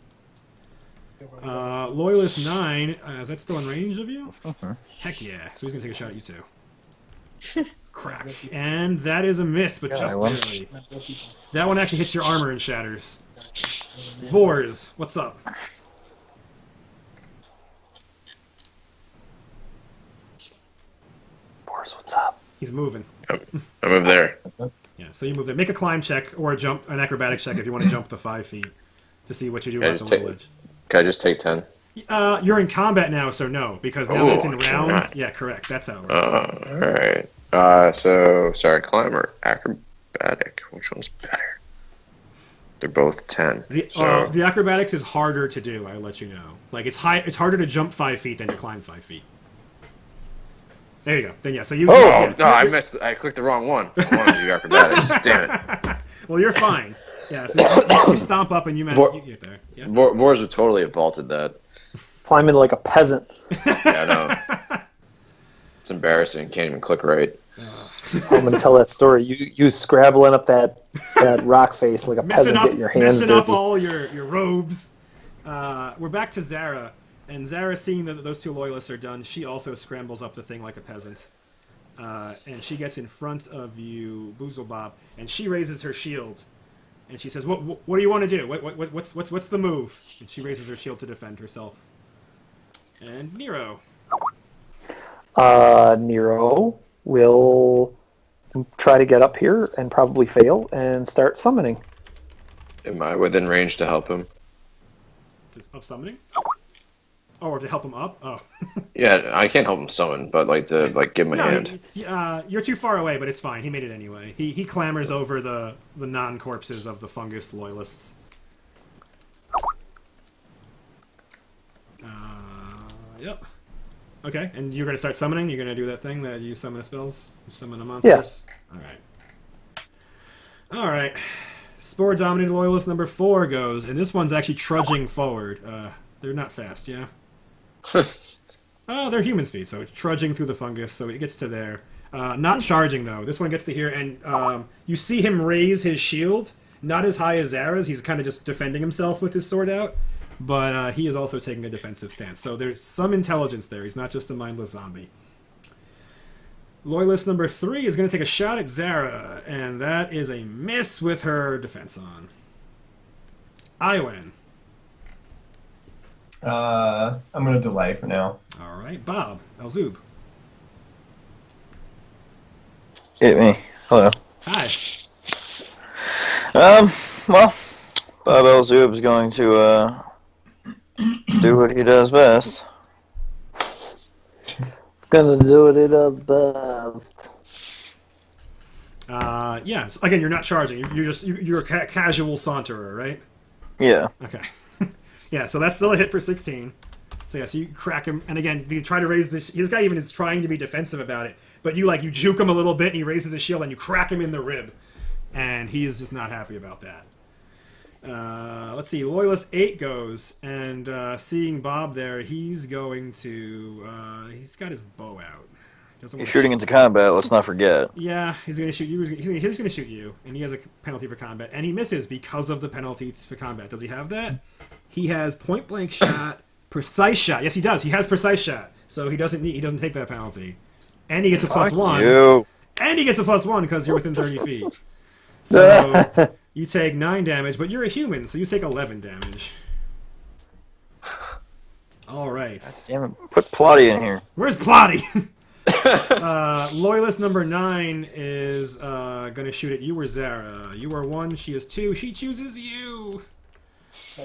Loyalist 9, is that still in range of you? Heck yeah. So he's going to take a shot at you too. Crack. And that is a miss, but just barely. That one actually hits your armor and shatters. Vors, what's up? Vors, what's up? He's moving. I move there. Yeah, so you move there. Make a climb check or an acrobatics check if you want to jump the 5 feet to see what you do about the little ledge. Can I just take 10? You're in combat now, so no, because now that's in rounds. Yeah, correct. That's how it works. Alright. Sorry, climb or acrobatic? Which one's better? They're both 10. The acrobatics is harder to do, I'll let you know. Like, it's harder to jump 5 feet than to climb 5 feet. There you go. Then, yeah, so you... I missed. I clicked the wrong one. I wanted to do acrobatics. Damn it. Well, you're fine. Yeah, so you stomp up and you get there. Yeah. Vors would totally have vaulted that. Climbing like a peasant. Yeah, I know. It's embarrassing. Can't even click right. I'm going to tell that story. You scrabbling up that rock face like a peasant, getting your hands messing dirty. up all your robes. We're back to Zara, and Zara, seeing that those 2 loyalists are done, she also scrambles up the thing like a peasant. And she gets in front of you, Boozlebob, and she raises her shield. And she says, "What do you want to do? What's the move?" And she raises her shield to defend herself. And Nero. Nero will try to get up here and probably fail and start summoning. Am I within range to help him? Of summoning? Oh, or to help him up? Oh. Yeah, I can't help him summon, but give him a hand. You're too far away, but it's fine. He made it anyway. He clambers over the non-corpses of the fungus loyalists. Yep. Okay, and you're going to start summoning? You're going to do that thing that you summon the spells? You summon the monsters? Yeah. Alright. Spore-dominated loyalist number 4 goes, and this one's actually trudging forward. They're not fast, yeah? Oh, they're human speed, so it's trudging through the fungus, so it gets to there. Not charging, though. This one gets to here, and you see him raise his shield. Not as high as Zara's. He's kind of just defending himself with his sword out. But he is also taking a defensive stance. So there's some intelligence there. He's not just a mindless zombie. Loyalist number 3 is going to take a shot at Zara, and that is a miss with her defense on. Iwan. I'm going to delay for now. All right, Bob. Elzub. Hit me. Hello. Hi. Well, Bob Elzub is going to do what he does best. Gonna do what he does best. Yeah. So again, you're not charging. You're a casual saunterer, right? Yeah. Okay. Yeah. So that's still a hit for 16. So yeah. So you crack him, and again, you try to raise this. This guy even is trying to be defensive about it, but you juke him a little bit, and he raises his shield, and you crack him in the rib, and he is just not happy about that. Let's see. Loyalist 8 goes, and seeing Bob there, he's going to. He's got his bow out. Doesn't He's wanna shooting into combat, let's not forget. Yeah, he's going to shoot you. He's going to shoot you, and he has a penalty for combat, and he misses because of the penalty for combat. Does he have that? He has point blank shot, precise shot. Yes, he does. He has precise shot, so he doesn't take that penalty, and he gets a +1. You. And he gets a +1 because you're within 30 feet. So you take 9 damage, but you're a human, so you take 11 damage. All right. Damn it, put Plotty in here. Where's Plotty? Loyalist number 9 is going to shoot at you or Zara. You are 1, she is 2. She chooses you.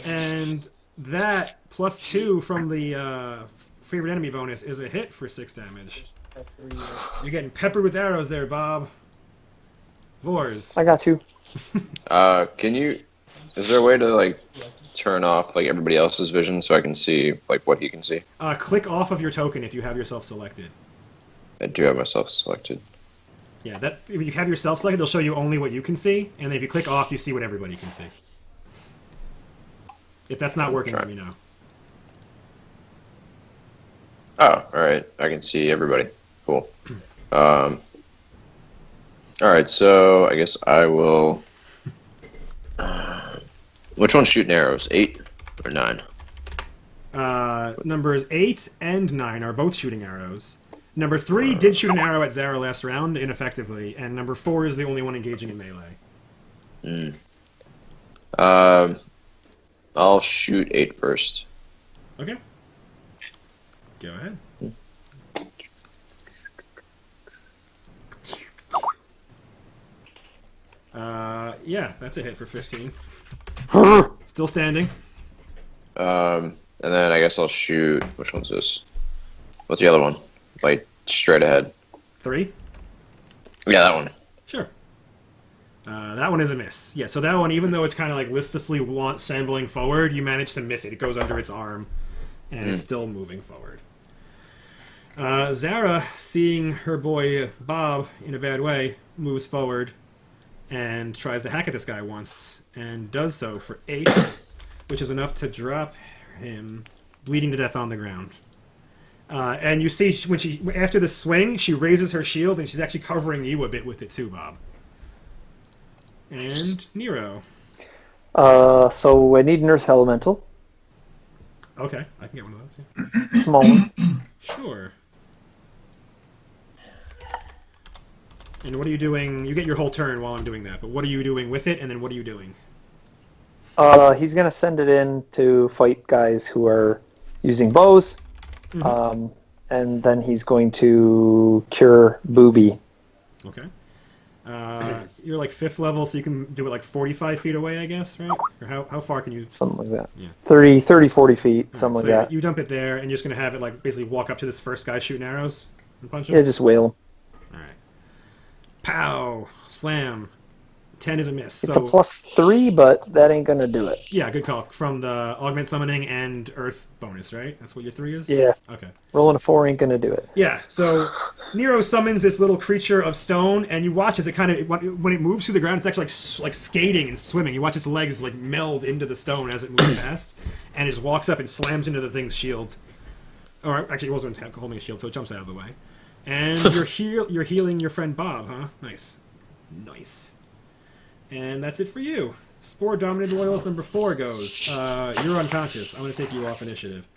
And that +2 from the favorite enemy bonus is a hit for 6 damage. You're getting peppered with arrows there, Bob. Vors. I got you. Can you? Is there a way to like turn off like everybody else's vision so I can see like what he can see? Click off of your token if you have yourself selected. I do have myself selected. Yeah, that if you have yourself selected, it'll show you only what you can see, and if you click off, you see what everybody can see. If that's not working, let me know. Oh, all right. I can see everybody. Cool. All right, so I guess I will. Which one's shooting arrows? 8 or 9? Numbers 8 and 9 are both shooting arrows. Number 3 did shoot an arrow at Zara last round, ineffectively, and number 4 is the only one engaging in melee. I'll shoot 8 first. Okay. Go ahead. Yeah, that's a hit for 15. Still standing. And then I guess I'll shoot. Which one's this? What's the other one? Like straight ahead. 3? Yeah, that one. Sure. That one is a miss. Yeah, so that one, even though it's kind of like listlessly shambling forward, you manage to miss it. It goes under its arm, and it's still moving forward. Zara, seeing her boy Bob in a bad way, moves forward and tries to hack at this guy once, and does so for 8, which is enough to drop him bleeding to death on the ground. And you see, when after the swing, she raises her shield, and she's actually covering you a bit with it too, Bob. And Nero. So I need an Earth Elemental. Okay, I can get one of those. Yeah. Small one. Sure. And what are you doing? You get your whole turn while I'm doing that, but what are you doing with it, and then what are you doing? He's going to send it in to fight guys who are using bows. And then he's going to cure Booby. Okay. You're like 5th level, so you can do it like 45 feet away, I guess, right? Or how far can you... Something like that. Yeah. 30, 40 feet, something like that. You dump it there, and you're just going to have it like basically walk up to this first guy shooting arrows and punch him? Yeah, just whale him. Alright. Pow! Slam. 10 is a miss. It's so, a +3, but that ain't going to do it. Yeah, good call. From the augment summoning and earth bonus, right? That's what your 3 is? Yeah. Okay. Rolling a 4 ain't going to do it. Yeah, so Nero summons this little creature of stone, and you watch as it kind of, when it moves through the ground, it's actually like skating and swimming. You watch its legs like meld into the stone as it moves past, and it just walks up and slams into the thing's shield. Or actually, it wasn't holding a shield, so it jumps out of the way. And you're healing your friend Bob, huh? Nice. Nice. And that's it for you. Spore Dominated Loyalist number 4 goes. You're unconscious. I'm going to take you off initiative.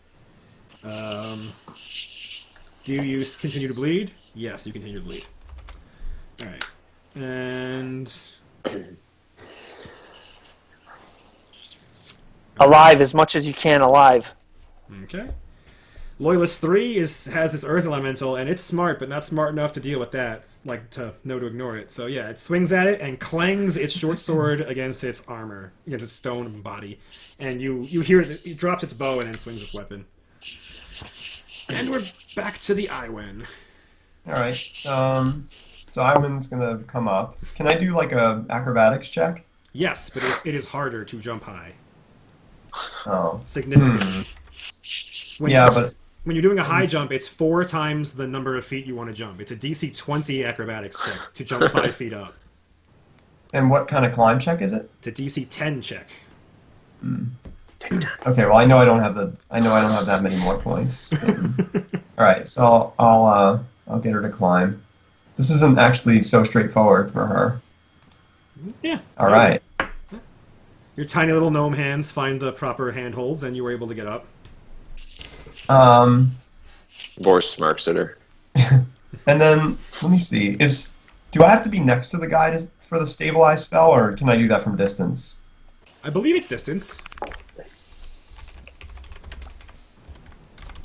Do you continue to bleed? Yes, you continue to bleed. Alright. And... Alive as much as you can alive. Okay. Loyalist 3 has this Earth Elemental, and it's smart, but not smart enough to deal with that, like to know to ignore it. So yeah, it swings at it and clangs its short sword against its armor, against its stone body. And you hear it drops its bow and then swings its weapon. And we're back to the Iwen. Alright, so Iwan's gonna come up. Can I do like a acrobatics check? Yes, but it is harder to jump high. Oh. Significantly. When you're doing a high jump, it's 4 times the number of feet you want to jump. It's a DC 20 acrobatics check to jump 5 feet up. And what kind of climb check is it? It's a DC 10 check. Okay, well I know I don't have that many more points. All right, so I'll get her to climb. This isn't actually so straightforward for her. Yeah. All right. Your tiny little gnome hands find the proper handholds, and you were able to get up. Boris smirks at her. And then let me see. Do I have to be next to the guy for the stabilize spell, or can I do that from distance? I believe it's distance.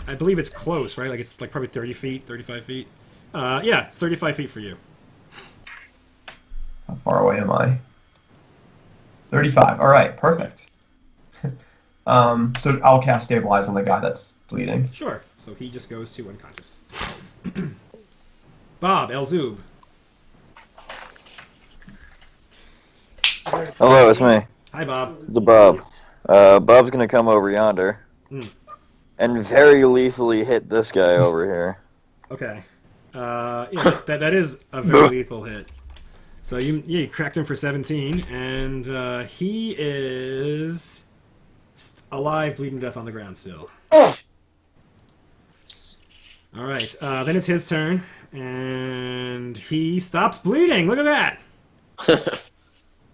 I believe it's close, right? Like it's like probably 30 feet, 35 feet. Yeah, it's 35 feet for you. How far away am I? 35. All right, perfect. So I'll cast stabilize on the guy that's bleeding. Sure. So he just goes to unconscious. Bob, Elzub. Hello, it's me, Hi, Bob. the Bob. Bob's gonna come over yonder and very lethally hit this guy over here. Okay. Yeah, that is a very lethal hit. So you cracked him for 17, and he is alive, bleeding to death on the ground still. All right. Then it's his turn, and he stops bleeding. Look at that.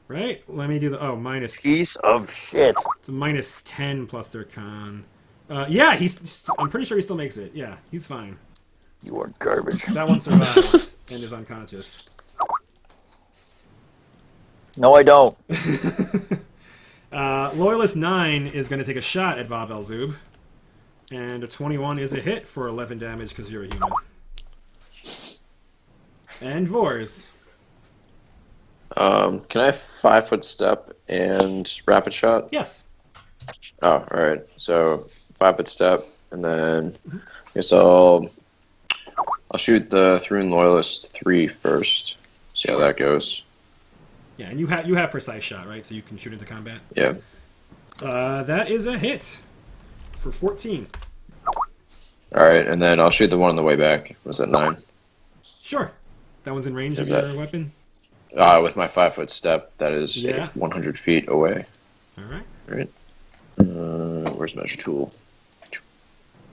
Right? Let me do the minus. Piece of shit. It's a minus 10 plus their con. Yeah, I'm pretty sure he still makes it. Yeah, he's fine. You are garbage. That one survives and is unconscious. No, I don't. Loyalist 9 is going to take a shot at Bob Elzub. And a 21 is a hit for 11 damage because you're a human. And Vors. Can I 5-foot step and rapid shot? Yes. Oh, alright. So 5-foot step, and then I guess I'll shoot the Thrune Loyalist 3 first. See how that goes. Yeah, and you have precise shot, right? So you can shoot into combat. Yeah. That is a hit for 14. Alright, and then I'll shoot the one on the way back. Was that 9? Sure. That one's in range of Is that- your weapon. With my 5-foot step, that is Yeah. 100 feet away. All right. Right. Where's measure tool? I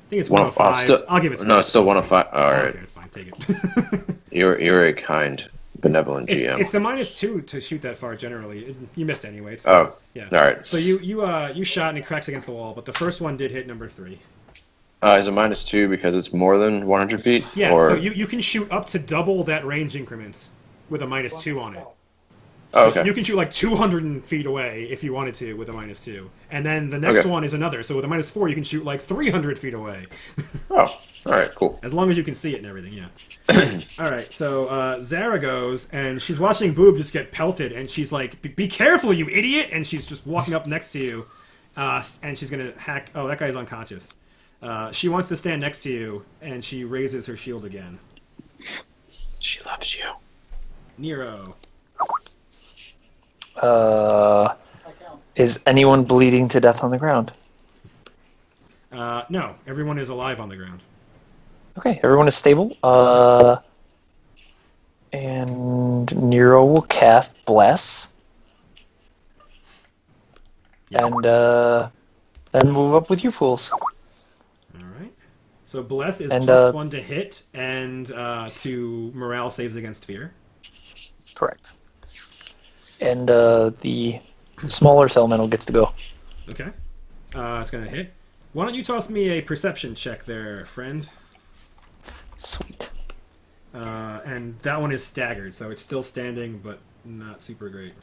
think it's 105. 105. I'll give it to No, you. it's still 105. All right. Okay, it's fine. Take it. You're a kind, benevolent GM. It's a -2 to shoot that far. Generally, you missed anyway. It's Oh. yeah. All right. So you shot and it cracks against the wall, but the first one did hit number 3. Is it -2 because it's more than 100 feet? Yeah. Or... So you can shoot up to double that range increment with a -2 on it. Oh, okay. You can shoot like 200 feet away if you wanted to with a -2, and then the next Okay. one is another. So with a -4, you can shoot like 300 feet away, Oh, all right, cool. as long as you can see it and everything. Yeah. All right. So Zara goes and she's watching Boob just get pelted, and she's like, "Be careful, you idiot!" And she's just walking up next to you, and she's gonna hack. Oh, that guy's unconscious. She wants to stand next to you, and she raises her shield again. She loves you. Nero. Is anyone bleeding to death on the ground? No, everyone is alive on the ground. Okay, everyone is stable. And Nero will cast Bless. Yeah. And then move up with you fools. All right. So Bless is And, +1 to hit and to morale saves against fear. Correct. And the smaller elemental gets to go. Okay. It's gonna hit. Why don't you toss me a perception check there, friend? Sweet. And that one is staggered, so it's still standing, but not super great.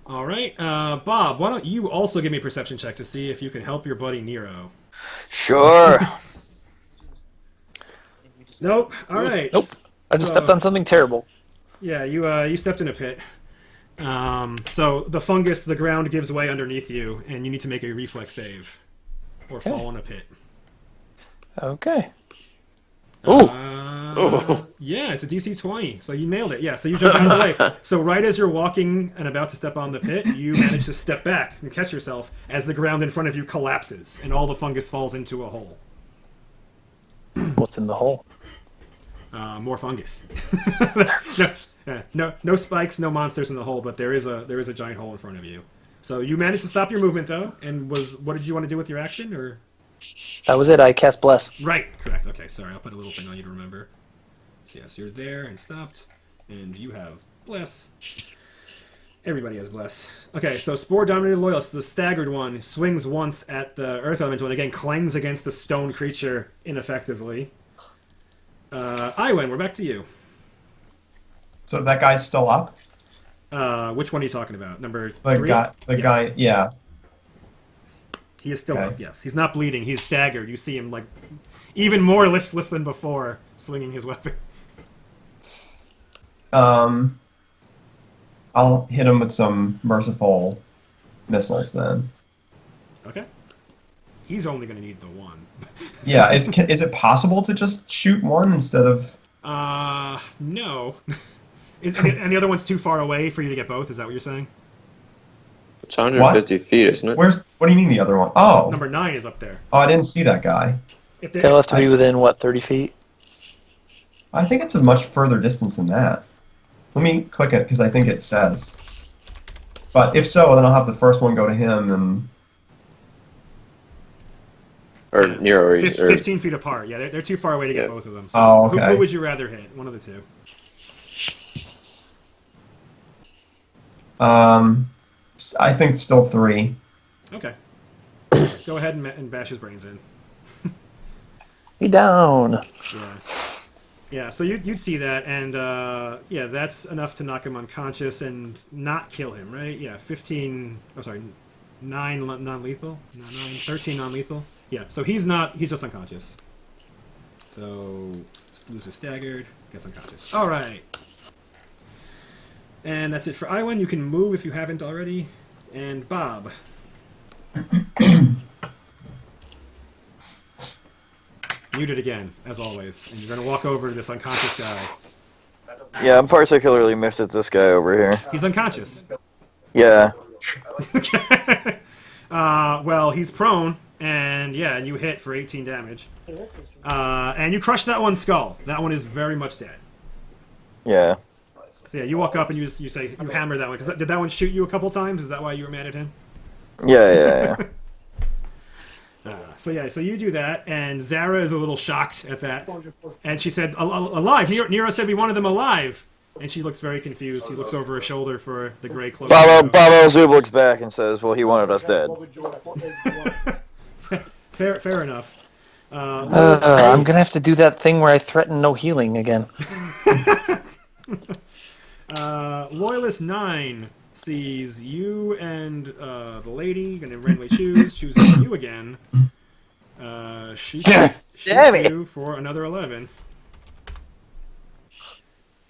All right, Bob. Why don't you also give me a perception check to see if you can help your buddy Nero? Sure. Nope. All right. Nope. I just So- stepped on something terrible. Yeah, you stepped in a pit. So the fungus, the ground gives way underneath you, and you need to make a reflex save, or fall in a pit. Okay. Ooh. Yeah, it's a DC 20, so you nailed it. Yeah, so you jump out of the way. So right as you're walking and about to step on the pit, you manage to step back and catch yourself as the ground in front of you collapses, and all the fungus falls into a hole. What's in the hole? More fungus. No spikes, no monsters in the hole, but there is a giant hole in front of you. So you managed to stop your movement though, and what did you want to do with your action? Or That was it. I cast Bless. right, correct. Okay, sorry, I'll put a little thing on you to remember. So yes, you're there and stopped, and you have Bless. Everybody has Bless. Okay, so Spore Dominated Loyalist, the staggered one, swings once at the Earth Elemental and again clangs against the stone creature ineffectively. Iwen, we're back to you. So that guy's still up? Which one are you talking about? Number The 3? guy, Yes. guy, yeah. He is still Okay. up, yes. He's not bleeding, he's staggered. You see him, like, even more listless than before, swinging his weapon. I'll hit him with some merciful missiles then. Okay. He's only going to need the one. Yeah, is it possible to just shoot one instead of... No. And the other one's too far away for you to get both, is that what you're saying? It's 150 feet, isn't it? What do you mean the other one? Oh! Number 9 is up there. Oh, I didn't see that guy. If They'll have to be within, what, 30 feet? I think it's a much further distance than that. Let me click it, because I think it says. But if so, then I'll have the first one go to him, and... Or Nero, or 15 feet apart. Yeah, they're too far away to get Yeah. both of them. So Oh, okay. who would you rather hit? One of the two. I think still 3. Okay. Go ahead and bash his brains in. Be down. Yeah. Yeah, so you'd see that, and yeah, that's enough to knock him unconscious and not kill him, right? Yeah, 15... Oh, sorry, 9 non-lethal? No, 13 non-lethal? Yeah, so he's just unconscious. So, Luce is staggered, gets unconscious. Alright. And that's it for Iwan. You can move if you haven't already. And Bob. Muted again, as always. And you're going to walk over to this unconscious guy. Yeah, I'm particularly miffed at this guy over here. He's unconscious. Yeah. Well, he's prone, and yeah, and you hit for 18 damage. And you crush that one's skull. That one is very much dead. Yeah. So yeah, you walk up and you say, you hammer that one. Did that one shoot you a couple times? Is that why you were mad at him? Yeah. So yeah, so you do that, and Zara is a little shocked at that. And she said, alive! Nero said we wanted them alive! And she looks very confused. She looks over her shoulder for the gray cloak. Bob Zub looks back and says, well, he wanted us dead. Fair enough. I'm gonna have to do that thing where I threaten no healing again. Loyalist 9 sees you and the lady, gonna randomly chooses you again. Shoots you for another 11.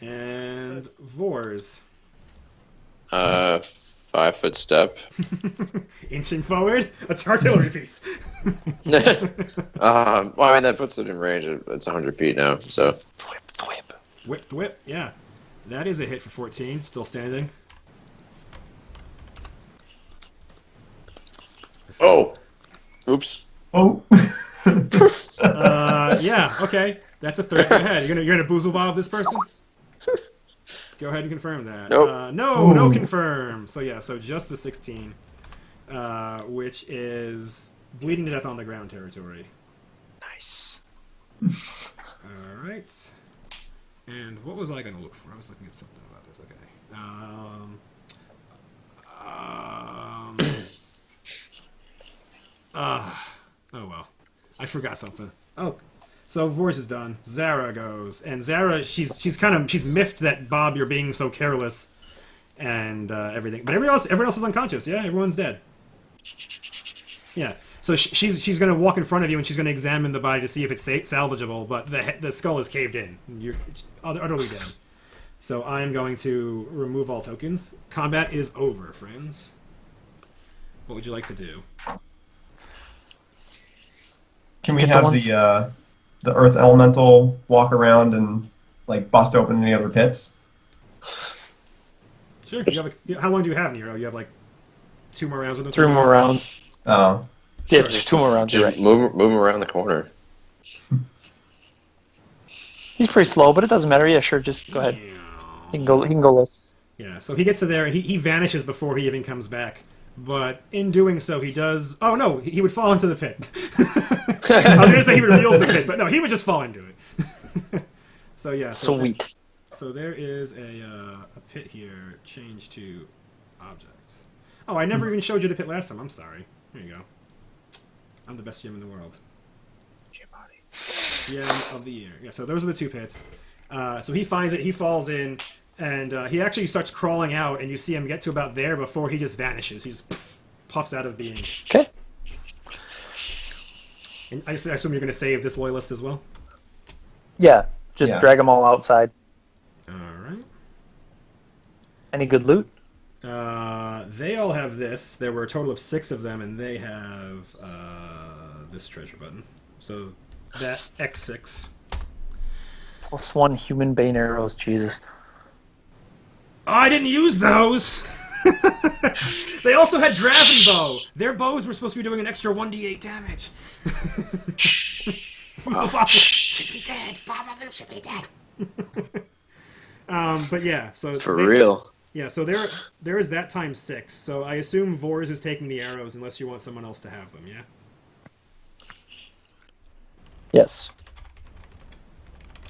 And Vors. 5-foot step. Inching forward? That's an artillery piece. Well, I mean, that puts it in range. It's 100 feet now, so. Whip, yeah. That is a hit for 14, still standing. Oh! Oops. Oh! Yeah, okay. That's a threat. Go ahead. You're gonna boozle bob this person? Go ahead and confirm that. Nope. No confirm. So yeah, so just the 16, which is bleeding to death on the ground territory. Nice. All right. And what was I gonna look for? I was looking at something about this. Okay. Oh well, I forgot something. Oh. So Vors is done. Zara goes, and Zara, she's miffed that Bob, you're being so careless, and everything. But everyone else is unconscious. Yeah, everyone's dead. Yeah. So she's gonna walk in front of you and she's gonna examine the body to see if it's salvageable. But the skull is caved in. You're utterly dead. So I am going to remove all tokens. Combat is over, friends. What would you like to do? Can we have the Earth Elemental walk around and like bust open any other pits? Sure. How long do you have, Nero? You have like 2 more rounds with him? 3 more rounds. Oh. Yeah, there's 2 more rounds. You're Just right. move him around the corner. He's pretty slow, but it doesn't matter. Yeah, sure. Just go ahead. He can go. He can go look. Yeah, so he gets to there, and he vanishes before he even comes back. But in doing so, he does... Oh, no, he would fall into the pit. I was going to say he reveals the pit, but no, he would just fall into it. So, yeah. Sweet. So there is a pit here. Change to objects. Oh, I never even showed you the pit last time. I'm sorry. Here you go. I'm the best GM in the world. GM of the year. Yeah, so those are the two pits. So he finds it, he falls in, and he actually starts crawling out, and you see him get to about there before he just vanishes. He just puffs out of being. Okay. And I assume you're going to save this loyalist as well? Yeah. Just drag them all outside. Alright. Any good loot? They all have this. There were a total of 6 of them, and they have this treasure button. So that X6. +1 human bane arrows. Jesus. Oh, I didn't use those! They also had Draven Bow. Their bows were supposed to be doing an extra 1d8 damage. Bob should be dead. Bob should be dead. But yeah, so For real. Yeah, so there is that times 6. So I assume Vors is taking the arrows unless you want someone else to have them. Yeah. Yes.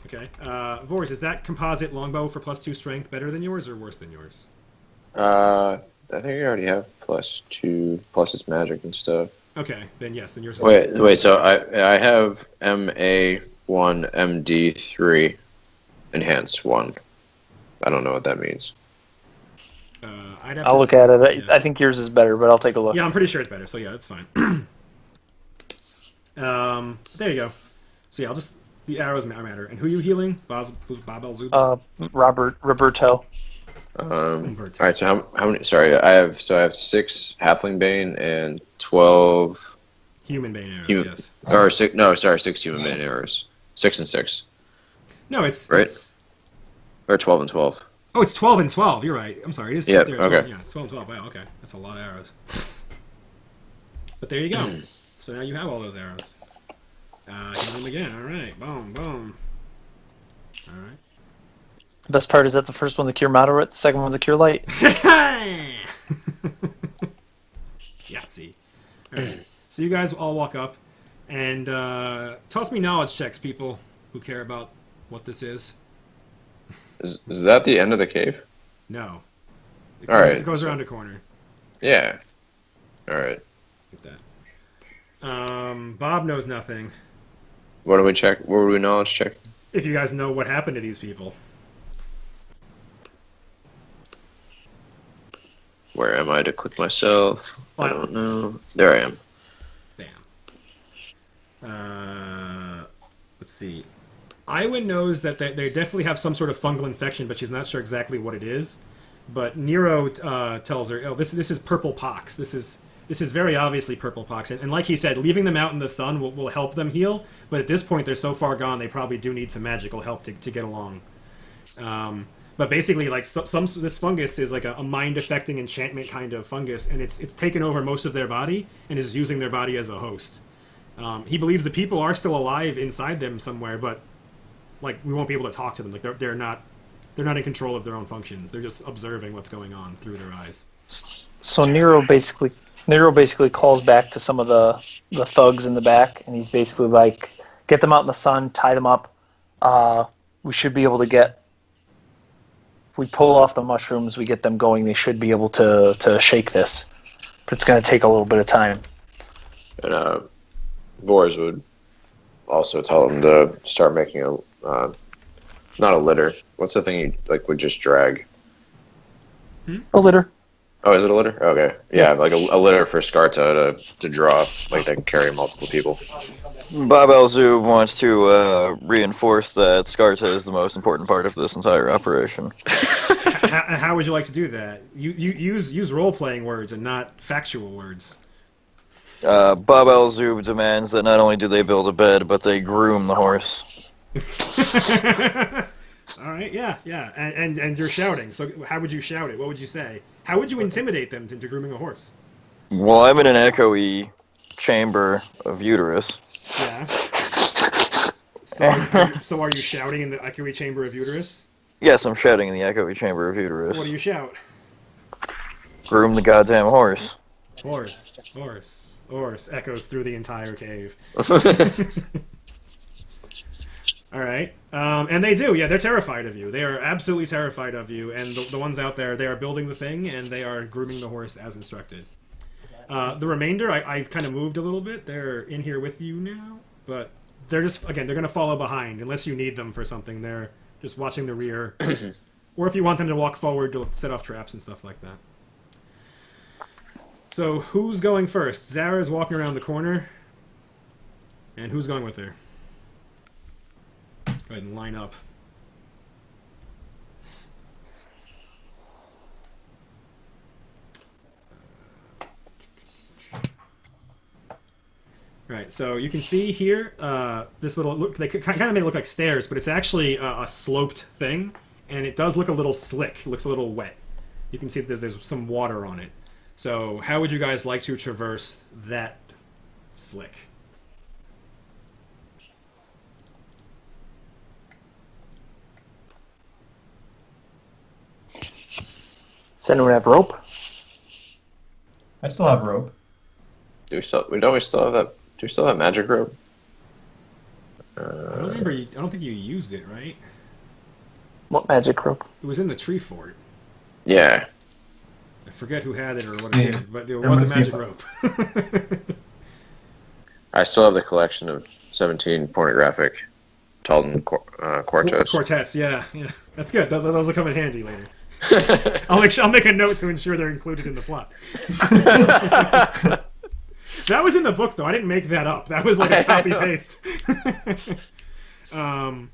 Okay. Vors, is that composite longbow for +2 strength better than yours or worse than yours? I think I already have +2 plus its magic and stuff. Okay, then yes, then yours is Wait. So I have MA1 MD3 enhanced 1. I don't know what that means. I'll look at it. I think yours is better, but I'll take a look. Yeah, I'm pretty sure it's better. So yeah, that's fine. There you go. So yeah, I'll just the arrows matter. And who are you healing? Babel Zoobs? Roberto. All right. So how many? Sorry, I have 6 Halfling Bane and 12 Human Bane arrows. Yes. Or 6? No, sorry, 6 Human Bane arrows. 6 and 6. No, it's right. Or 12 and 12. Oh, it's 12 and 12. You're right. I'm sorry. It is Yeah. there, Okay. Yeah, it's 12 and 12. Wow. Okay, that's a lot of arrows. But there you go. So now you have all those arrows. Heal them again. All right. Boom. Boom. All right. The best part is that the first one's a cure moderate, the second one's a cure light. Yahtzee. All right. So you guys all walk up and toss me knowledge checks, people who care about what this is. Is that the end of the cave? No. All right. It goes around a corner. Yeah. All right. Get that. Bob knows nothing. What do we check? What do we knowledge check? If you guys know what happened to these people. Where am I to click myself? I don't know. There I am. Bam. Let's see. Iwin knows that they definitely have some sort of fungal infection, but she's not sure exactly what it is. But Nero tells her, "Oh, this is purple pox. This is very obviously purple pox." And like he said, leaving them out in the sun will help them heal. But at this point, they're so far gone, they probably do need some magical help to get along. But basically, like this fungus is like a mind-affecting enchantment kind of fungus, and it's taken over most of their body and is using their body as a host. He believes the people are still alive inside them somewhere, but like we won't be able to talk to them. Like they're not in control of their own functions. They're just observing what's going on through their eyes. So Nero basically calls back to some of the thugs in the back, and he's basically like, get them out in the sun, tie them up. We should be able to get. If we pull off the mushrooms, we get them going. They should be able to shake this, but it's going to take a little bit of time. And Vors would also tell him to start making not a litter. What's the thing you would just drag? A litter. Oh, is it a litter? Okay. Yeah, like a litter for Skarta to draw, like they can carry multiple people. Bob Elzub wants to reinforce that Skarta is the most important part of this entire operation. How would you like to do that? You use role-playing words and not factual words. Bob Elzub demands that not only do they build a bed, but they groom the horse. All right, yeah, and you're shouting. So how would you shout it? What would you say? How would you intimidate them into grooming a horse? Well, I'm in an echoey chamber of uterus. Yeah. So are you shouting in the echoey chamber of Uterus? Yes, I'm shouting in the echoey chamber of Uterus. What do you shout? Groom the goddamn horse. Horse echoes through the entire cave. All right. And they do. Yeah, they're terrified of you. They are absolutely terrified of you. And the ones out there, they are building the thing, and they are grooming the horse as instructed. The remainder, I kind of moved a little bit. They're in here with you now. But they're just, again, they're going to follow behind. Unless you need them for something. They're just watching the rear. Or if you want them to walk forward to set off traps and stuff like that. So, who's going first? Zara's walking around the corner. And who's going with her? Go ahead and line up. Right, so you can see here, this little, they kind of make it look like stairs, but it's actually a sloped thing, and it does look a little slick. It looks a little wet. You can see that there's some water on it. So how would you guys like to traverse that slick? Does anyone have rope? I still have rope. Do we still have that? Do we still have magic rope? I don't remember. I don't think you used it, right? What magic rope? It was in the tree fort. Yeah. I forget who had it or what it Yeah. did, but there I'm was a gonna see magic if rope. I still have the collection of 17 pornographic Talton quartets. Quartets, yeah. That's good. Those will come in handy later. I'll make a note to ensure they're included in the plot. That was in the book, though. I didn't make that up. That was like a copy paste. All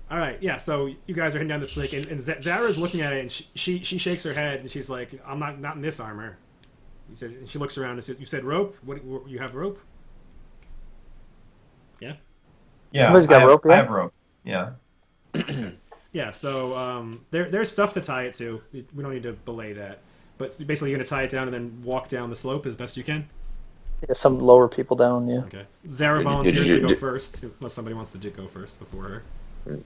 right, yeah. So you guys are heading down the slick, and Zara's looking at it, and she shakes her head, and she's like, "I'm not in this armor." And she looks around and says, "You said rope? What you have rope?" Yeah. Yeah, Somebody's got rope, yeah? I have rope. Yeah. Yeah, so there's stuff to tie it to. We don't need to belay that. But basically, you're going to tie it down and then walk down the slope as best you can? Yeah, some lower people down, yeah. Okay. Zara volunteers to go first, unless somebody wants to go first before her.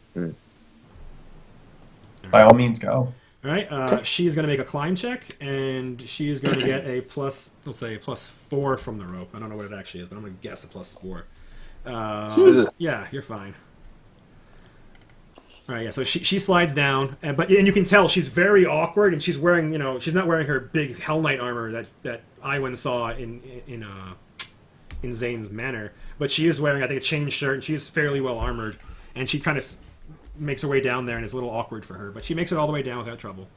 By all means, go. All right, she's going to make a climb check, and she's going to get a we'll say a +4 from the rope. I don't know what it actually is, but I'm going to guess a +4. Yeah, you're fine. All right, yeah. So she slides down, and you can tell she's very awkward, and she's wearing she's not wearing her big Hell Knight armor that Iwan saw in Zane's manor, but she is wearing I think a chain shirt, and she's fairly well armored, and she kind of makes her way down there, and it's a little awkward for her, but she makes it all the way down without trouble.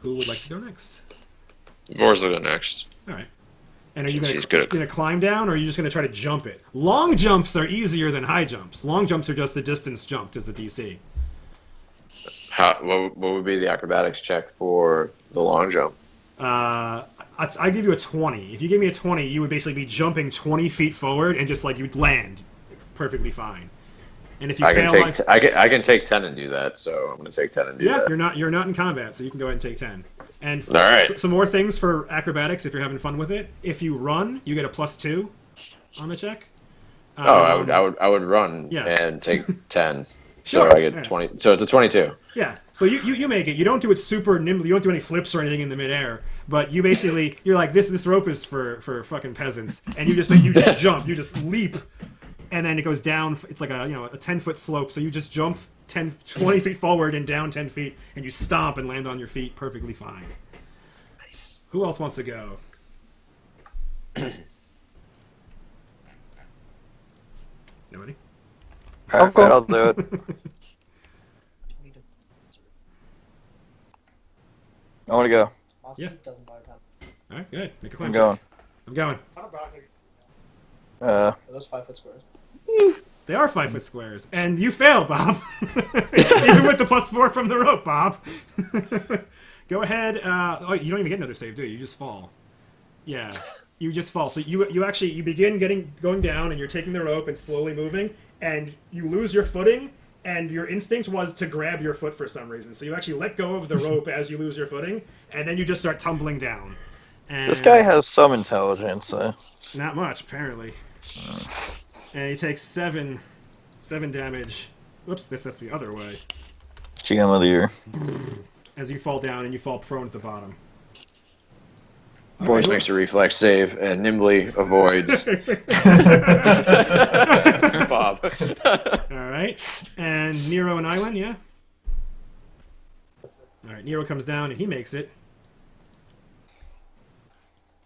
Who would like to go next? Vor's will go next. All right. And are you She's going good to climb down, or are you just going to try to jump it? Long jumps are easier than high jumps. Long jumps are just the distance jumped is the DC. What would be the acrobatics check for the long jump? I give you a 20. If you give me a 20, you would basically be jumping 20 feet forward and just like you'd land perfectly fine. And if you I fail, I can take 10 and do that, so I'm going to take 10 and do that. you're not in combat, so you can go ahead and take 10. And All right. some more things for acrobatics if you're having fun with it. If you run, you get a +2 on the check. I would run Yeah. and take 10. Sure, So I get yeah. 20. So it's a 22. Yeah, so you make it. You don't do it super nimble. You don't do any flips or anything in the midair. But you basically you're like this rope is for fucking peasants, and you just jump. You just leap, and then it goes down. It's like a 10-foot slope. So you just jump 20 feet forward and down 10 feet, and you stomp and land on your feet perfectly fine. Nice. Who else wants to go? Nobody? I'll go. I'll do it. I want to go. Yeah. Doesn't buy time. All right, good. Make a climb I'm going. check. I'm going. Are those 5-foot squares? They are 5-foot squares, and you fail, Bob. Even with the +4 from the rope, Bob. Go ahead. You don't even get another save, do you? You just fall. Yeah, you just fall. So you begin going down, and you're taking the rope and slowly moving, and you lose your footing. And your instinct was to grab your foot for some reason. So you actually let go of the rope as you lose your footing, and then you just start tumbling down. And This guy has some intelligence. not much, apparently. And he takes 7 7 damage. Whoops, that's the other way. GM of the year. As you fall down and you fall prone at the bottom. Voice makes a reflex save and nimbly avoids Bob. All right, and Nero and Iwan, yeah. All right, Nero comes down and he makes it.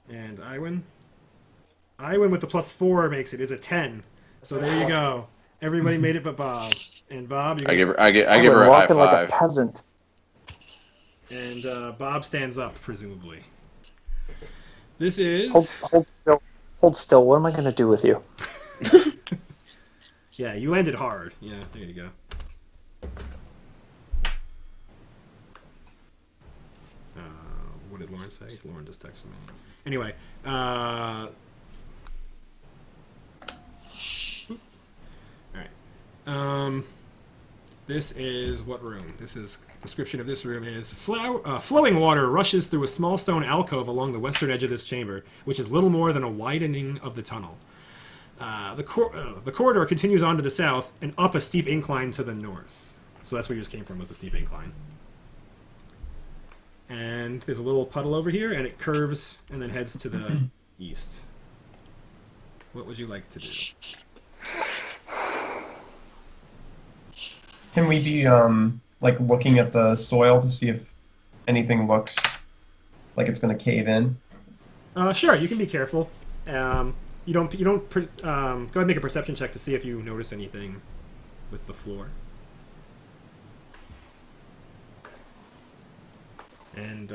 And Iwan with the +4 makes it. It's a 10. So there you go. Everybody made it but Bob. And Bob, I give her a high walking like a five. peasant. And Bob stands up, presumably. This is... Hold still. Hold still. What am I going to do with you? Yeah, you landed hard. Yeah, there you go. What did Lauren say? Lauren just texted me. Anyway, all right. This is what room? This is description of this room is flowing water rushes through a small stone alcove along the western edge of this chamber, which is little more than a widening of the tunnel. The corridor continues on to the south and up a steep incline to the north. So that's where you just came from, was the steep incline. And there's a little puddle over here, and it curves and then heads to the east. What would you like to do? Can we be like looking at the soil to see if anything looks like it's going to cave in? Sure, you can be careful. Go ahead and make a perception check to see if you notice anything with the floor. And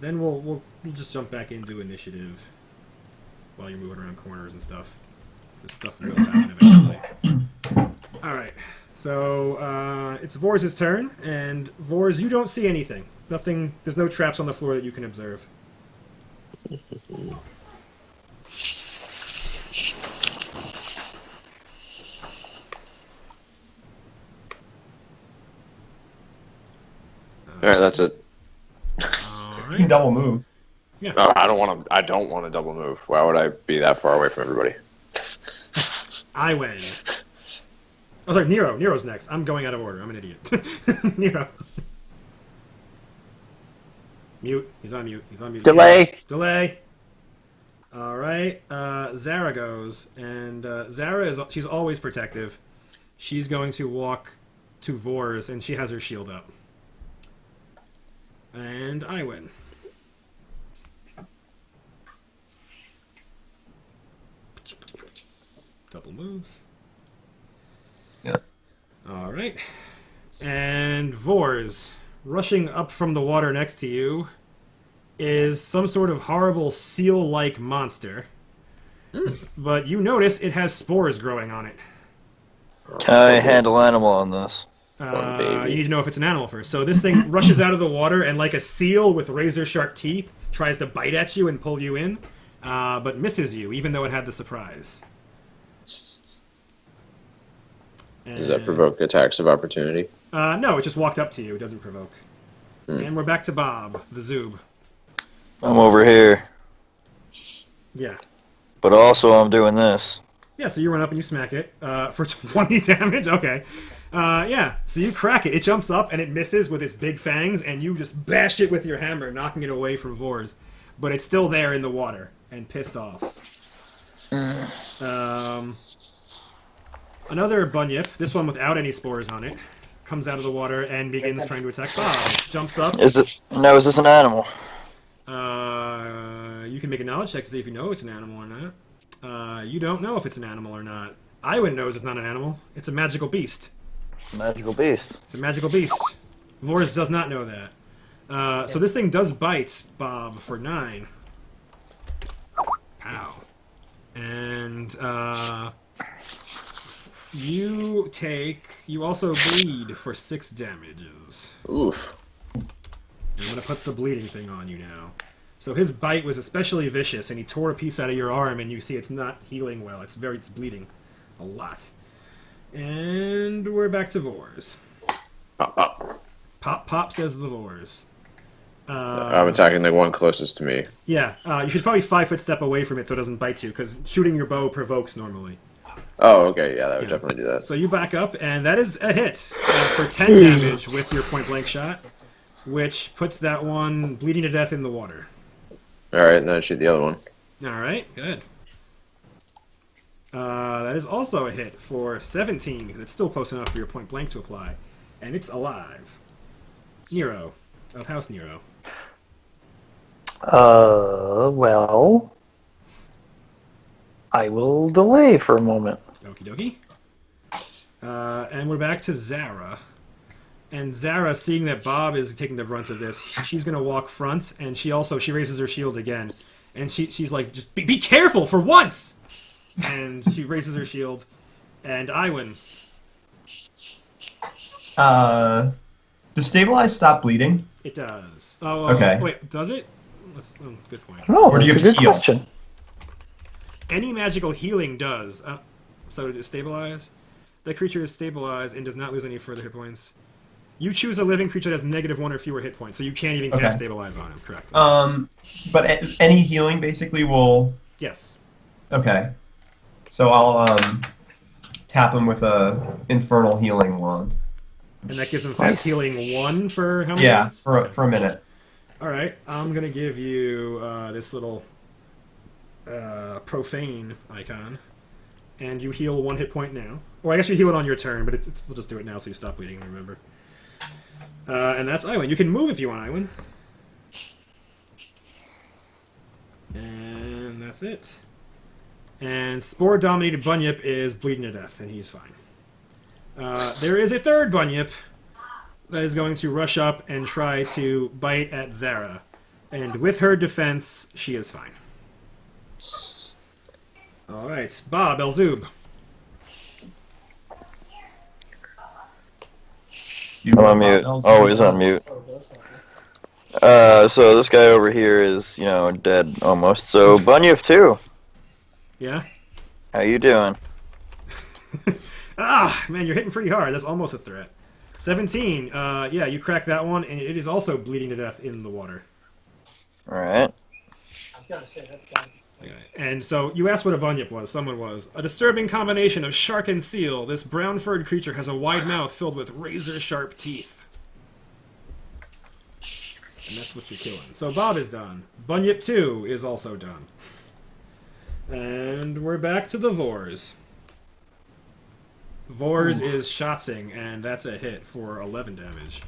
then we'll just jump back into initiative while you're moving around corners and stuff. This stuff will happen eventually. All right. So it's Vors' turn, and Vors, you don't see anything. Nothing. There's no traps on the floor that you can observe. All right, that's it. All You can right. double move. Yeah. I don't want to double move. Why would I be that far away from everybody? I win. Oh, sorry, Nero. Nero's next. I'm going out of order. I'm an idiot. Nero. Mute. He's on mute. He's on mute. Delay. Delay. All right. Zara goes, and Zara she's always protective. She's going to walk to Vors, and she has her shield up. And I win. Double moves. Yeah. All right. And Vors, rushing up from the water next to you, is some sort of horrible seal-like monster. But you notice it has spores growing on it. Can I handle animal on this? You need to know if it's an animal first. So this thing rushes out of the water and, like a seal with razor-sharp teeth, tries to bite at you and pull you in, but misses you, even though it had the surprise. Does that provoke attacks of opportunity? No, it just walked up to you. It doesn't provoke. And we're back to Bob, the Zoob. I'm over here, Yeah. but also I'm doing this. Yeah, so you run up and you smack it for 20 damage. Okay. Yeah, so you crack it. It jumps up and it misses with its big fangs, and you just bash it with your hammer, knocking it away from Vors. But it's still there in the water and pissed off. Another bunyip, this one without any spores on it, comes out of the water and begins trying to attack Bob. It jumps up. Is this an animal? You can make a knowledge check to see if you know it's an animal or not. You don't know if it's an animal or not. Iwan knows it's not an animal. It's a magical beast. Magical beast. It's a magical beast. Vors does not know that. So this thing does bite Bob for 9. Pow. And you also bleed for 6 damages. Oof. I'm going to put the bleeding thing on you now. So his bite was especially vicious, and he tore a piece out of your arm, and you see it's not healing well. It's bleeding a lot. And we're back to Vors. Pop, pop. Pop, pop, says the Vors. I'm attacking the one closest to me. Yeah, you should probably 5-foot step away from it so it doesn't bite you, because shooting your bow provokes normally. Oh, okay, yeah, that would definitely do that. So you back up, and that is a hit for 10 damage with your point blank shot, which puts that one bleeding to death in the water. All right, and then shoot the other one. All right, good. That is also a hit for 17, because it's still close enough for your point blank to apply. And it's alive. Nero, of House Nero. Well, I will delay for a moment. Okie dokie. And we're back to Zara. And Zara, seeing that Bob is taking the brunt of this, she's going to walk front, and she raises her shield again. And she's like, just be careful for once! And she raises her shield. And Iwin. Does stabilize stop bleeding? It does. Oh, Okay. Wait, does it? Good point. No, Or do you it's a have to good heal? question. Any magical healing does. So to stabilize, the creature is stabilized and does not lose any further hit points. You choose a living creature that has -1 or fewer hit points, so you can't even Okay. cast stabilize on him. Correct. But any healing basically will. Yes. Okay. So I'll tap him with a infernal healing wand. And that gives him fast healing 1 for how many? Yeah, rounds? for a minute. All right. I'm gonna give you this little profane icon, and you heal 1 hit point now. Or I guess you heal it on your turn, but we'll just do it now so you stop bleeding. Remember. And that's Iwin. You can move if you want, Iwin. And that's it. And Spore-dominated Bunyip is bleeding to death, and he's fine. There is a third Bunyip that is going to rush up and try to bite at Zara. And with her defense, she is fine. Alright, Bob, Elzub. I'm on mute. Always on mute. So this guy over here is, dead almost. So Bunyip too. Yeah? How you doing? Ah, man, you're hitting pretty hard. That's almost a threat. 17. Yeah, you crack that one, and it is also bleeding to death in the water. All right. I was gonna say that's gotta be. Okay. And so you asked what a bunyip was. Someone was. A disturbing combination of shark and seal. This brown-furred creature has a wide mouth filled with razor-sharp teeth. And that's what you're killing. So Bob is done. Bunyip 2 is also done. And we're back to the Vors. Vors is Shotzing, and that's a hit for 11 damage.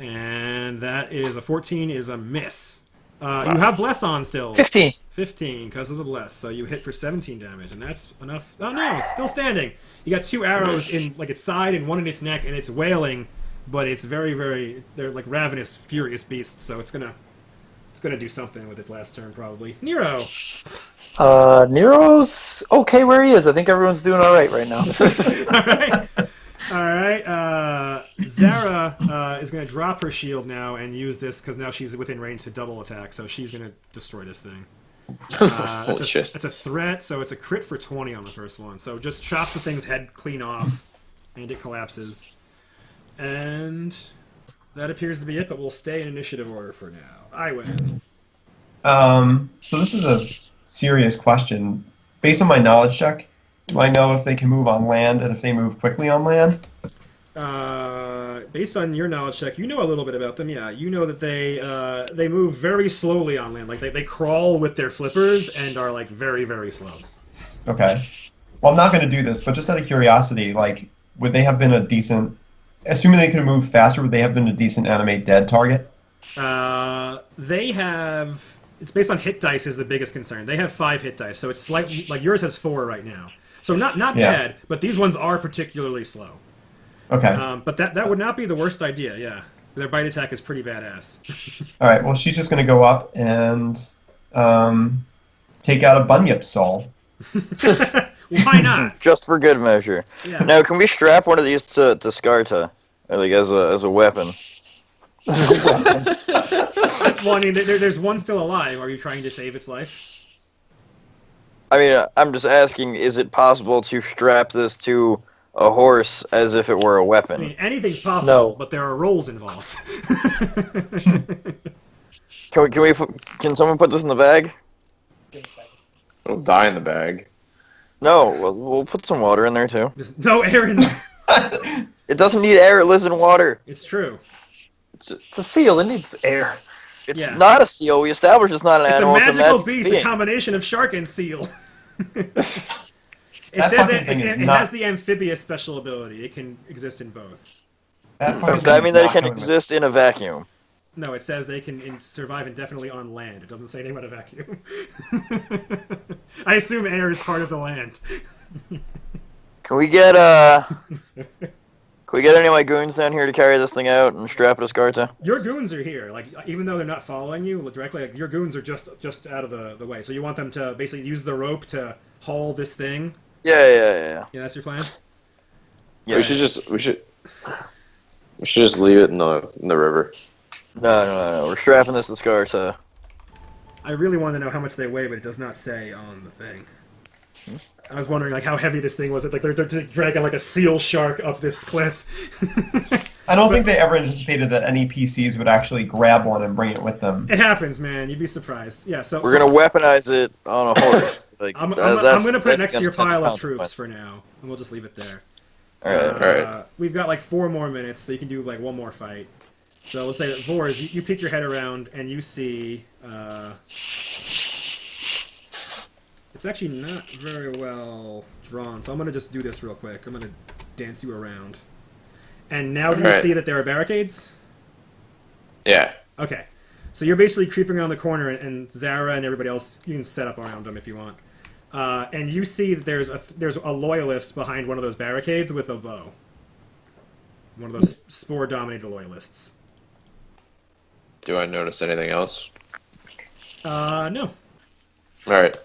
And that is a 14 is a miss. You have Bless on still. 15. 15 because of the Bless, so you hit for 17 damage, and that's enough. Oh no, it's still standing. You got 2 arrows in like its side and 1 in its neck, and it's wailing, but it's they're like ravenous, furious beasts, so it's gonna do something with its last turn probably. Nero. Nero's okay where he is. I think everyone's doing all right now. All right. Zara is going to drop her shield now and use this because now she's within range to double attack, so she's going to destroy this thing. Holy shit. It's a threat, so it's a crit for 20 on the first one. So just chops the thing's head clean off, and it collapses. And that appears to be it, but we'll stay in initiative order for now. I win. So this is a serious question. Based on my knowledge check, do I know if they can move on land and if they move quickly on land? Based on your knowledge check, you know a little bit about them. Yeah, you know that they move very slowly on land. Like they crawl with their flippers and are like very, very slow. Okay. Well, I'm not going to do this, but just out of curiosity, like, would they have been a decent... Assuming they could have moved faster, would they have been a decent animate dead target? They have... It's based on hit dice is the biggest concern. They have 5 hit dice, so it's slightly... Like, yours has 4 right now. So not bad, but these ones are particularly slow. Okay. But that would not be the worst idea, yeah. Their bite attack is pretty badass. All right, well, she's just going to go up and take out a bunyip soul. Why not? Just for good measure. Yeah. Now, can we strap one of these to Skarta, like as a weapon? Well, I mean, there's one still alive. Are you trying to save its life? I mean, I'm just asking: is it possible to strap this to a horse as if it were a weapon? I mean, anything's possible, No. but there are rolls involved. Can someone put this in the bag? It'll die in the bag. No, we'll put some water in there too. There's no air in there. It doesn't need air. It lives in water. It's true. It's a seal. It needs air. It's Yeah. not a seal. We established it's not an It's a animal. magical magic beast, being. a combination of shark and seal. It That says fucking thing is it not- has the amphibious special ability. It can exist in both. Does that mean that it can exist in a vacuum? No, it says they can survive indefinitely on land. It doesn't say anything about a vacuum. I assume air is part of the land. Can we get any of my goons down here to carry this thing out and strap it to Scarta? Your goons are here. Like, even though they're not following you directly, like, your goons are just out of the way. So you want them to basically use the rope to haul this thing? Yeah. Yeah, that's your plan? Yeah. We should just leave it in the river. No. We're strapping this to Scarta. I really want to know how much they weigh, but it does not say on the thing. I was wondering, like, how heavy this thing was. Like, they're dragging, like, a seal shark up this cliff. I don't think they ever anticipated that any PCs would actually grab one and bring it with them. It happens, man. You'd be surprised. Yeah, so... We're gonna weaponize it on a horse. Like, I'm that's going to put it next to your gonna pile have of troops consequences. for now, and we'll just leave it there. Alright. We've got, like, 4 more minutes, so you can do, like, one more fight. So we'll say that, Vors, you peek your head around, and you see... It's actually not very well drawn, so I'm going to just do this real quick. I'm going to dance you around. And now do you Alright. see that there are barricades? Yeah. Okay. So you're basically creeping around the corner, and Zara and everybody else, you can set up around them if you want. And you see that there's a loyalist behind one of those barricades with a bow. One of those spore-dominated loyalists. Do I notice anything else? No. All right.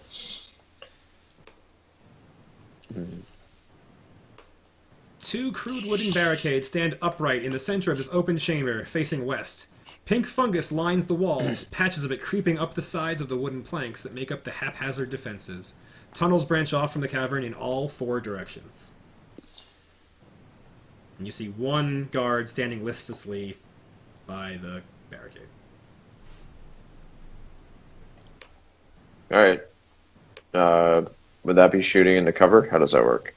2 crude wooden barricades stand upright in the center of this open chamber, facing west. Pink fungus lines the walls, patches of it creeping up the sides of the wooden planks that make up the haphazard defenses. Tunnels branch off from the cavern in all 4 directions. And you see 1 guard standing listlessly by the barricade. All right. Would that be shooting into cover? How does that work?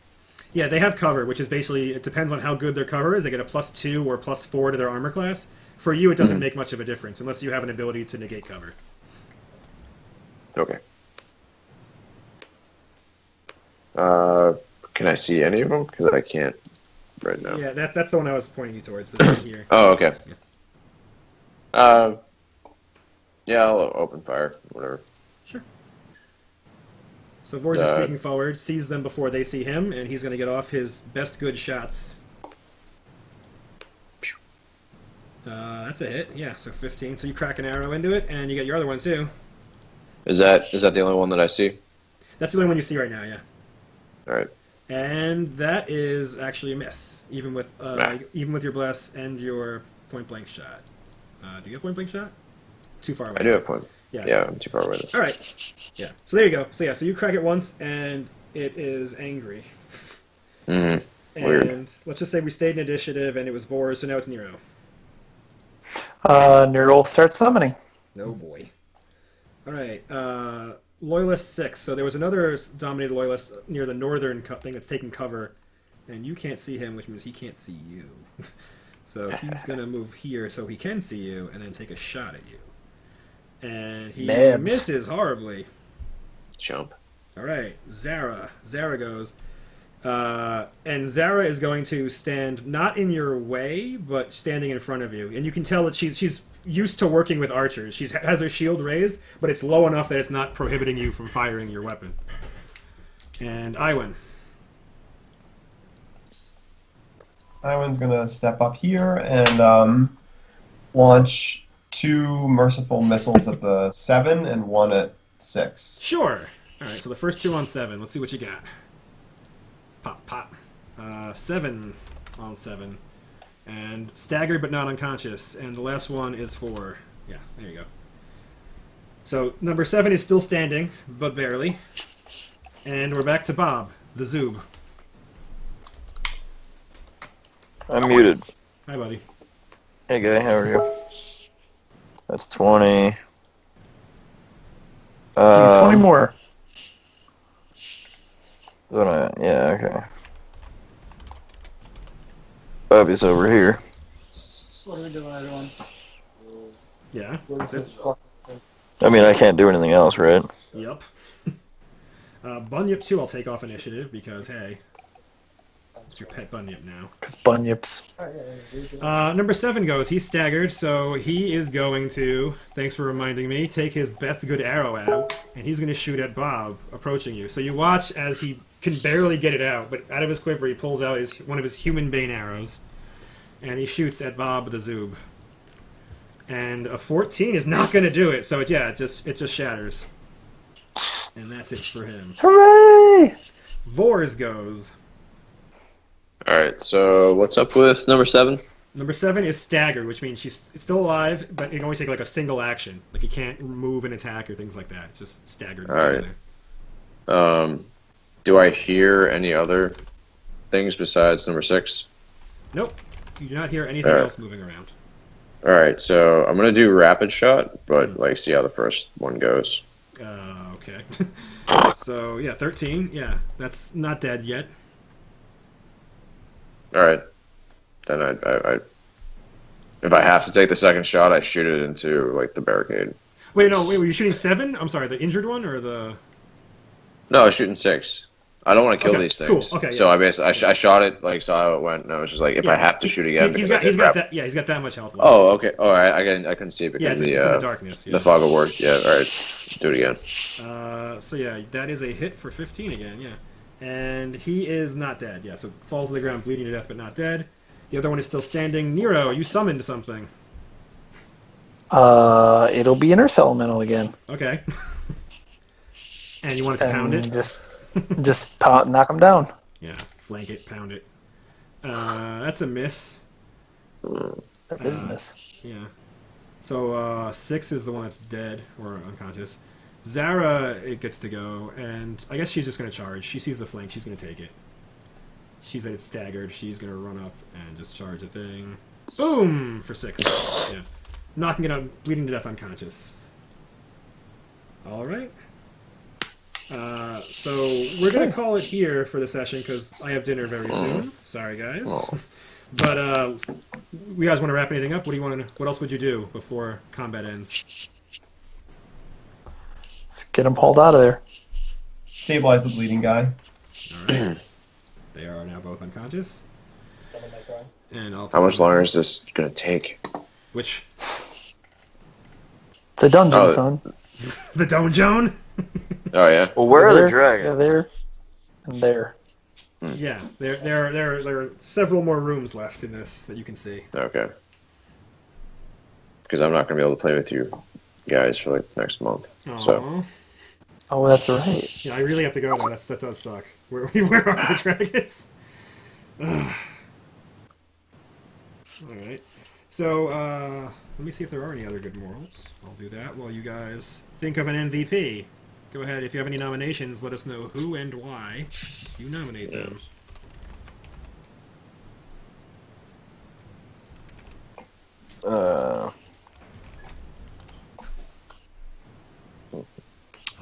Yeah, they have cover, which is basically, it depends on how good their cover is. They get a +2 or +4 to their armor class. For you, it doesn't make much of a difference, unless you have an ability to negate cover. Okay. Can I see any of them? Because I can't right now. Yeah, that's the one I was pointing you towards, this one here. Oh, okay. Yeah, I'll open fire. Whatever. Sure. So Vors is sneaking forward, sees them before they see him, and he's going to get off his best good shots. That's a hit, yeah, so 15. So you crack an arrow into it, and you get your other one too. Is that the only one that I see? That's the only one you see right now, yeah. All right. And that is actually a miss, even with your bless and your point blank shot. Do you have point blank shot? Too far away. I do have point. Yeah. Yeah, I'm too far away. All right. Yeah. So there you go. So yeah. So you crack it once, and it is angry. Mm-hmm. And Weird. let's just say we stayed in initiative, and it was Vors, so now it's Nero. Nero starts summoning. Oh boy. All right. Loyalist 6. So there was another dominated loyalist near the northern thing that's taking cover, and you can't see him, which means he can't see you. So he's gonna move here so he can see you, and then take a shot at you. And he Mabs. misses horribly. Jump. All right, Zara. Zara goes. And Zara is going to stand not in your way, but standing in front of you. And you can tell that she's used to working with archers. She has her shield raised, but it's low enough that it's not prohibiting you from firing your weapon. And Iwan. Iwan's gonna step up here and launch 2 merciful missiles at the 7 and 1 at 6. Sure. All right, so the first 2 on 7. Let's see what you got. Pop, pop. 7 on 7. And staggered but not unconscious. And the last one is 4. Yeah, there you go. So number 7 is still standing, but barely. And we're back to Bob, the Zoob. I'm muted. Hi, buddy. Hey, guy, how are you? That's 20. 20 more. Yeah, okay. Bobby's over here. What are we doing, everyone? Yeah, that's it. I mean, I can't do anything else, right? Yep. Bunyip too. I'll take off initiative because hey, it's your pet Bunyip now. Because bunyips. Number 7 goes. He's staggered, so he is going to. Thanks for reminding me. Take his best good arrow out, and he's going to shoot at Bob, approaching you. So you watch as he can barely get it out, but out of his quiver he pulls out one of his human bane arrows, and he shoots at Bob the Zoob. And a 14 is not going to do it. So it just shatters, and that's it for him. Hooray! Vors goes. All right. So what's up with number 7? Number 7 is staggered, which means she's still alive, but it can only take like a single action. Like, you can't move and attack or things like that. It's just staggered. All right. Do I hear any other things besides number 6? Nope. You do not hear anything All right. else moving around. All right. So I'm gonna do rapid shot, but like see how the first one goes. Okay. So, yeah, 13. Yeah, that's not dead yet. All right. Then I if I have to take the second shot, I shoot it into like the barricade. Wait, were you shooting 7? I'm sorry, the injured one or the... No, I was shooting 6. I don't want to kill Okay, these cool, things. okay, So yeah. I basically I shot it, like saw how it went, and I was just like, if I have to shoot again, He's because I got did rap- that. Yeah, he's got that much health left. Oh, okay. All right. I couldn't see it yeah, because it's, of it's in the darkness. Yeah. the fog of war. Yeah. All right. Do it again. So yeah, that is a hit for 15 again. Yeah, and he is not dead. Yeah, so falls to the ground, bleeding to death, but not dead. The other one is still standing. Nero, you summoned something. It'll be an earth elemental again. Okay. And you want it to pound it? Just knock him down. Yeah, flank it, pound it. That's a miss. That is a miss. Yeah. So 6 is the one that's dead or unconscious. Zara, it gets to go, and I guess she's just going to charge. She sees the flank, she's going to take it. She's it's staggered. She's going to run up and just charge the thing. Boom! For 6. Yeah. Knocking it out, bleeding to death unconscious. Alright. So we're going to call it here for the session because I have dinner very soon. Sorry, guys. But you guys want to wrap anything up? What do you want to? What else would you do before combat ends? Let's get him hauled out of there. Stabilize the bleeding guy. All right. They are now both unconscious. And I'll How much longer is this gonna take? Which It's a dungeon, Oh. son. the Donjon? Oh yeah. Well, where are the There, dragons? there, and there. Yeah, there are several more rooms left in this that you can see. Okay. Because I'm not gonna be able to play with you guys for like the next month. So Aw. Oh, that's right. Yeah, I really have to go though. That does suck. Where are the dragons? Ugh. All right. So let me see if there are any other good morals. I'll do that while you guys think of an MVP. Go ahead. If you have any nominations, let us know who and why you nominate them.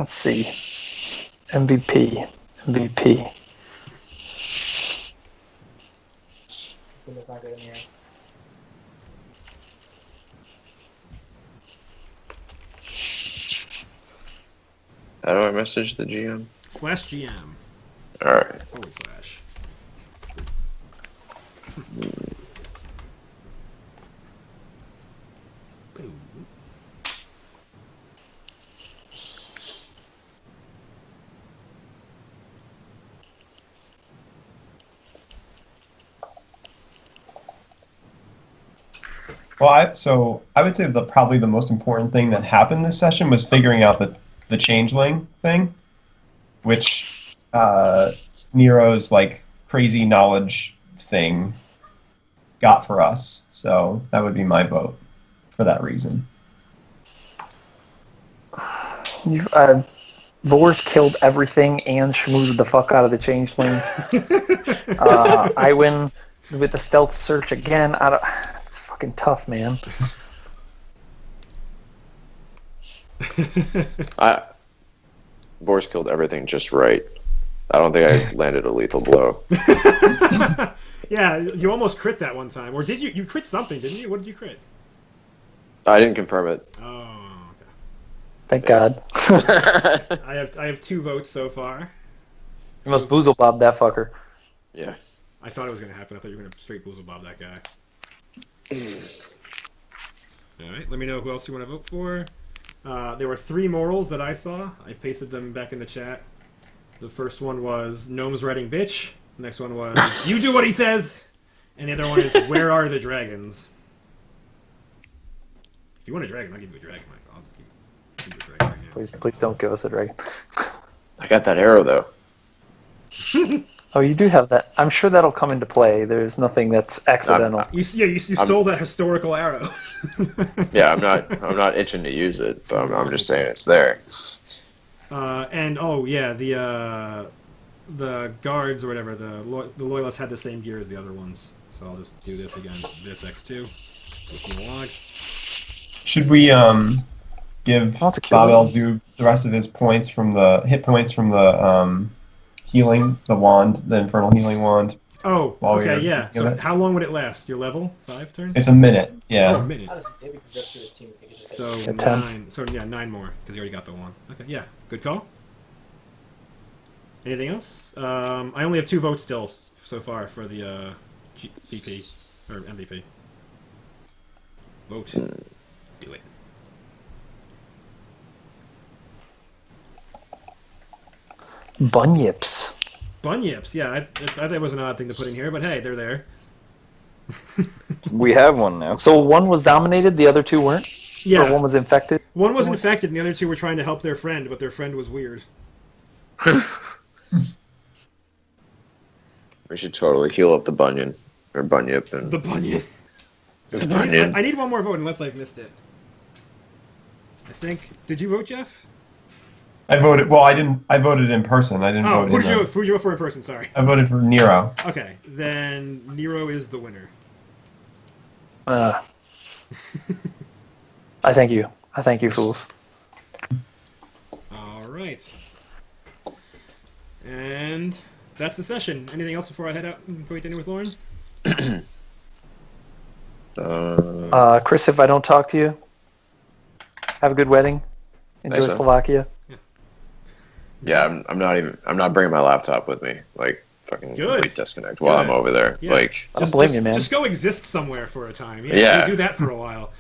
Let's see. MVP. It's not good in here. how do I message the GM? /GM. All right. /. Boom. Well, I would say probably the most important thing that happened this session was figuring out the changeling thing, which Nero's like crazy knowledge thing got for us. So that would be my vote for that reason. Vors killed everything and schmoozed the fuck out of the changeling. I win with the stealth search again. It's fucking tough, man. Boris killed everything just right. I don't think I landed a lethal blow. Yeah, you almost crit that one time. Or did you? You crit something, didn't you? What did you crit? I didn't confirm it. Oh, okay. Thank God. I have 2 votes so far. You must boozle bob that fucker. Yeah. I thought it was going to happen. I thought you were going to straight boozle bob that guy. All right, let me know who else you want to vote for. There were 3 morals that I saw. I pasted them back in the chat. The first one was Gnome's writing bitch. The next one was you do what he says. And the other one is where are the dragons? If you want a dragon, I'll give you a dragon, Mike. I'll just give you a dragon right now. Please don't give us a dragon. I got that arrow though. Oh, you do have that. I'm sure that'll come into play. There's nothing that's accidental. You stole that historical arrow. Yeah, I'm not itching to use it, but I'm just saying it's there. And oh yeah, the guards or whatever, the loyalists had the same gear as the other ones. So I'll just do this again. This X2. What's in the log? Should we give I'll have to Bob kill him. Elzub the rest of his points from the hit points from the healing, the wand, the infernal healing wand? Oh, While okay, you're yeah. doing So it? how long would it last? Your level? 5 turns? It's a minute. Oh, Yeah. a minute. How does maybe progress to his team if he could just So Yeah, 10. 9. So yeah, 9 more because you already got the one. Okay, yeah, good call. Anything else? I only have 2 votes still so far for the VP or MVP. Vote. Do it. Bunyips. Bunyips, yeah. I thought it was an odd thing to put in here, but hey, they're there. We have one now. So one was dominated, the other 2 weren't? Yeah. Or one was infected? One was infected, and the other 2 were trying to help their friend, but their friend was weird. We should totally heal up the bunion or bunyip and The bunion. the bunion. I need one more vote unless I've missed it. I think. Did you vote, Jeff? I voted. Well, I didn't. I voted in person. I didn't Oh, vote. who did you vote for in person? Sorry. I voted for Nero. Okay, then Nero is the winner. I thank you. I thank you, fools. All right. And that's the session. Anything else before I head out and go eat dinner with Lauren? Chris, if I don't talk to you, have a good wedding. Enjoy Thanks, man. Slovakia. Yeah, I'm not bringing my laptop with me. Like fucking Good. complete disconnect while I'm Good. over there. Yeah. Like I don't blame you, man. Just go exist somewhere for a time. Yeah. Yeah. Do that for a while.